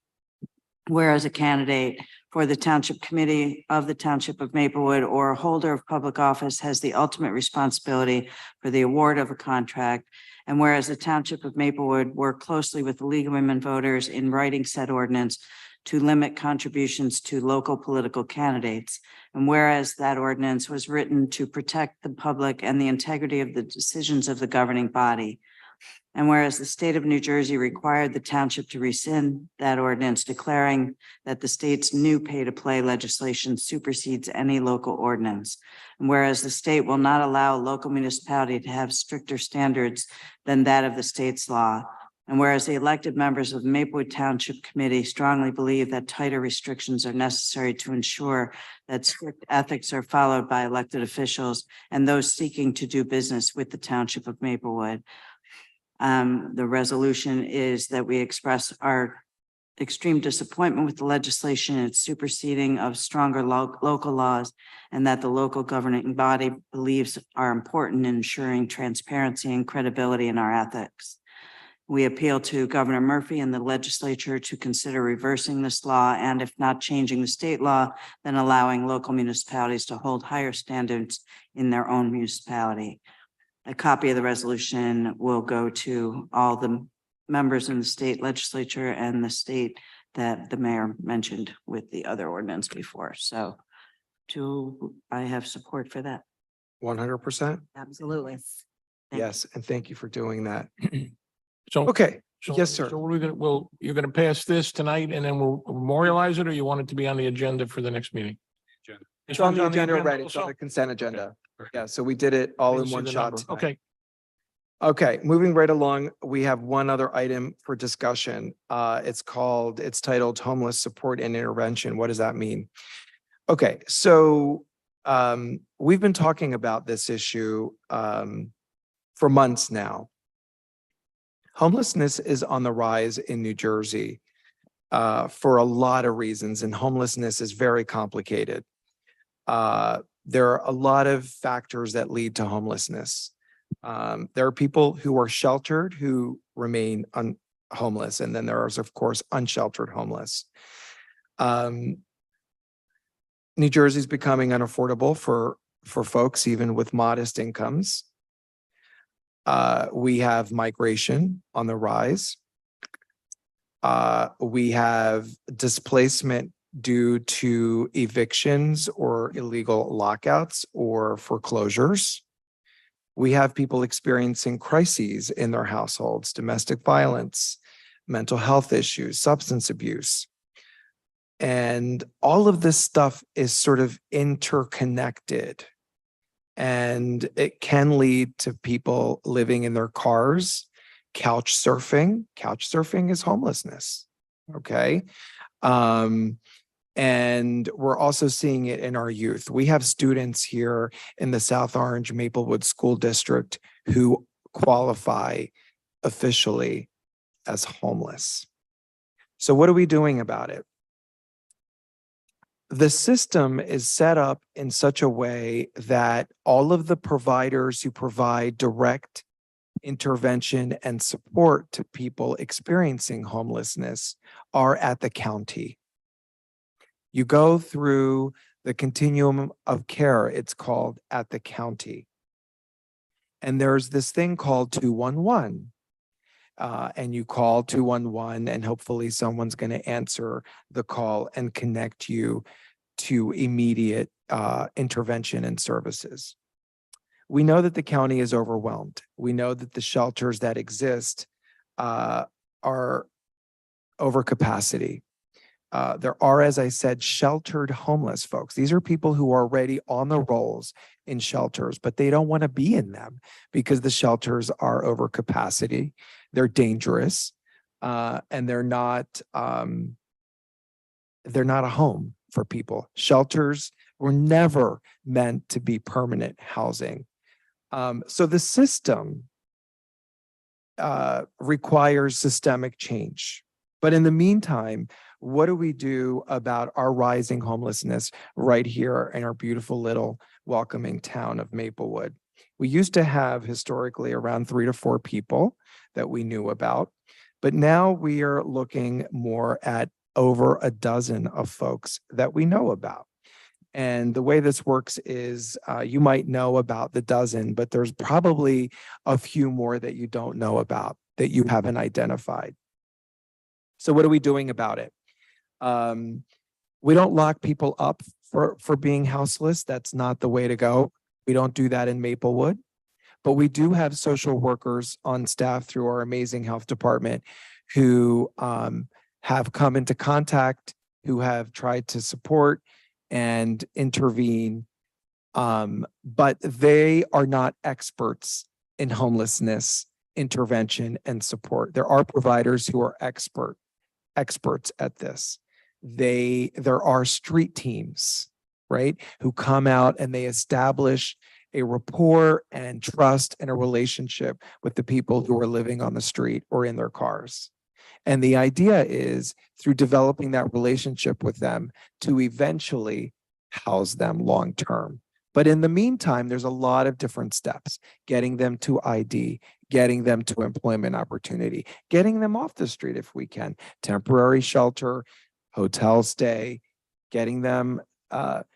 Speaker 3: Whereas a candidate for the Township Committee of the Township of Maplewood or a holder of public office has the ultimate responsibility for the award of a contract. And whereas the Township of Maplewood worked closely with the League of Women Voters in writing said ordinance to limit contributions to local political candidates. And whereas that ordinance was written to protect the public and the integrity of the decisions of the governing body. And whereas the state of New Jersey required the township to rescind that ordinance, declaring that the state's new pay-to-play legislation supersedes any local ordinance. And whereas the state will not allow a local municipality to have stricter standards than that of the state's law. And whereas the elected members of the Maplewood Township Committee strongly believe that tighter restrictions are necessary to ensure that strict ethics are followed by elected officials and those seeking to do business with the Township of Maplewood. The resolution is that we express our extreme disappointment with the legislation and its superseding of stronger local laws, and that the local governing body believes are important in ensuring transparency and credibility in our ethics. We appeal to Governor Murphy and the legislature to consider reversing this law, and if not changing the state law, then allowing local municipalities to hold higher standards in their own municipality. A copy of the resolution will go to all the members in the state legislature and the state that the mayor mentioned with the other ordinance before. So I have support for that.
Speaker 1: 100%.
Speaker 6: Absolutely.
Speaker 1: Yes. And thank you for doing that.
Speaker 12: So.
Speaker 1: Okay.
Speaker 12: So-
Speaker 1: Yes, sir.
Speaker 12: So we're gonna, you're gonna pass this tonight and then we'll memorialize it, or you want it to be on the agenda for the next meeting?
Speaker 1: It's on the agenda
Speaker 12: agenda
Speaker 1: already. It's on
Speaker 12: also?
Speaker 1: the consent agenda.
Speaker 12: Okay.
Speaker 1: Yeah. So we did it all
Speaker 12: Didn't
Speaker 1: in
Speaker 12: see
Speaker 1: one
Speaker 12: the
Speaker 1: shot.
Speaker 12: number.
Speaker 1: tonight.
Speaker 12: Okay,
Speaker 1: Okay, moving right along, we have one other item for discussion. It's titled Homeless Support and Intervention. What does that mean? Okay, so we've been talking about this issue for months now. Homelessness is on the rise in New Jersey for a lot of reasons, and homelessness is very complicated. There are a lot of factors that lead to homelessness. There are people who are sheltered who remain homeless, and then there is, of course, unsheltered homeless. New Jersey is becoming unaffordable for folks even with modest incomes. We have migration on the rise. We have displacement due to evictions or illegal lockouts or foreclosures. We have people experiencing crises in their households, domestic violence, mental health issues, substance abuse. And all of this stuff is sort of interconnected. And it can lead to people living in their cars, couch surfing. Couch surfing is homelessness. Okay. And we're also seeing it in our youth. We have students here in the South Orange Maplewood School District who qualify officially as homeless. So what are we doing about it? The system is set up in such a way that all of the providers who provide direct intervention and support to people experiencing homelessness are at the county. You go through the continuum of care, it's called at the county. And there's this thing called 211. And you call 211 and hopefully someone's going to answer the call and connect you to immediate intervention and services. We know that the county is overwhelmed. We know that the shelters that exist are over capacity. There are, as I said, sheltered homeless folks. These are people who are already on the rolls in shelters, but they don't want to be in them because the shelters are over capacity. They're dangerous, and they're not a home for people. Shelters were never meant to be permanent housing. So the system requires systemic change. But in the meantime, what do we do about our rising homelessness right here in our beautiful little welcoming town of Maplewood? We used to have historically around 3 to 4 people that we knew about, but now we are looking more at over a dozen of folks that we know about. And the way this works is you might know about the dozen, but there's probably a few more that you don't know about that you haven't identified. So what are we doing about it? We don't lock people up for being houseless. That's not the way to go. We don't do that in Maplewood, but we do have social workers on staff through our amazing health department who have come into contact, who have tried to support and intervene, but they are not experts in homelessness intervention and support. There are providers who are experts at this. There are street teams, right, who come out and they establish a rapport and trust and a relationship with the people who are living on the street or in their cars. And the idea is through developing that relationship with them to eventually house them long term. But in the meantime, there's a lot of different steps: getting them to ID, getting them to employment opportunity, getting them off the street if we can, temporary shelter, hotel stay, getting them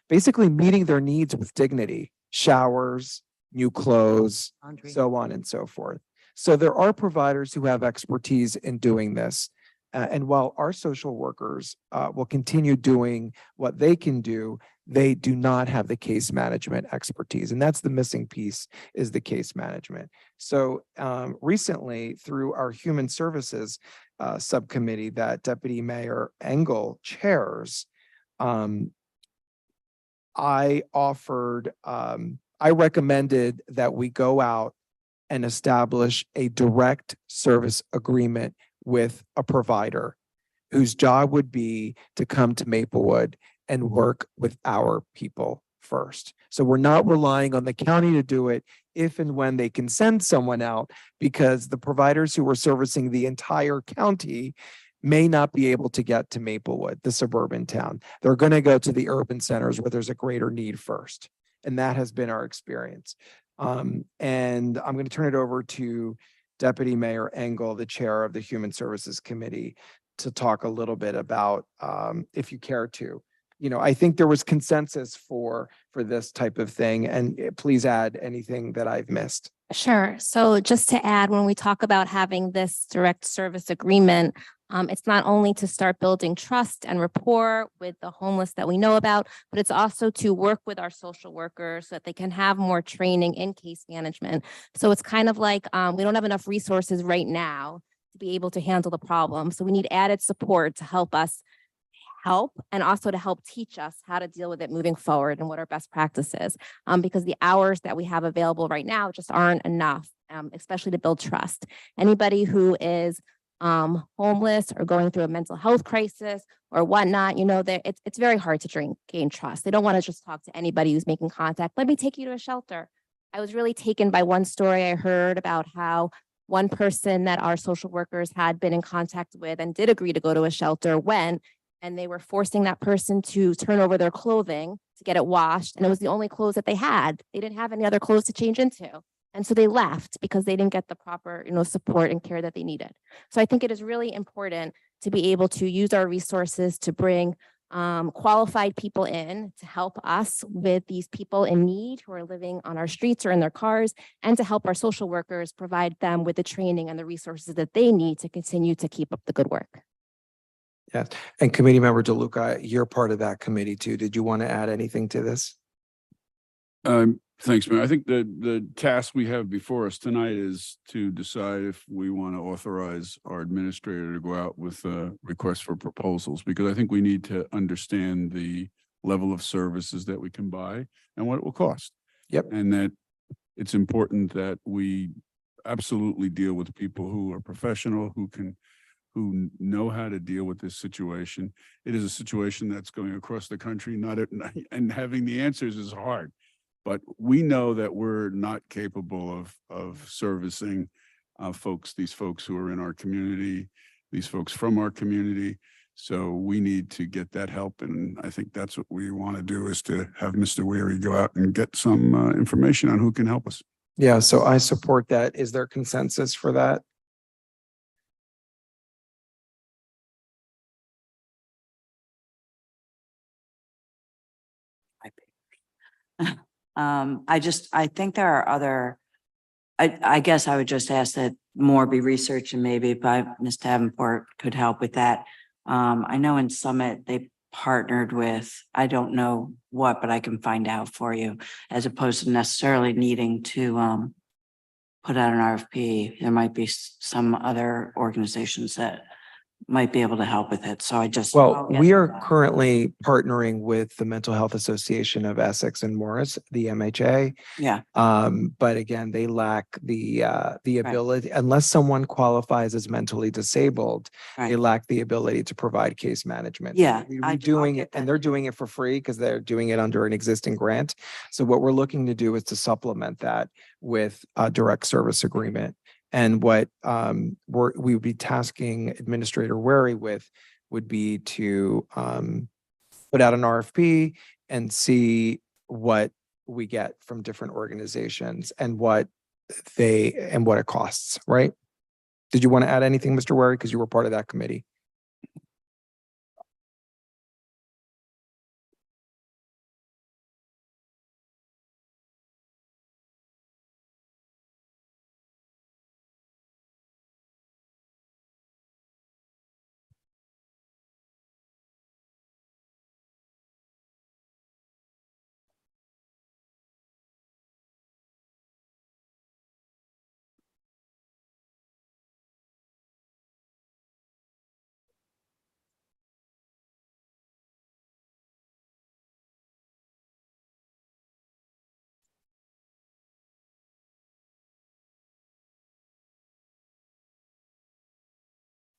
Speaker 1: basically meeting their needs with dignity, showers, new clothes, so on and so forth. So there are providers who have expertise in doing this. And while our social workers will continue doing what they can do, they do not have the case management expertise. And that's the missing piece, is the case management. So recently, through our Human Services subcommittee that Deputy Mayor Engel chairs, I recommended that we go out and establish a direct service agreement with a provider whose job would be to come to Maplewood and work with our people first. So we're not relying on the county to do it if and when they can send someone out, because the providers who are servicing the entire county may not be able to get to Maplewood, the suburban town. They're going to go to the urban centers where there's a greater need first. And that has been our experience. And I'm going to turn it over to Deputy Mayor Engel, the chair of the Human Services Committee, to talk a little bit about, if you care to. I think there was consensus for this type of thing, and please add anything that I've missed.
Speaker 7: Sure. So just to add, when we talk about having this direct service agreement, it's not only to start building trust and rapport with the homeless that we know about, but it's also to work with our social workers so that they can have more training in case management. So it's kind of like we don't have enough resources right now to be able to handle the problem. So we need added support to help us and also to help teach us how to deal with it moving forward and what our best practice is. Because the hours that we have available right now just aren't enough, especially to build trust. Anybody who is homeless or going through a mental health crisis or whatnot, it's very hard to gain trust. They don't want to just talk to anybody who's making contact. Let me take you to a shelter. I was really taken by one story I heard about how one person that our social workers had been in contact with and did agree to go to a shelter went, and they were forcing that person to turn over their clothing to get it washed. And it was the only clothes that they had. They didn't have any other clothes to change into. And so they left because they didn't get the proper, support and care that they needed. So I think it is really important to be able to use our resources to bring qualified people in to help us with these people in need who are living on our streets or in their cars, and to help our social workers provide them with the training and the resources that they need to continue to keep up the good work.
Speaker 1: Yes. And Committee Member DeLuca, you're part of that committee too. Did you want to add anything to this?
Speaker 4: Thanks, Mayor. I think the task we have before us tonight is to decide if we want to authorize our administrator to go out with a request for proposals, because I think we need to understand the level of services that we can buy and what it will cost.
Speaker 1: Yep.
Speaker 4: And that it's important that we absolutely deal with people who are professional, who know how to deal with this situation. It is a situation that's going across the country, and having the answers is hard. But we know that we're not capable of servicing these folks who are in our community, these folks from our community. So we need to get that help. And I think that's what we want to do, is to have Mr. Weary go out and get some information on who can help us.
Speaker 1: Yeah, so I support that. Is there consensus for that?
Speaker 3: I think there are other, I guess I would just ask that more be researched, and maybe by Ms. Davenport could help with that. I know in Summit, they partnered with, I don't know what, but I can find out for you, as opposed to necessarily needing to put out an RFP. There might be some other organizations that might be able to help with it. So I just.
Speaker 1: Well, we are currently partnering with the Mental Health Association of Essex and Morris, the MHA.
Speaker 3: Yeah.
Speaker 1: But again, they lack the ability, unless someone qualifies as mentally disabled, they
Speaker 3: Right.
Speaker 1: lack the ability to provide case management.
Speaker 3: Yeah,
Speaker 1: We're
Speaker 3: I'll
Speaker 1: doing
Speaker 3: get
Speaker 1: it, and
Speaker 3: that.
Speaker 1: they're doing it for free because they're doing it under an existing grant. So what we're looking to do is to supplement that with a direct service agreement. And what we would be tasking Administrator Wary with would be to put out an RFP and see what we get from different organizations and what it costs, right? Did you want to add anything, Mr. Wary, because you were part of that committee?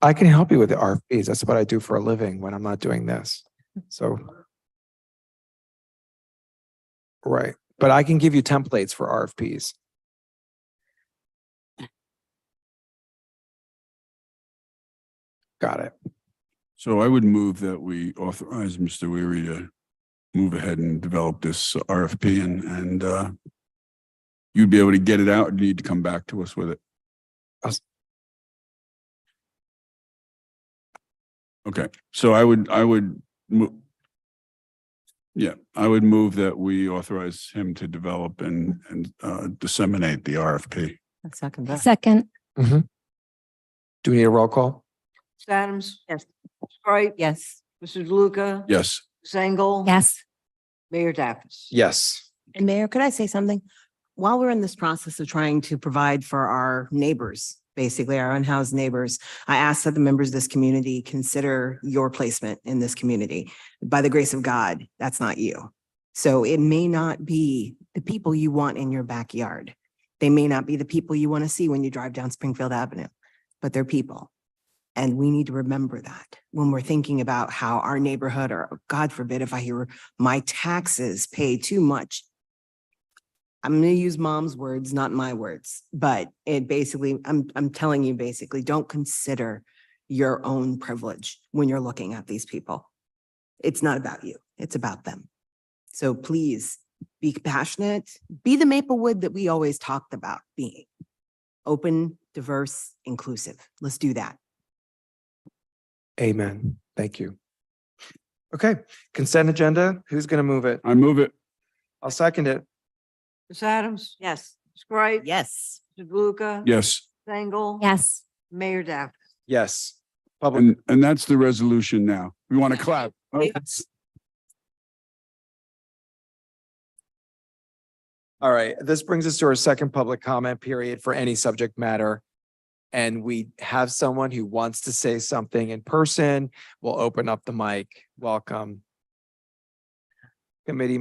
Speaker 1: I can help you with the RFPs. That's what I do for a living when I'm not doing this. So. Right. But I can give you templates for RFPs. Got it.
Speaker 4: So I would move that we authorize Mr. Weary to move ahead and develop this RFP and you'd be able to get it out and you need to come back to us with it. Okay, so I would move that we authorize him to develop and disseminate the RFP.
Speaker 6: Second that.
Speaker 7: Second.
Speaker 1: Do we need a roll call?
Speaker 2: Ms. Adams?
Speaker 6: Yes.
Speaker 2: Ms. Wright?
Speaker 6: Yes.
Speaker 2: Mr. DeLuca?
Speaker 4: Yes.
Speaker 2: Ms. Engel?
Speaker 7: Yes.
Speaker 2: Mayor Dacus?
Speaker 1: Yes.
Speaker 6: And Mayor, could I say something? While we're in this process of trying to provide for our neighbors, basically our unhoused neighbors, I ask that the members of this community consider your placement in this community. By the grace of God, that's not you. So it may not be the people you want in your backyard. They may not be the people you want to see when you drive down Springfield Avenue, but they're people. And we need to remember that when we're thinking about how our neighborhood, or God forbid, if I hear my taxes pay too much. I'm going to use mom's words, not my words, but it basically, I'm telling you basically, don't consider your own privilege when you're looking at these people. It's not about you. It's about them. So please be passionate, be the Maplewood that we always talked about being. Open, diverse, inclusive. Let's do that.
Speaker 1: Amen. Thank you. Okay, consent agenda. Who's going to move it?
Speaker 4: I move it.
Speaker 1: I'll second it.
Speaker 2: Ms. Adams?
Speaker 6: Yes.
Speaker 2: Ms. Wright?
Speaker 6: Yes.
Speaker 2: Mr. DeLuca?
Speaker 4: Yes.
Speaker 2: Ms. Engel?
Speaker 7: Yes.
Speaker 2: Mayor Dacus?
Speaker 1: Yes. Public.
Speaker 4: And that's the resolution now. We want to clap. Okay.
Speaker 1: All right, this brings us to our second public comment period for any subject matter. And we have someone who wants to say something in person. We'll open up the mic. Welcome. Committee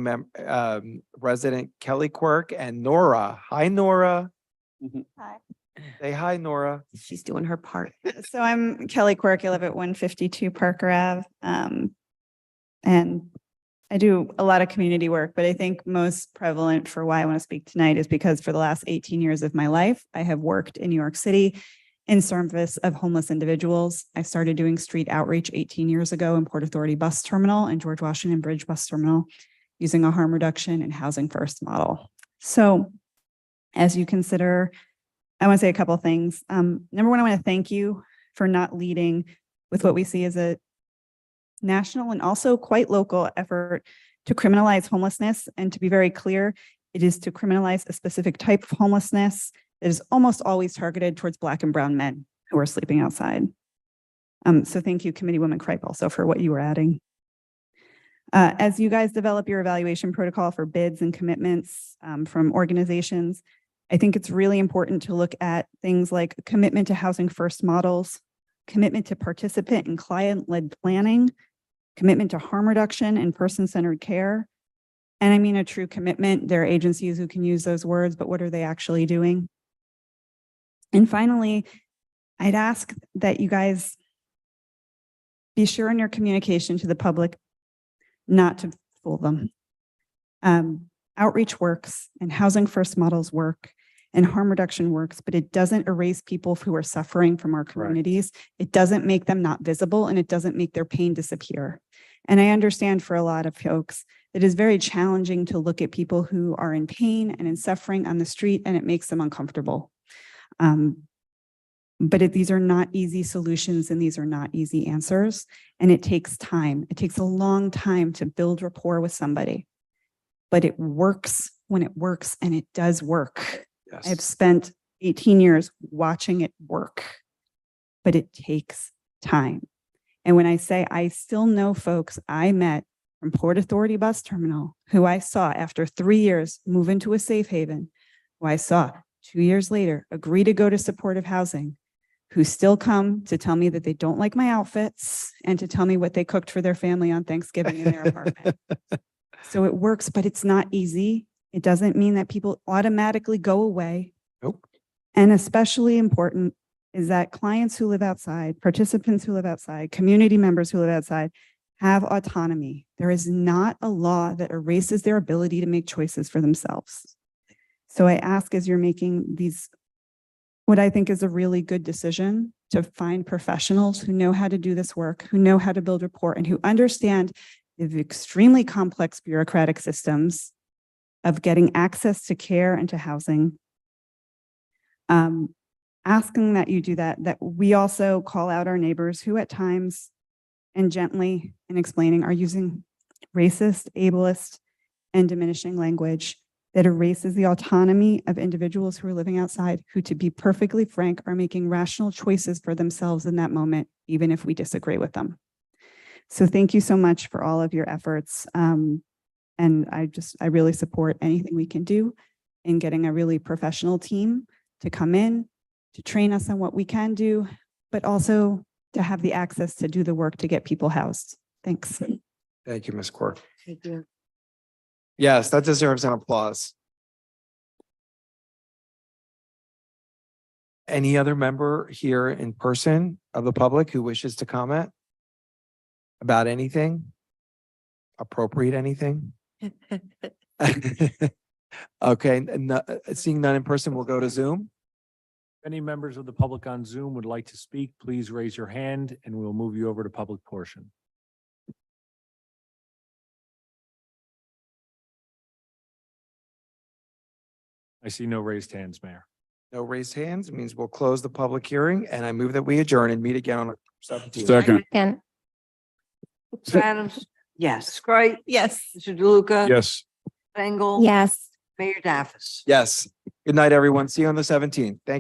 Speaker 1: Resident Kelly Quirk and Nora. Hi, Nora.
Speaker 13: Hi.
Speaker 1: Say hi, Nora.
Speaker 6: She's doing her part.
Speaker 13: So I'm Kelly Quirk. I live at 152 Parker Ave. And I do a lot of community work, but I think most prevalent for why I want to speak tonight is because for the last 18 years of my life, I have worked in New York City in service of homeless individuals. I started doing street outreach 18 years ago in Port Authority Bus Terminal and George Washington Bridge Bus Terminal using a harm reduction and housing first model. So as you consider, I want to say a couple of things. Number one, I want to thank you for not leading with what we see as a national and also quite local effort to criminalize homelessness. And to be very clear, it is to criminalize a specific type of homelessness that is almost always targeted towards Black and brown men who are sleeping outside. So thank you, Committeewoman Kripe, also for what you were adding. As you guys develop your evaluation protocol for bids and commitments from organizations, I think it's really important to look at things like commitment to housing first models, commitment to participant and client-led planning, commitment to harm reduction and person-centered care. And I mean a true commitment. There are agencies who can use those words, but what are they actually doing? And finally, I'd ask that you guys be sure in your communication to the public not to fool them. Outreach works and housing first models work and harm reduction works, but it doesn't erase people who are suffering from our communities. It doesn't make them not visible and it doesn't make their pain disappear. And I understand for a lot of folks, it is very challenging to look at people who are in pain and in suffering on the street, and it makes them uncomfortable. But these are not easy solutions and these are not easy answers. And it takes time. It takes a long time to build rapport with somebody, but it works when it works, and it does work.
Speaker 1: Yes.
Speaker 13: I've spent 18 years watching it work, but it takes time. And when I say I still know folks I met from Port Authority Bus Terminal who I saw after 3 years move into a safe haven, who I saw 2 years later agree to go to supportive housing, who still come to tell me that they don't like my outfits and to tell me what they cooked for their family on Thanksgiving in their apartment. So it works, but it's not easy. It doesn't mean that people automatically go away.
Speaker 1: Nope.
Speaker 13: And especially important, is that clients who live outside, participants who live outside, community members who live outside have autonomy. There is not a law that erases their ability to make choices for themselves. So I ask, as you're making these, what I think is a really good decision, to find professionals who know how to do this work, who know how to build rapport, and who understand the extremely complex bureaucratic systems of getting access to care and to housing. Asking that you do that, that we also call out our neighbors who at times and gently in explaining are using racist, ableist, and diminishing language that erases the autonomy of individuals who are living outside, who, to be perfectly frank, are making rational choices for themselves in that moment, even if we disagree with them. So thank you so much for all of your efforts. And I really support anything we can do in getting a really professional team to come in, to train us on what we can do, but also to have the access to do the work to get people housed. Thanks.
Speaker 1: Thank you, Ms. Quirk.
Speaker 2: Thank you.
Speaker 1: Yes, that deserves an applause. Any other member here in person of the public who wishes to comment about anything? Appropriate anything? Okay, seeing none in person, we'll go to Zoom.
Speaker 8: If any members of the public on Zoom would like to speak, please raise your hand and we'll move you over to public portion. I see no raised hands, Mayor.
Speaker 1: No raised hands means we'll close the public hearing, and I move that we adjourn and meet again on October 17th.
Speaker 4: Second,
Speaker 7: Second.
Speaker 2: Mr. Adams,
Speaker 3: Yes.
Speaker 2: Ms. Wright,
Speaker 11: Yes.
Speaker 2: Mr. DeLuca.
Speaker 4: yes.
Speaker 2: Engel.
Speaker 7: Yes.
Speaker 2: Mayor Daffis.
Speaker 1: Yes. Good night, everyone. See you on the 17th. Thank you.